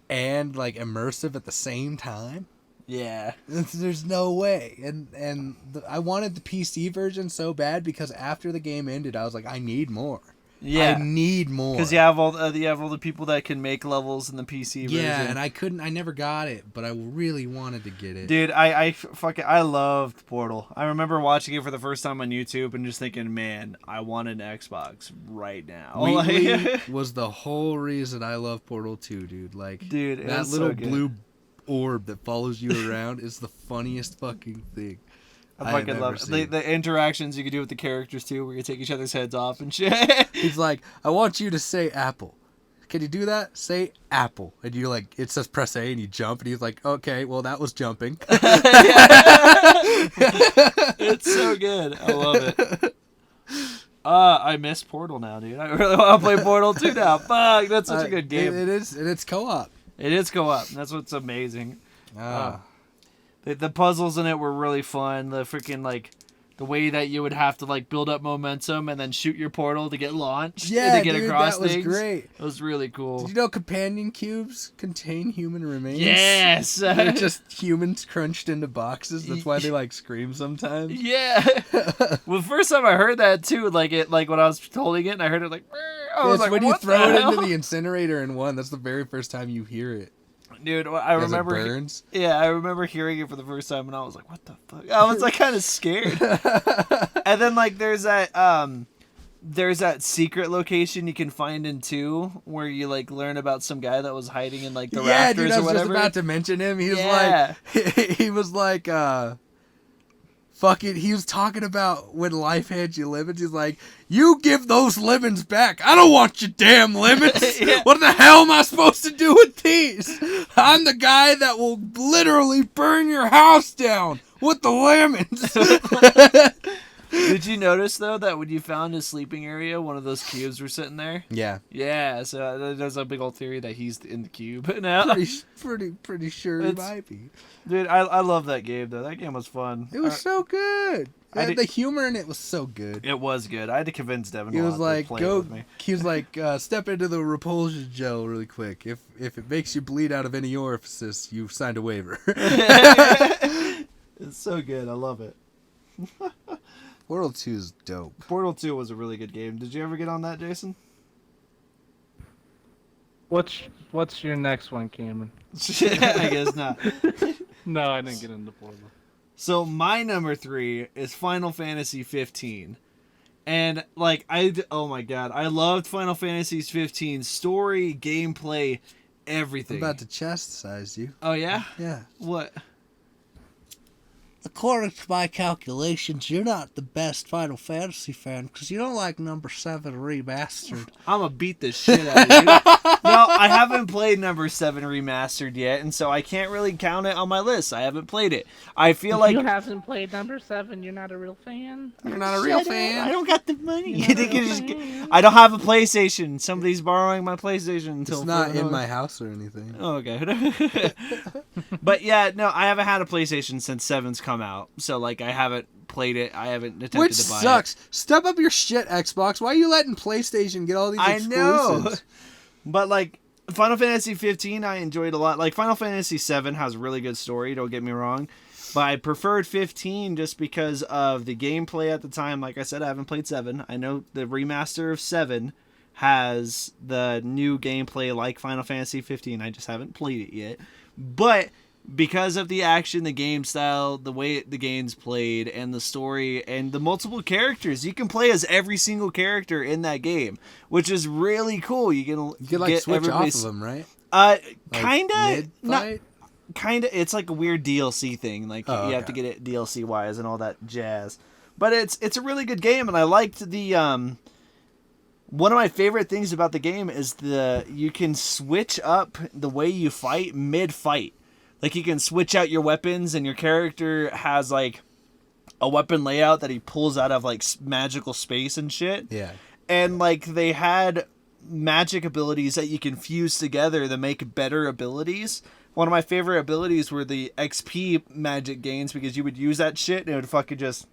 and like immersive at the same time. Yeah. There's no way. And I wanted the PC version so bad because after the game ended, I was like, I need more. Yeah. I need more. Because you have all the people that can make levels in the PC version. Yeah, and I never got it, but I really wanted to get it. Dude, I loved Portal. I remember watching it for the first time on YouTube and just thinking, man, I want an Xbox right now. Wheatley was the whole reason I love Portal 2, dude. Like, dude, that little blue orb that follows you around is the funniest fucking thing. I fucking love it. The interactions you can do with the characters too, where you take each other's heads off and shit. He's like, I want you to say apple. Can you do that? Say apple. And you like, it says press A and you jump, and he's like, okay, well that was jumping. It's so good. I love it. I miss Portal now, dude. I really want to play Portal 2 now. Fuck, that's such a good game. It is, and it's co-op. It is co-op. That's what's amazing. The puzzles in it were really fun. The freaking, like, the way that you would have to, like, build up momentum and then shoot your portal to get launched. Yeah, to get across that was things. great. It was really cool. Did you know companion cubes contain human remains? Yes! They're just humans crunched into boxes. That's why they, like, scream sometimes. Yeah! Well, the first time I heard that, too, like, when I was holding it and I heard it, like, I was like, when you what throw the it hell? into the incinerator in 1, that's the very first time you hear it. Dude, I remember. It burns. Yeah, I remember hearing it for the first time, and I was like, "What the fuck?" I was like, kind of scared. And then, like, there's that secret location you can find in 2, where you like learn about some guy that was hiding in like the rafters dude, I was or whatever. just about to mention him. He was like, fucking, he was talking about when life hands you lemons. He's like, you give those lemons back. I don't want your damn lemons. Yeah. What the hell am I supposed to do with these? I'm the guy that will literally burn your house down with the lemons. Did you notice, though, that when you found his sleeping area, one of those cubes were sitting there? Yeah. Yeah, so there's a big old theory that he's in the cube now. Pretty sure he might be. Dude, I love that game, though. That game was fun. It was so good. The humor in it was so good. It was good. I had to convince Devin to play with me. He was like, step into the repulsion gel really quick. If it makes you bleed out of any orifice, you've signed a waiver. It's so good. I love it. Portal 2 is dope. Portal 2 was a really good game. Did you ever get on that, Jason? What's your next one, Camrin? I guess not. No, I didn't get into Portal. So my number 3 is Final Fantasy 15. And like oh my god, I loved Final Fantasy 15's story, gameplay, everything. I'm about to chastise you. Oh, yeah? Yeah. What? According to my calculations, you're not the best Final Fantasy fan because you don't like number 7 remastered. I'm going to beat the shit out of you. No, I haven't played number 7 remastered yet, and so I can't really count it on my list. I haven't played it. I feel like... you haven't played number 7, you're not a real fan. You're not a real fan? I don't got the money. I don't have a PlayStation. Somebody's borrowing my PlayStation until... It's not in my house or anything. Oh, okay. But yeah, no, I haven't had a PlayStation since 7's come out. So, like, I haven't played it. I haven't attempted to buy it. Which sucks. Step up your shit, Xbox. Why are you letting PlayStation get all these exclusives? I know. But, like, Final Fantasy 15 I enjoyed a lot. Like, Final Fantasy 7 has a really good story, don't get me wrong. But I preferred 15 just because of the gameplay at the time. Like I said, I haven't played 7. I know the remaster of 7 has the new gameplay like Final Fantasy 15. I just haven't played it yet. But because of the action, the game style, the way the game's played, and the story, and the multiple characters, you can play as every single character in that game, which is really cool. You can like switch off of them, right? Kinda. Kinda. It's like a weird DLC thing. Like you have to get it DLC wise and all that jazz. But it's a really good game, and I liked the one of my favorite things about the game is you can switch up the way you fight mid-fight. Like, you can switch out your weapons, and your character has, like, a weapon layout that he pulls out of, like, magical space and shit. Yeah. And, like, they had magic abilities that you can fuse together to make better abilities. One of my favorite abilities were the XP magic gains, because you would use that shit, and it would fucking just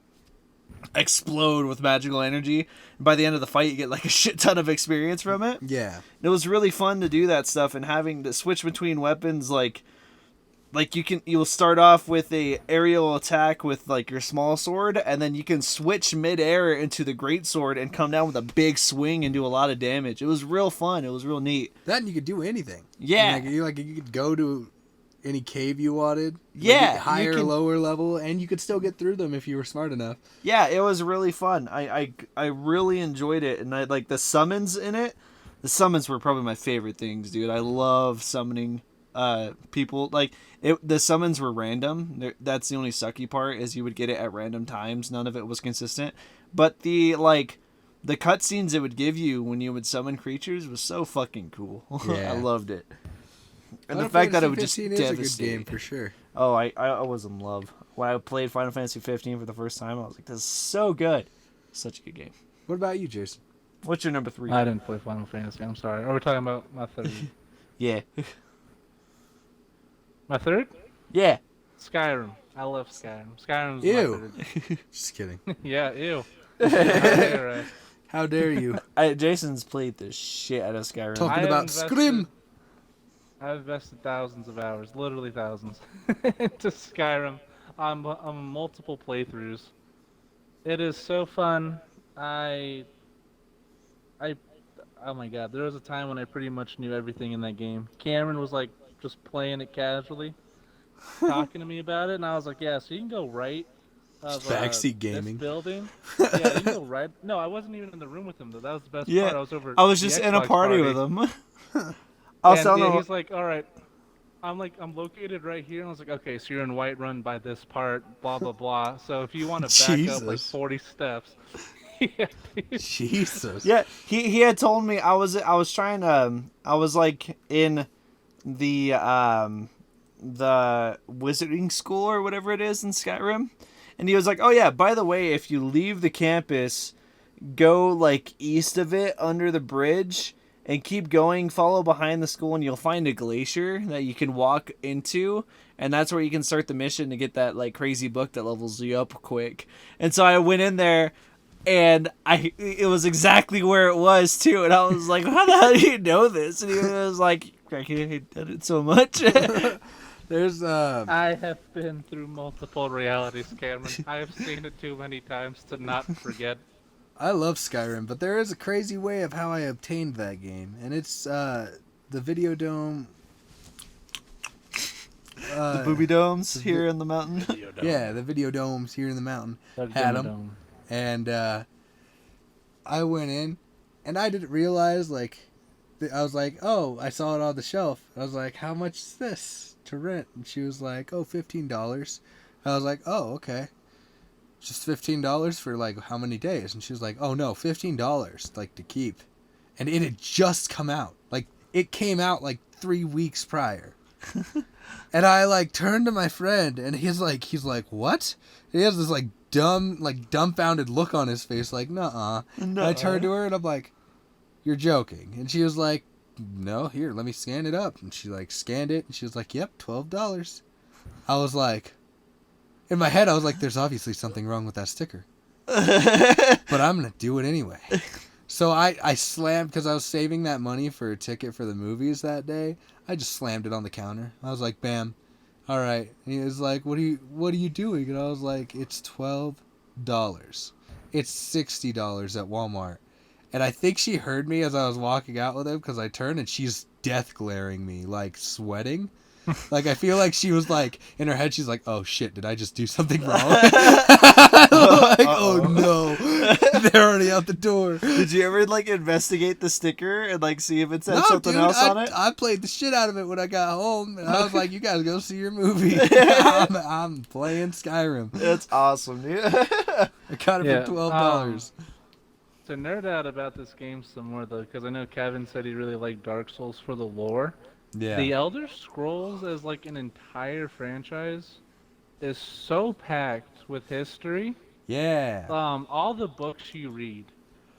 explode with magical energy. And by the end of the fight, you get, like, a shit ton of experience from it. Yeah. And it was really fun to do that stuff, and having to switch between weapons, like you'll start off with a aerial attack with like your small sword, and then you can switch mid-air into the great sword and come down with a big swing and do a lot of damage. It was real fun. It was real neat. That and you could do anything. Yeah. And you could go to any cave you wanted. Yeah. Like higher, lower level, and you could still get through them if you were smart enough. Yeah, it was really fun. I really enjoyed it, and I like the summons in it. The summons were probably my favorite things, dude. I love summoning people. Like, the summons were random. That's the only sucky part, is you would get it at random times. None of it was consistent. But the cutscenes it would give you when you would summon creatures was so fucking cool. Yeah. I loved it. And the fact that it would just devastate. Is a good game for sure. Oh, I was in love. When I played Final Fantasy 15 for the first time, I was like, this is so good. Such a good game. What about you, Jason? What's your number 3? I didn't play Final Fantasy. I'm sorry. Are we talking about my third? Yeah. My third? Yeah. Skyrim. I love Skyrim. Skyrim's ew. my third. Just kidding. Yeah, ew. How dare you? Jason's played the shit out of Skyrim. Talking about Scream. I've invested thousands of hours, literally thousands, into Skyrim on multiple playthroughs. It is so fun. Oh my god, there was a time when I pretty much knew everything in that game. Camrin was like just playing it casually, talking to me about it, and I was like, yeah, so you can go right of backseat gaming this building. Yeah, you can go right. No, I wasn't even in the room with him though. That was the best part. I was just in a party with him. He's like, all right. I'm located right here, and I was like, okay, so you're in Whiterun by this part, blah blah blah. So if you want to back up like 40 steps. Yeah, Jesus. Yeah, he had told me I was trying to I was like in the wizarding school or whatever it is in Skyrim, and he was like, oh yeah, by the way, if you leave the campus, go like east of it under the bridge and keep going, follow behind the school, and you'll find a glacier that you can walk into, and that's where you can start the mission to get that like crazy book that levels you up quick. And so I went in there, and it was exactly where it was too, and I was like, how the hell do you know this? And he was like, I did it so much. I have been through multiple realities, Cameron. I have seen it too many times to not forget. I love Skyrim, but there is a crazy way of how I obtained that game, and it's the Video Dome. The booby domes here in the mountain. Yeah, the Video Domes here in the mountain had them, and I went in, and I didn't realize like I was like, oh, I saw it on the shelf. I was like, how much is this to rent? And she was like, oh, $15. I was like, oh, okay. Just $15 for like how many days? And she was like, oh no, $15 like to keep. And it had just come out. Like it came out like 3 weeks prior. And I like turned to my friend and he's like, what? And he has this like dumbfounded look on his face, like, nuh-uh. And I turned to her and I'm like, you're joking. And she was like, no, here, let me scan it up. And she like scanned it and she was like, yep, $12. I was like, in my head, I was like, there's obviously something wrong with that sticker. But I'm going to do it anyway. So I slammed, because I was saving that money for a ticket for the movies that day. I just slammed it on the counter. I was like, bam. All right. And he was like, what are you doing? And I was like, it's $12. It's $60 at Walmart. And I think she heard me as I was walking out with him, because I turned and she's death glaring me, like sweating. Like, I feel like she was like, in her head, she's like, oh shit, did I just do something wrong? Like, oh no, they're already out the door. Did you ever like investigate the sticker and like see if it said something else on it? I played the shit out of it when I got home, and I was like, you guys go see your movie. I'm playing Skyrim. That's awesome, dude. I got it for $12. To nerd out about this game some more, though, because I know Kevin said he really liked Dark Souls for the lore. Yeah. The Elder Scrolls as like an entire franchise is so packed with history. Yeah. All the books you read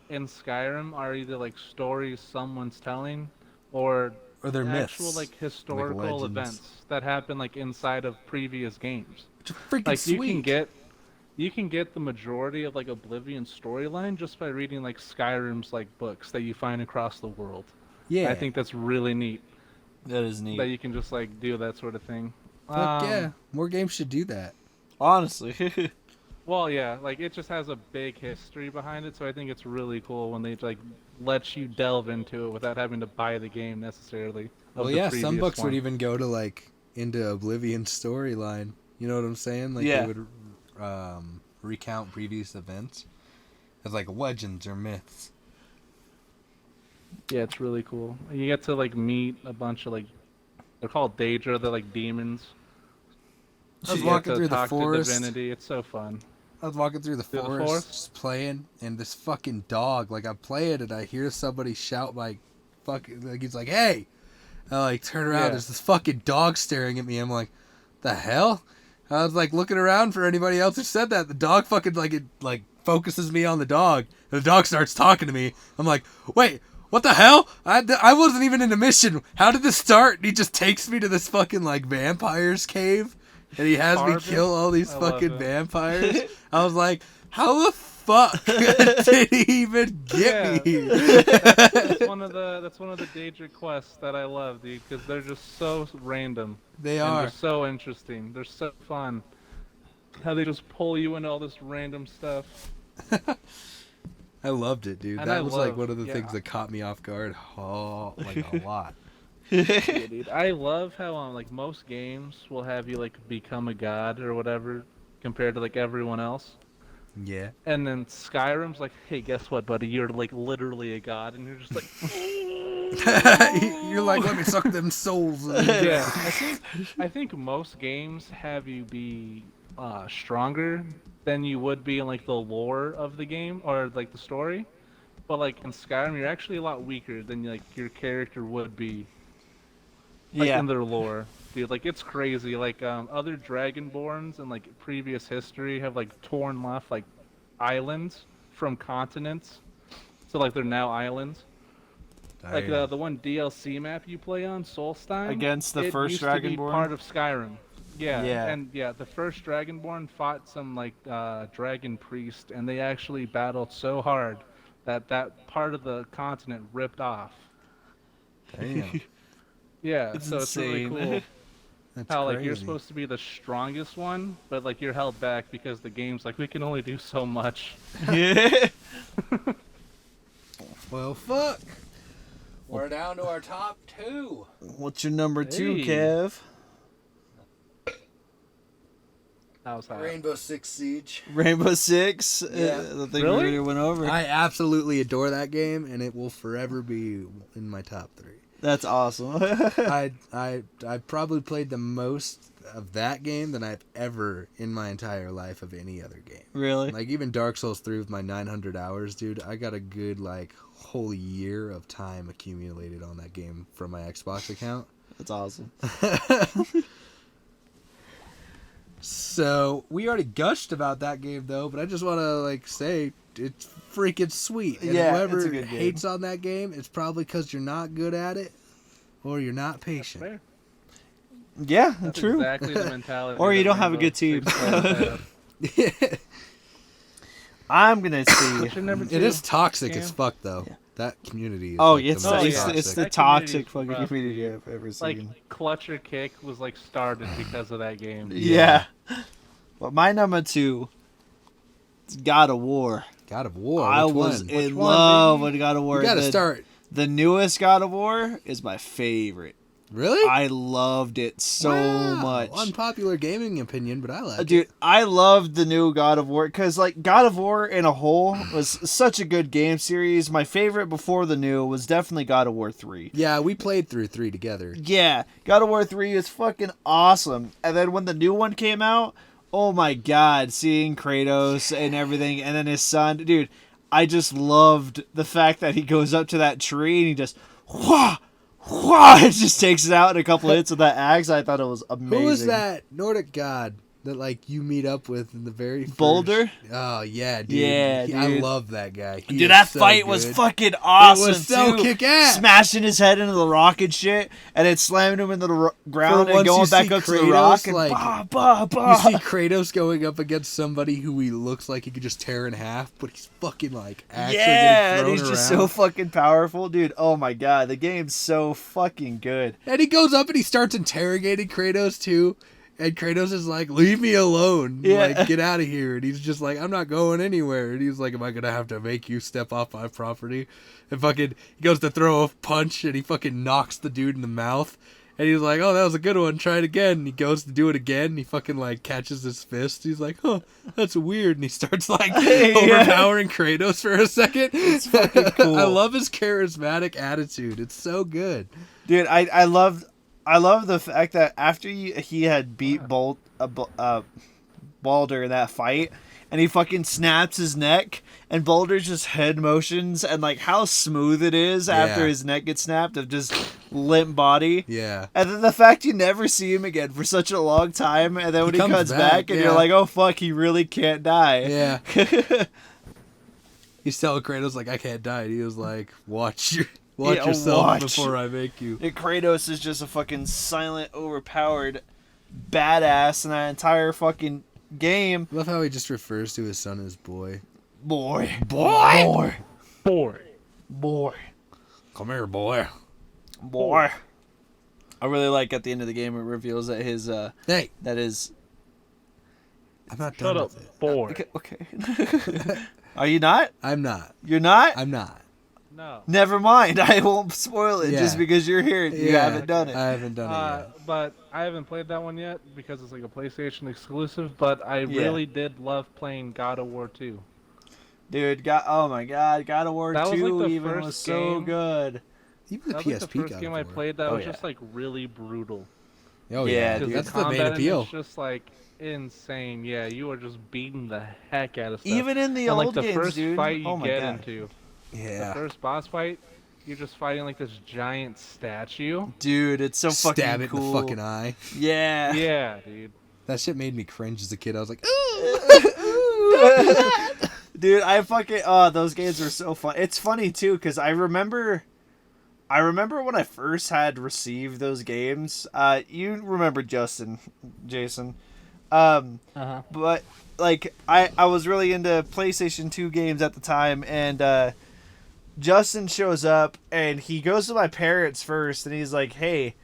in Skyrim are either like stories someone's telling, or they're actual myths, like historical like events that happen like inside of previous games. Which are freaking like sweet. You can get the majority of like Oblivion storyline just by reading like Skyrim's like books that you find across the world. Yeah. I think that's really neat. That is neat. That you can just like do that sort of thing. Fuck yeah, more games should do that. Honestly. Well, yeah, like it just has a big history behind it, so I think it's really cool when they like let you delve into it without having to buy the game necessarily. Well, yeah, some books would even go to like into Oblivion's storyline. You know what I'm saying? Like they would recount previous events as like legends or myths. Yeah, it's really cool. You get to like meet a bunch of like, they're called Daedra, they're like demons. I was walking through the forest. Divinity. It's so fun. I was walking through the forest, just playing, and this fucking dog, like I'm playing and I hear somebody shout like, fucking, like he's like, hey! I like turn around, there's this fucking dog staring at me. I'm like, the hell? I was like looking around for anybody else who said that. The dog fucking like, it like focuses me on the dog. And the dog starts talking to me. I'm like, wait, what the hell? I wasn't even in a mission. How did this start? And he just takes me to this fucking like vampire's cave. And he has me kill all these fucking vampires. I was like, how the fuck did he even get me? That's one of the Daedra quests that I love, dude, because they're just so random. They are. They're so interesting. They're so fun. How they just pull you into all this random stuff. I loved it, dude. And that was like one of the things that caught me off guard, like a lot. Yeah, dude. I love how like most games will have you like become a god or whatever compared to like everyone else. Yeah. And then Skyrim's like, hey, guess what, buddy? You're like literally a god, and you're just like, you're like, let me suck them souls. Yeah. I think most games have you be stronger than you would be in like the lore of the game or like the story. But like in Skyrim, you're actually a lot weaker than like your character would be. Like in their lore, dude, like it's crazy. Like other Dragonborns in like previous history have like torn off like islands from continents, so like they're now islands. Like the one DLC map you play on, Solstein, against the first Dragonborn, to be Dragonborn, part of Skyrim. Yeah, and the first Dragonborn fought some like dragon priest, and they actually battled so hard that part of the continent ripped off. Damn. Yeah, it's so insane. It's really cool. That's how like crazy. you're supposed to be the strongest one, but like you're held back because the game's like we can only do so much. Yeah. Well, fuck. We're down to our top 2. What's your number 2, Kev? How's that? Rainbow Six Siege. Rainbow Six. Yeah. The thing Really? we already went over. I absolutely adore that game, and it will forever be in my top 3. That's awesome. I probably played the most of that game than I've ever in my entire life of any other game. Really? Like even Dark Souls 3 with my 900 hours, dude. I got a good like whole year of time accumulated on that game from my Xbox account. That's awesome. So we already gushed about that game though, but I just want to like say it's freaking sweet. And Yeah, whoever it's a good game. hates on that game, it's probably because you're not good at it or you're not That's patient. fair. Yeah, That's true. exactly the mentality. Or you that don't have a Rainbow good team. Six players have. I'm gonna see. What's your number It 2? is toxic Cam? as fuck though. Yeah. That community is Oh, like it's the most yeah. toxic. it's the That toxic community's fucking rough. community I've ever seen. Like Clutch or Kick was like started because of that game. Yeah. But my number 2 is God of War. God of War. I which was one? in one, love baby? with God of War. You gotta the, start. The newest God of War is my favorite. Really? I loved it so Wow. much. Unpopular gaming opinion, but I like Dude, it. I loved the new God of War because, like, God of War in a whole was such a good game series. My favorite before the new was definitely God of War 3. Yeah, we played through 3 together. Yeah, God of War 3 is fucking awesome. And then when the new one came out, oh my god, seeing Kratos and everything, and then his son, dude, I just loved the fact that he goes up to that tree and he just, whah, whah, it just takes it out in a couple hits with that axe. I thought it was amazing. Who was that Nordic god that like you meet up with in the very first... Boulder? Oh yeah, dude. Yeah, I dude. love that guy. He Dude, is that so fight was good. fucking awesome. It was so too. kick-ass. Smashing his head into the rock and shit, and then slamming him into the ground For and once going you back see up to the Kratos, rock and like, bah, bah, bah. You see Kratos going up against somebody who he looks like he could just tear in half, but he's fucking like actually Yeah, getting and thrown he's just around. so fucking powerful, dude. Oh my god, the game's so fucking good. And he goes up and he starts interrogating Kratos too. And Kratos is like, leave me alone. Yeah. Like, get out of here. And he's just like, I'm not going anywhere. And he's like, am I going to have to make you step off my property? And fucking, he goes to throw a punch and he fucking knocks the dude in the mouth. And he's like, oh, that was a good one. Try it again. And he goes to do it again. And he fucking like catches his fist. He's like, huh, that's weird. And he starts like overpowering Kratos for a second. It's fucking cool. I love his charismatic attitude. It's so good. Dude, I love the fact that after he had beat Baldur in that fight, and he fucking snaps his neck, and Baldur just head motions, and like how smooth it is after Yeah. his neck gets snapped of just limp body. Yeah. And then the fact you never see him again for such a long time, and then when he comes back and yeah. you're like, oh fuck, he really can't die. Yeah. He's telling Kratos like, I can't die. And he was like, watch Yeah, yourself watch. before I make you. And Kratos is just a fucking silent, overpowered badass in that entire fucking game. I love how he just refers to his son as boy. Boy. Boy. Boy. Come here, boy. Boy. I really like at the end of the game it reveals that his Hey, that is I'm not Shut done up, with it. boy. okay. Are you not? I'm not. You're not? I'm not. No. Never mind. I won't spoil it Yeah. just because you're here and you Yeah. haven't done it. I haven't done it yet. But I haven't played that one yet because it's like a PlayStation exclusive. But I really did love playing God of War 2. Dude, oh my god, God of War That was, 2 like, the even first was so game. good. Even the That was PSP like the first got game it I for it. played that Oh, was yeah. just like really brutal. Oh Yeah, yeah, dude. dude. That's the the main combat in appeal. it's just like insane. Yeah, you are just beating the heck out of stuff. Even in the and, old like the games, first dude. fight you Oh my get God. into, the Yeah. first boss fight, you're just fighting like this giant statue. Dude, it's so fucking Stab it cool. in the fucking eye. Yeah. Yeah, dude. That shit made me cringe as a kid. I was like, Dude, I fucking those games were so fun. It's funny too cuz I remember when I first had received those games. You remember Jason. But like I was really into PlayStation 2 games at the time, and Justin shows up and he goes to my parents first and he's like, "Hey,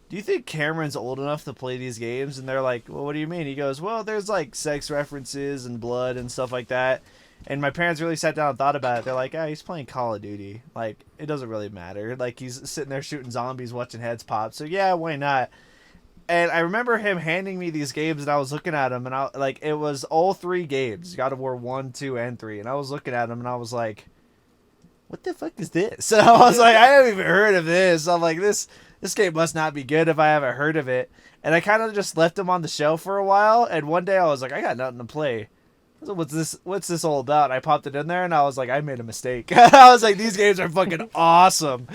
do you think Cameron's old enough to play these games?" And they're like, "Well, what do you mean?" He goes, "Well, there's like sex references and blood and stuff like that." And my parents really sat down and thought about it. They're like, he's playing Call of Duty. Like, it doesn't really matter. Like, he's sitting there shooting zombies, watching heads pop. So, yeah, why not? And I remember him handing me these games, and I was looking at them, and it was all 3 games, God of War 1, 2, and 3, and I was looking at them, and I was like, what the fuck is this? And I was like, I haven't even heard of this. I'm like, this game must not be good if I haven't heard of it. And I kind of just left them on the shelf for a while, and one day I was like, I got nothing to play. So what's this all about? And I popped it in there, and I was like, I made a mistake. I was like, these games are fucking awesome.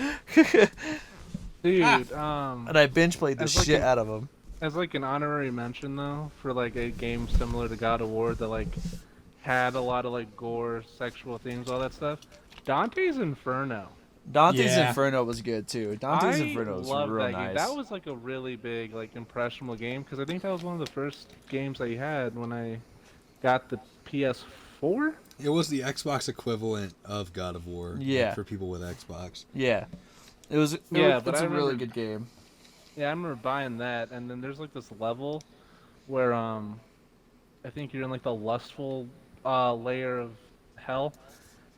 Dude, and I binge played the shit out of them. As like an honorary mention though, for like a game similar to God of War that like had a lot of like gore, sexual themes, all that stuff. Dante's Inferno. Dante's Inferno was good too. Dante's Inferno was real that nice. Game. That was like a really big like impressionable game because I think that was one of the first games I had when I got the PS4. It was the Xbox equivalent of God of War. Yeah. Like, for people with Xbox. Yeah. It's a really good game. Yeah, I remember buying that, and then there's like this level where I think you're in like the lustful layer of hell,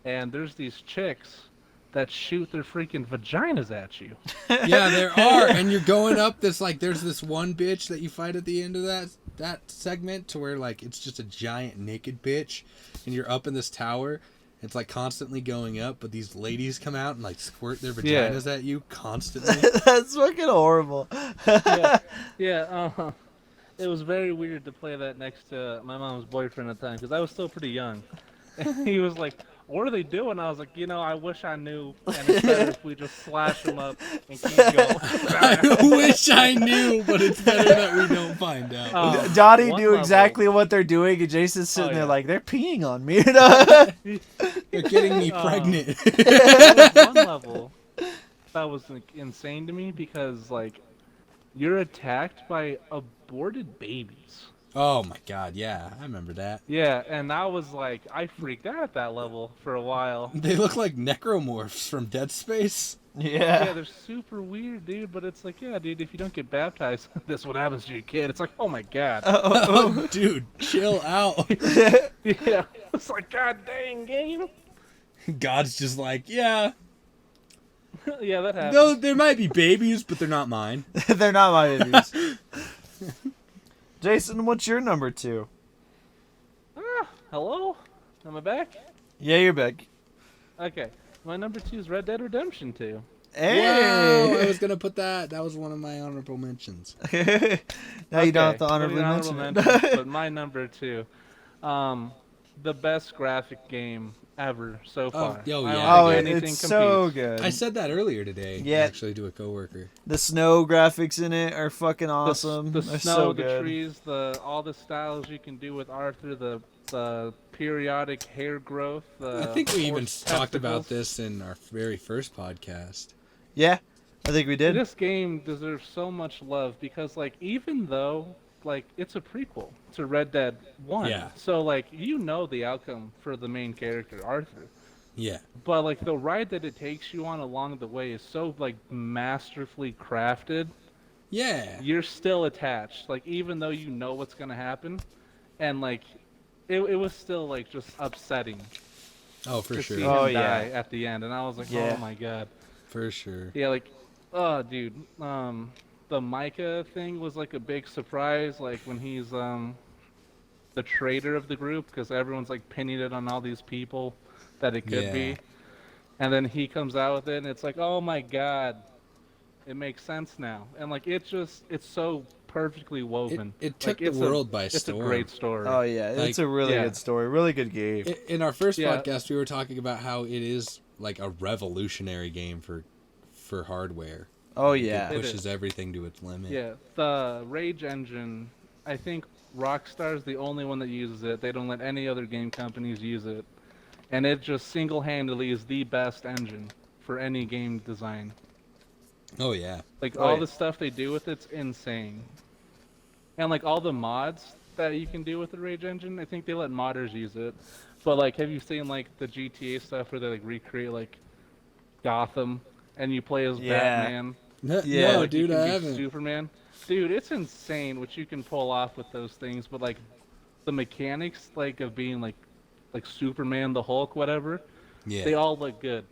and there's these chicks that shoot their freaking vaginas at you. Yeah, there are, and you're going up this like there's this one bitch that you fight at the end of that segment to where like it's just a giant naked bitch, and you're up in this tower. It's like constantly going up, but these ladies come out and like squirt their vaginas at you constantly. That's fucking horrible. Yeah. It was very weird to play that next to my mom's boyfriend at the time because I was still pretty young. And he was like, "What are they doing?" I was like, I wish I knew. And it's better if we just slash them up and keep going. I wish I knew, but it's better that we don't find out. Dottie knew exactly what they're doing, and Jason's sitting there like, they're peeing on me. They're getting me pregnant. There was one level that was like, insane to me because like you're attacked by aborted babies. Oh my god, yeah, I remember that. Yeah, and I was like, I freaked out at that level for a while. They look like necromorphs from Dead Space. Yeah, they're super weird, dude, but it's like, yeah, dude, if you don't get baptized, this is what happens to your kid. It's like, oh my god. Oh, dude, chill out. Yeah, it's like, god dang, game. God's just like, yeah. Yeah, that happens. No, there might be babies, but they're not mine. They're not my babies. Jason, what's your number 2? Hello? Am I back? Yeah, you're back. Okay. My number 2 is Red Dead Redemption 2. Hey! Wow, I was going to put that. That was one of my honorable mentions. Now you don't have to honorably mention it. But my number 2. The best graphic game ever so far. It's so good. I said that earlier today. Yeah. Actually, to a coworker. The snow graphics in it are fucking awesome. The They're snow, so the good. trees, all the styles you can do with Arthur, the periodic hair growth. I think we even horse talked about testicles. this in our very first podcast. Yeah, I think we did. This game deserves so much love because, like, even though, like, it's a prequel to Red Dead 1. Yeah. So, like, you know the outcome for the main character, Arthur. Yeah. But, like, the ride that it takes you on along the way is so, like, masterfully crafted. Yeah. You're still attached. Like, even though you know what's going to happen. And, like, it was still, like, just upsetting. Oh, for to sure. see him die at the end. And I was like, oh, my God. For sure. Yeah, like, oh, dude. The Micah thing was like a big surprise, like when he's the traitor of the group, because everyone's like pinning it on all these people that it could be, and then he comes out with it, and it's like, oh my god, it makes sense now, and like it's so perfectly woven. It took the world by storm. It's a great story. Oh yeah, it's a really good story, really good game. In our first podcast, we were talking about how it is like a revolutionary game for hardware. Oh yeah, it pushes everything to its limit. Yeah, the Rage engine, I think Rockstar's the only one that uses it. They don't let any other game companies use it, and it just single-handedly is the best engine for any game design. Oh yeah, like all the stuff they do with it's insane, and like all the mods that you can do with the Rage engine, I think they let modders use it. But like, have you seen like the GTA stuff where they like recreate like Gotham and you play as Batman? No, like, dude, I haven't. Superman, dude, it's insane what you can pull off with those things. But like, the mechanics like of being like Superman, the Hulk, whatever, they all look good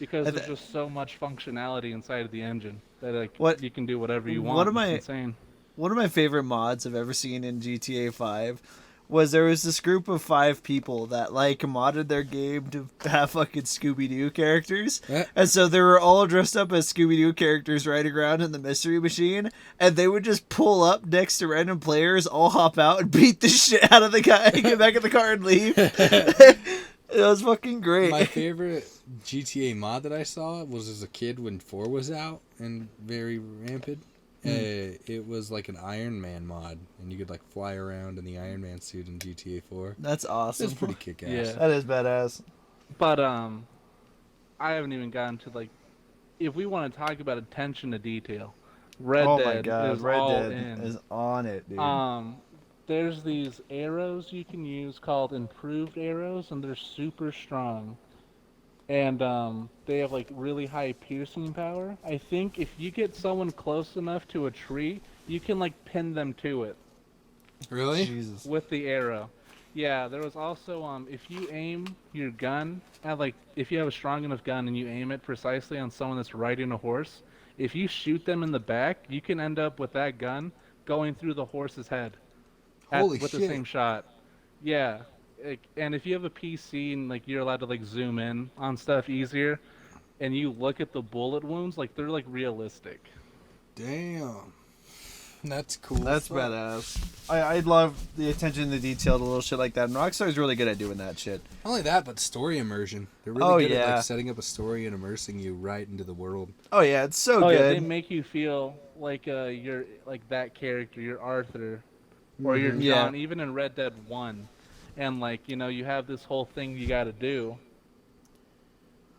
because there's just so much functionality inside of the engine that like you can do whatever you want. It's insane. one of my favorite mods I've ever seen in GTA 5 was there was this group of 5 people that like modded their game to have fucking Scooby-Doo characters. And so they were all dressed up as Scooby-Doo characters riding around in the mystery machine, and they would just pull up next to random players, all hop out and beat the shit out of the guy, get back in the car and leave. It was fucking great. My favorite GTA mod that I saw was as a kid when 4 was out and very rampant. It was like an Iron Man mod, and you could like fly around in the Iron Man suit in GTA 4. That's awesome. It's pretty kick-ass. Yeah. That is badass. But I haven't even gotten to like, if we want to talk about attention to detail, Red Dead is Red all Dead in. is on it, dude. There's these arrows you can use called improved arrows, and they're super strong. And they have like really high piercing power. I think if you get someone close enough to a tree, you can like pin them to it. Really? Jesus. With the arrow. Yeah, there was also if you aim your gun at like, if you have a strong enough gun and you aim it precisely on someone that's riding a horse, if you shoot them in the back, you can end up with that gun going through the horse's head. Holy with shit. the same shot. Yeah. And if you have a PC and like you're allowed to like zoom in on stuff easier, and you look at the bullet wounds, like they're like realistic. Damn. That's cool. That's badass. I love the attention to detail to little shit like that. And Rockstar's really good at doing that shit. Not only that, but story immersion. They're really good at yeah. like setting up a story and immersing you right into the world. Oh yeah, it's so Oh good. yeah, they make you feel like you're like that character, you're Arthur, or you're John. Even in Red Dead 1. And like, you know, you have this whole thing you got to do,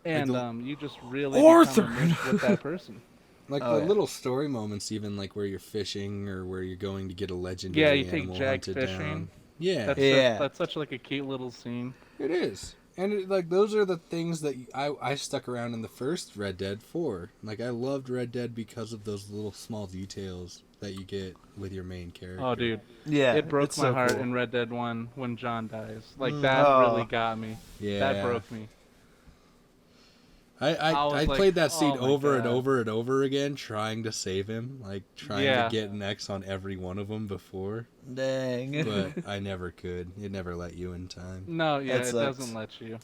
and you just really become immersed with that person. Like the little story moments, even like where you're fishing or where you're going to get a legendary Yeah, you animal take Jack hunted fishing. down. Yeah, That's such like a cute little scene. It is. And like those are the things that I stuck around in the first Red Dead for. Like I loved Red Dead because of those little small details that you get with your main character. Oh, dude. Yeah, it broke my heart cool. in Red Dead 1 when John dies. Like that really got me. Yeah, that broke me. I played that scene over God. and over and over again, trying to save him, like trying to get an X on every one of them before. Dang. But I never could. It never let you in time. No, yeah, That it sucks. doesn't let you.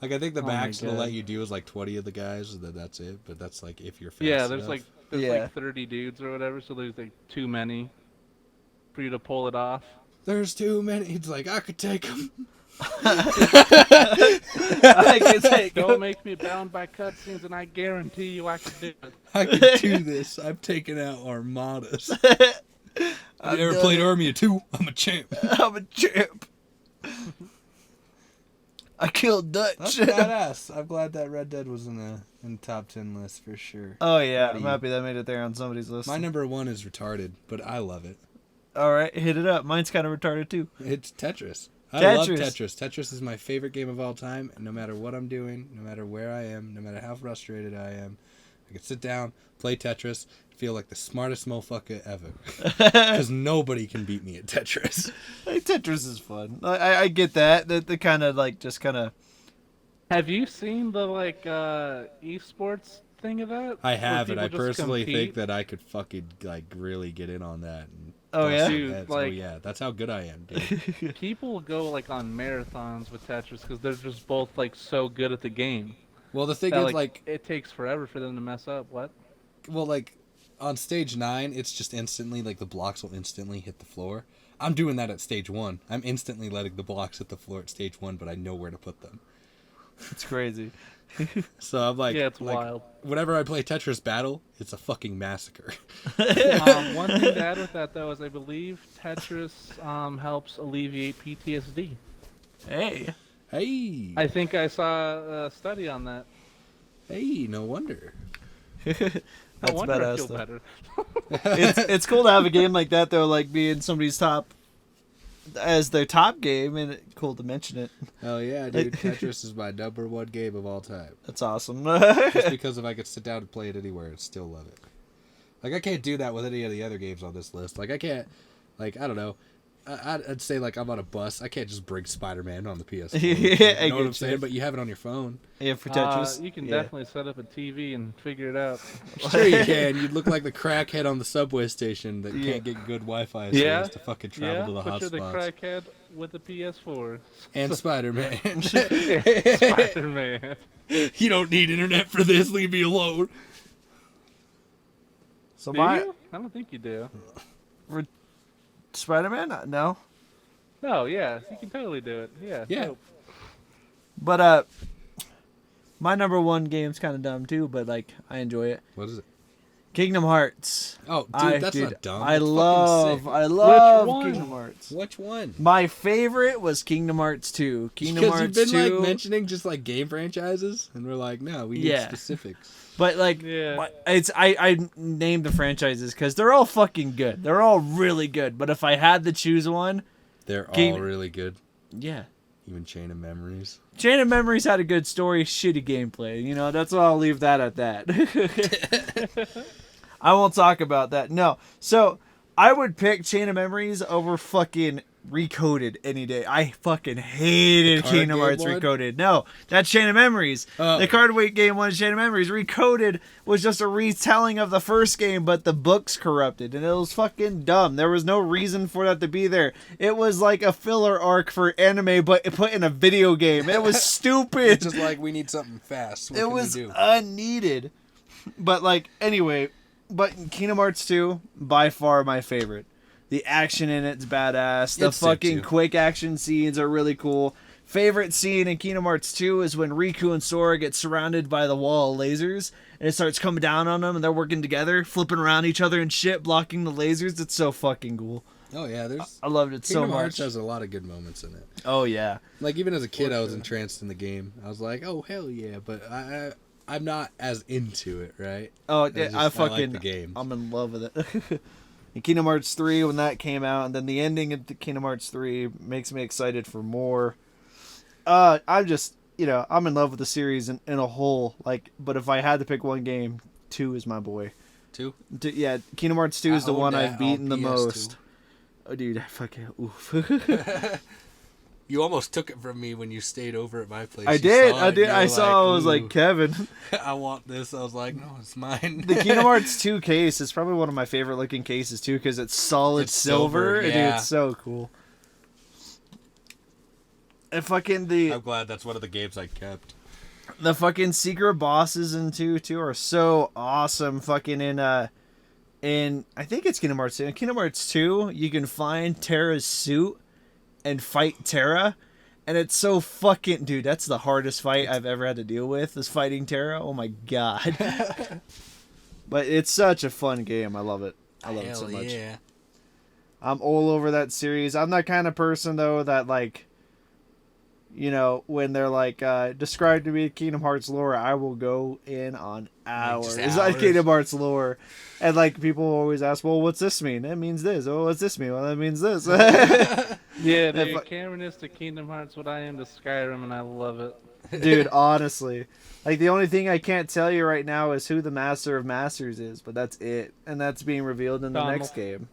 Like I think the max it'll let you do is like 20 of the guys. That's it. But that's like if you're fast Yeah, there's enough. like 30 dudes or whatever, so there's like too many for you to pull it off. There's too many. He's like, I could take them. I can take Don't make me bound by cutscenes, and I guarantee you I can do it. I can do this. I've taken out armadas. Have you ever played Army of 2? I'm a champ. I'm a champ. I killed Dutch. That's badass. I'm glad that Red Dead was in the top 10 list for sure. Oh yeah, I'm happy that made it there on somebody's list. My number 1 is retarded, but I love it. All right, hit it up. Mine's kind of retarded too. It's Tetris. I love Tetris. Tetris is my favorite game of all time. And no matter what I'm doing, no matter where I am, no matter how frustrated I am, I can sit down, play Tetris, feel like the smartest motherfucker ever. Because nobody can beat me at Tetris. Hey, Tetris is fun. I get that. The kind of like just kind of. Have you seen the like esports thing of that? I have, and I just personally compete? think that I could fucking like really get in on that. And Oh yeah, Dude, like, yeah, that's how good I am, dude. people go like on marathons with Tetris because they're just both like so good at the game. Well, the thing That, is, like, it takes forever for them to mess up. What? well, like on stage 9, it's just instantly like the blocks will instantly hit the floor. I'm doing that at stage 1. I'm instantly letting the blocks hit the floor at stage 1, but I know where to put them. it's crazy. So I'm like, Yeah, it's like, wild. Whenever I play Tetris Battle, it's a fucking massacre. One thing to add with that though is I believe Tetris helps alleviate PTSD. Hey. Hey, I think I saw a study on that. hey, no wonder. That's No wonder I badass. feel Though. better. It's cool to have a game like that though, like being somebody's top as their top game, and cool to mention it. Hell yeah, dude. Tetris is my number 1 game of all time. That's awesome. Just because if I could sit down and play it anywhere and still love it. Like, I can't do that with any of the other games on this list. Like, I can't, like, I don't know. I'd say like I'm on a bus. I can't just bring Spider-Man on the PS4. Yeah, you know what I'm saying? But you have it on your phone. Yeah, for Tetris. You can definitely set up a TV and figure it out. Sure you can. You'd look like the crackhead on the subway station that can't get good Wi-Fi service to fucking travel to the hotspots. You're the crackhead with the PS4. And Spider-Man. Spider-Man. You don't need internet for this. Leave me alone. So do you? I don't think you do. Spider-Man? No. No, yeah, you can totally do it. Yeah. Yeah. Dope. But my number one game's kind of dumb too, but like I enjoy it. What is it? Kingdom Hearts. Oh, dude, that's not dumb. I That's love Which one? Kingdom Hearts. Which one? My favorite was Kingdom Hearts 2. Kingdom Because Hearts you've been 2. like mentioning just like game franchises, and we're like, no, we need specifics. But like, I named the franchises because they're all fucking good. They're all really good. But if I had to choose one, they're all really good. Yeah. Even Chain of Memories. Chain of Memories had a good story, shitty gameplay. You know, that's why I'll leave that at that. I won't talk about that. No. So, I would pick Chain of Memories over fucking Recoded any day. I fucking hated Kingdom Hearts Recoded. No, that's Chain of Memories. The card weight game was Chain of Memories. Recoded was just a retelling of the first game, but the book's corrupted, and it was fucking dumb. There was no reason for that to be there. It was like a filler arc for anime, but put in a video game. It was stupid. It's just like, we need something fast. What it can was we do? unneeded. But like, anyway, but Kingdom Hearts 2, by far my favorite. The action in it's badass. The fucking quick action scenes are really cool. Favorite scene in Kingdom Hearts 2 is when Riku and Sora get surrounded by the wall of lasers, and it starts coming down on them, and they're working together, flipping around each other and shit, blocking the lasers. It's so fucking cool. Oh yeah, there's. I loved it so much. Kingdom Hearts has a lot of good moments in it. Oh yeah. Like even as a kid, I was entranced in the game. I was like, oh hell yeah, but I'm not as into it, right? Oh yeah, I like the game. I'm in love with it. And Kingdom Hearts 3 when that came out, and then the ending of the Kingdom Hearts 3 makes me excited for more. I'm just, I'm in love with the series in a whole. Like, but if I had to pick one game, 2 is my boy. 2? Yeah, Kingdom Hearts 2 is the one I've beaten the most. Oh, dude, I fucking oof. You almost took it from me when you stayed over at my place. I did. I saw. I was like, Kevin, I want this. I was like, no, it's mine. The Kingdom Hearts 2 case is probably one of my favorite looking cases too, because it's solid silver. Yeah. Dude, it's so cool. And fucking I'm glad that's one of the games I kept. The fucking secret bosses in 2 too are so awesome. Fucking in I think it's Kingdom Hearts 2. In Kingdom Hearts 2, you can find Terra's suit and fight Terra, and it's so fucking, dude, that's the hardest fight I've ever had to deal with, is fighting Terra. Oh my god. But it's such a fun game. I love it. I love it so much. Yeah. I'm all over that series. I'm that kind of person though that like, when they're like, describe to me Kingdom Hearts lore, I will go in on hours. It's like Kingdom Hearts lore. And like people always ask, well, what's this mean? It means this. Oh, what's this mean? Well, that means this. Yeah, dude, Camrin is to Kingdom Hearts what I am to Skyrim, and I love it. Dude, honestly. Like, the only thing I can't tell you right now is who the Master of Masters is, but that's it. And that's being revealed in the next game.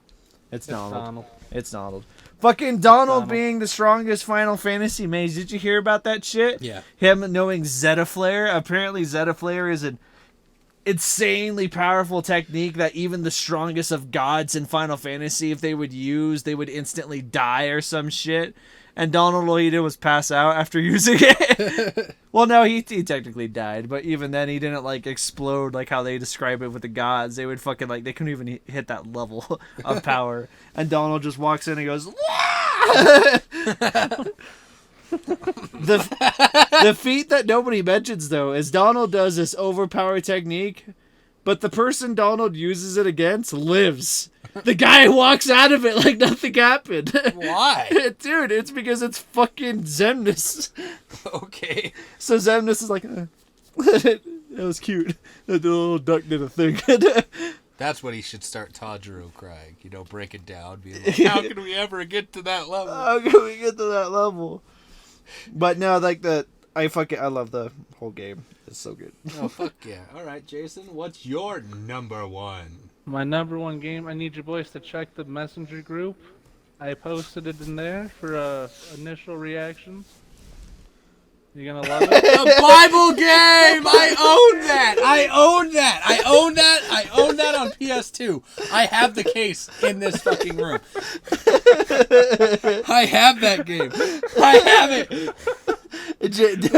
It's Donald. It's Donald. Fucking Donald being the strongest Final Fantasy mage. Did you hear about that shit? Yeah. Him knowing Zeta Flare. Apparently Zeta Flare is an insanely powerful technique that even the strongest of gods in Final Fantasy, if they would use, they would instantly die or some shit. And Donald, all he did was pass out after using it. Well, no, he technically died, but even then he didn't like explode like how they describe it with the gods. They would fucking like, they couldn't even hit that level of power. And Donald just walks in and goes, The feat that nobody mentions, though, is Donald does this overpowered technique, but the person Donald uses it against lives. The guy walks out of it like nothing happened. Why? Dude, it's because it's fucking Xemnas. Okay. So Xemnas is like, that was cute. The little duck did a thing. That's what he should start Tanjiro crying. Break it down. Be like, how can we ever get to that level? How can we get to that level? But no, like I love the whole game. It's so good. Oh, fuck yeah. All right, Jason, what's your number one? My number one game, I need you boys to check the messenger group. I posted it in there for initial reactions. You gonna love it? A Bible game! I own that! I own that! I own that! I own that on PS2. I have the case in this fucking room. I have that game. I have it.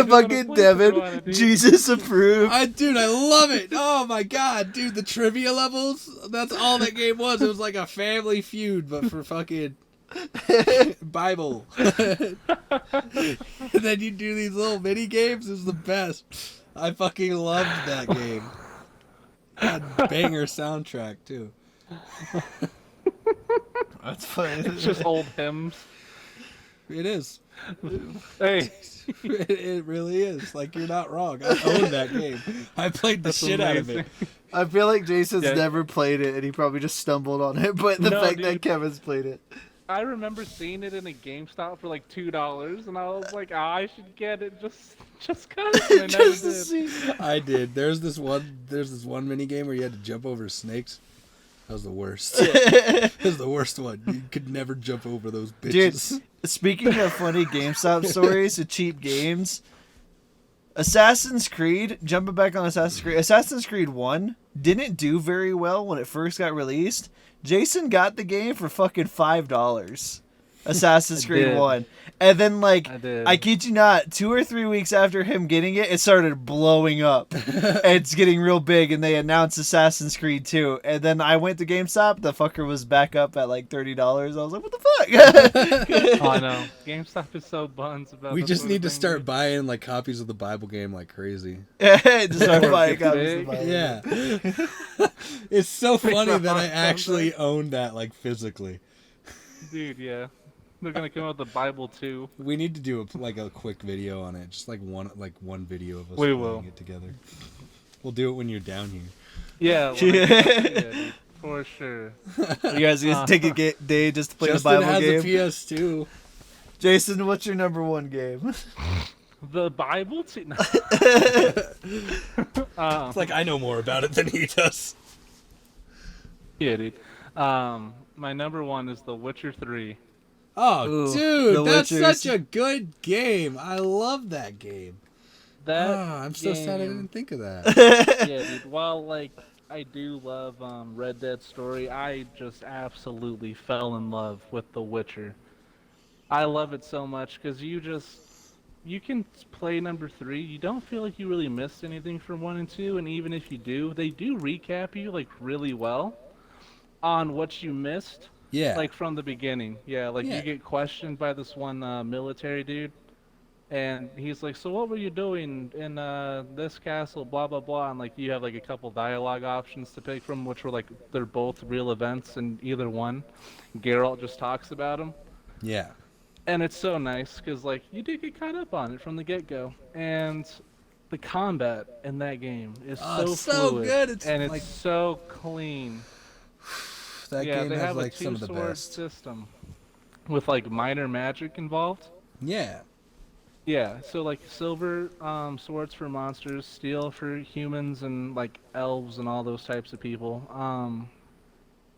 Fucking Devin, Jesus approved. Dude, I love it. Oh my god, dude, the trivia levels, that's all that game was. It was like a Family Feud, but for fucking Bible. And then you do these little mini games. It was the best. I fucking loved that game. God, banger soundtrack too. That's funny. It's just old hymns. It is. Hey. It really is. Like, you're not wrong. I own that game. I played the shit out of it. I feel like Jason's never played it, and he probably just stumbled on it. But the fact that Kevin's played it, I remember seeing it in a GameStop for like $2, and I was like, I should get it just cause. And I never did. I did. There's this one mini game where you had to jump over snakes. That was the worst. That was the worst one. You could never jump over those bitches. Dude, speaking of funny GameStop stories and cheap games, Assassin's Creed, jumping back on Assassin's Creed 1 didn't do very well when it first got released. Jason got the game for fucking $5. Assassin's Creed 1. And then, like, I kid you not, 2 or 3 weeks after him getting it, it started blowing up. It's getting real big, and they announced Assassin's Creed 2. And then I went to GameStop, the fucker was back up at like $30. I was like, what the fuck? Oh, I know. GameStop is so buns about We this just sort need of to thing, start dude. buying like copies of the Bible game like crazy. Just start buying copies of the Bible. Yeah. It's so funny that I actually own that like physically. Dude, yeah. They're gonna come out with the Bible too. We need to do a quick video on it, just like one video of us We playing will. it together. We'll do it when you're down here. Yeah, dude, for sure. You guys gonna take a day just to play Justin the Bible has game? a PS2. Jason, what's your number one game? The Bible too. No. It's like I know more about it than he does. Yeah, dude. My number one is The Witcher 3. Oh, Ooh, dude, The that's Witchers. such a good game. I love that game. I'm so sad I didn't think of that. Yeah, dude. While like I do love Red Dead Story, I just absolutely fell in love with The Witcher. I love it so much because you can play number 3. You don't feel like you really missed anything from 1 and 2, and even if you do, they do recap you like really well on what you missed. Yeah. Like from the beginning. Yeah, like you get questioned by this one military dude. And he's like, so what were you doing in this castle, blah, blah, blah. And like you have like a couple dialogue options to pick from, which were like, they're both real events and either one. Geralt just talks about them. Yeah. And it's so nice because like you do get caught up on it from the get-go. And the combat in that game is so fluid. Good. It's and like, it's so clean. that Yeah, game they has have like a some of the two-sword best. system with like minor magic involved. Yeah. Yeah, so like silver swords for monsters, steel for humans and like elves and all those types of people.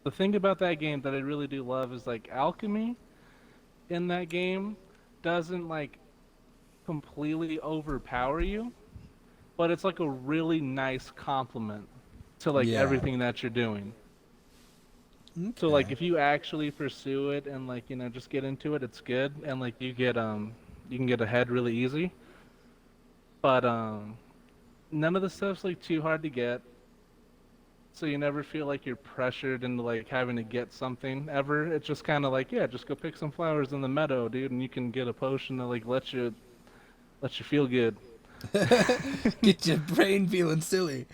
The thing about that game that I really do love is like alchemy in that game doesn't like completely overpower you, but it's like a really nice complement to like everything that you're doing. Okay. So like if you actually pursue it and like just get into it, it's good, and like you can get ahead really easy. But none of the stuff's like too hard to get, so you never feel like you're pressured into like having to get something ever. It's just kind of like, yeah, just go pick some flowers in the meadow, dude, and you can get a potion to like let you feel good. Get your brain feeling silly.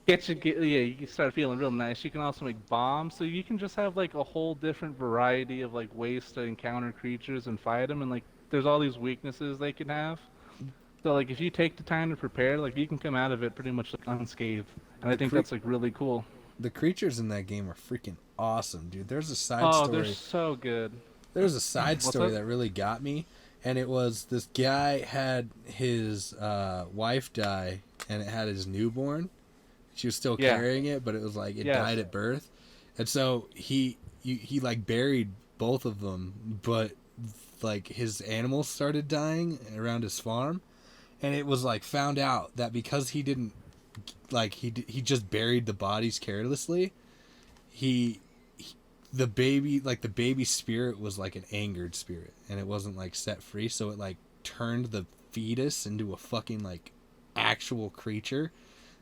You can start feeling real nice. You can also make bombs, so you can just have like a whole different variety of like ways to encounter creatures and fight them, and like there's all these weaknesses they can have. So like if you take the time to prepare, like you can come out of it pretty much like unscathed, and I think that's like really cool. The creatures in that game are freaking awesome, dude. There's a side Oh, story. they're so good. There's a side What's story up? that really got me, and it was this guy had his wife die, and it had his newborn. She was still carrying it, but it was like it died at birth, and so he like buried both of them, but like his animals started dying around his farm, and it was like found out that because he didn't like he just buried the bodies carelessly, the baby spirit was like an angered spirit, and it wasn't like set free, so it like turned the fetus into a fucking like actual creature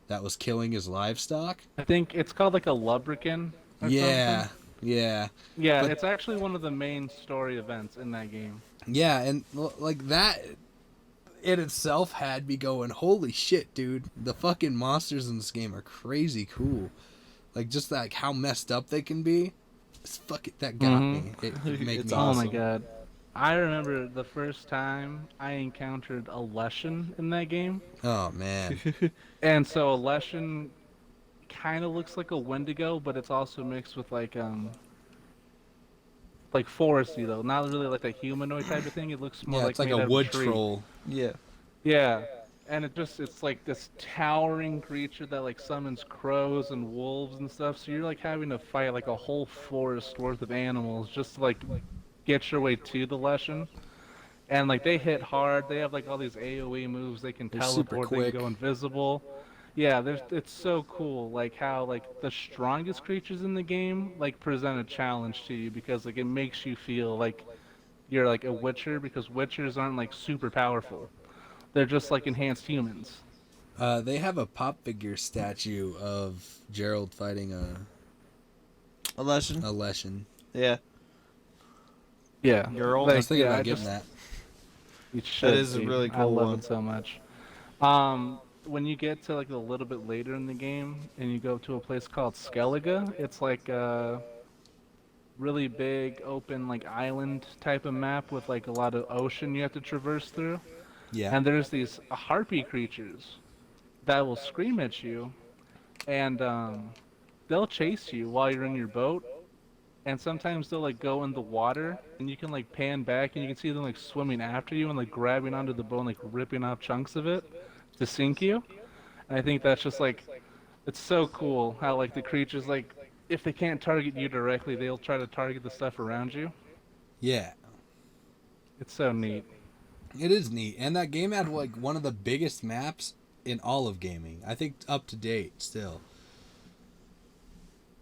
that was killing his livestock. I think it's called like a lubricant. Yeah, something. yeah. Yeah, but, it's actually one of the main story events in that game. Yeah, and like that in itself had me going, holy shit, dude. The fucking monsters in this game are crazy cool. Like, just like how messed up they can be. That got me. It made me Oh awesome. my god. I remember the first time I encountered a Leshen in that game. Oh, man. And so a Leshen kind of looks like a Wendigo, but it's also mixed with like foresty though, not really like a humanoid type of thing. It looks more Yeah, like it's like made out a of wood tree. troll. Yeah. Yeah, and it's like this towering creature that like summons crows and wolves and stuff. So you're like having to fight like a whole forest worth of animals just to like get your way to the Leshen. And like they hit hard. They have like all these AoE moves. They can They're super teleport. They quick. can go invisible. Yeah, it's so cool. Like how like the strongest creatures in the game like present a challenge to you because like it makes you feel like you're like a Witcher because Witchers aren't like super powerful. They're just like enhanced humans. They have a pop figure statue of Gerald fighting A Leshen. a Leshen. Yeah. Yeah, Girl. I was thinking yeah, about getting that. You should, That is a dude. really I cool love one. it so much. When you get to like a little bit later in the game and you go to a place called Skellige, it's like a really big open like island type of map with like a lot of ocean you have to traverse through. Yeah. And there's these harpy creatures that will scream at you, and they'll chase you while you're in your boat. And sometimes they'll like go in the water, and you can like pan back, and you can see them like swimming after you and like grabbing onto the boat, and, like ripping off chunks of it to sink you. And I think that's just like, it's so cool how like the creatures like, if they can't target you directly, they'll try to target the stuff around you. Yeah. It's so neat. It is neat. And that game had like one of the biggest maps in all of gaming. I think up to date still.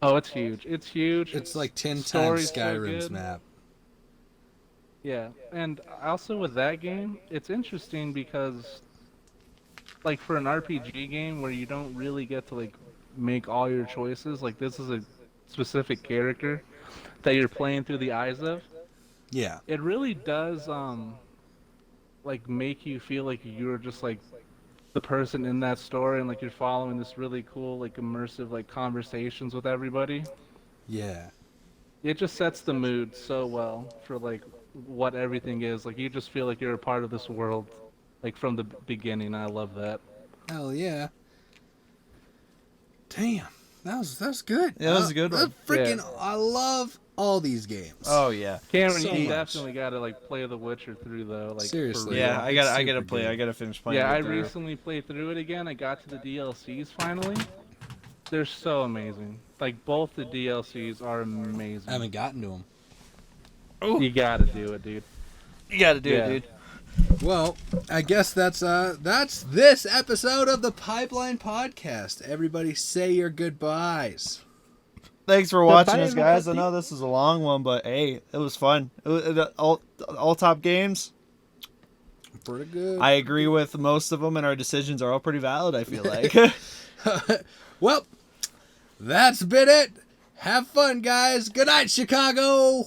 Oh, it's huge. It's huge. It's like 10 times Story's so Skyrim's good. map. Yeah, and also with that game, it's interesting because, like, for an RPG game where you don't really get to, like, make all your choices, like, this is a specific character that you're playing through the eyes of, Yeah. it really does, like, make you feel like you're just, like, the person in that story, and, like, you're following this really cool, like, immersive, like, conversations with everybody. Yeah. It just sets the mood so well for, like, what everything is. Like, you just feel like you're a part of this world, like, from the beginning. I love that. Hell yeah. Damn. That was good. Yeah, that was a good one. Freaking, Yeah. I love all these games. Oh yeah. Cameron, So you much. definitely gotta like play The Witcher through though. Like, Seriously. for real. Yeah, I gotta Super play. good. I gotta finish playing. Yeah, it I through. recently played through it again. I got to the DLCs finally. They're so amazing. Like both the DLCs are amazing. I haven't gotten to them. You gotta do it, dude. You gotta do Yeah. it, dude. Well, I guess that's this episode of the Pipeline Podcast. Everybody say your goodbyes. Thanks for watching Bye, us, guys. I everybody. know this is a long one, but hey, it was fun. All top games. Pretty good. I agree with most of them, and our decisions are all pretty valid. I feel like. Well, that's been it. Have fun, guys. Good night, Chicago.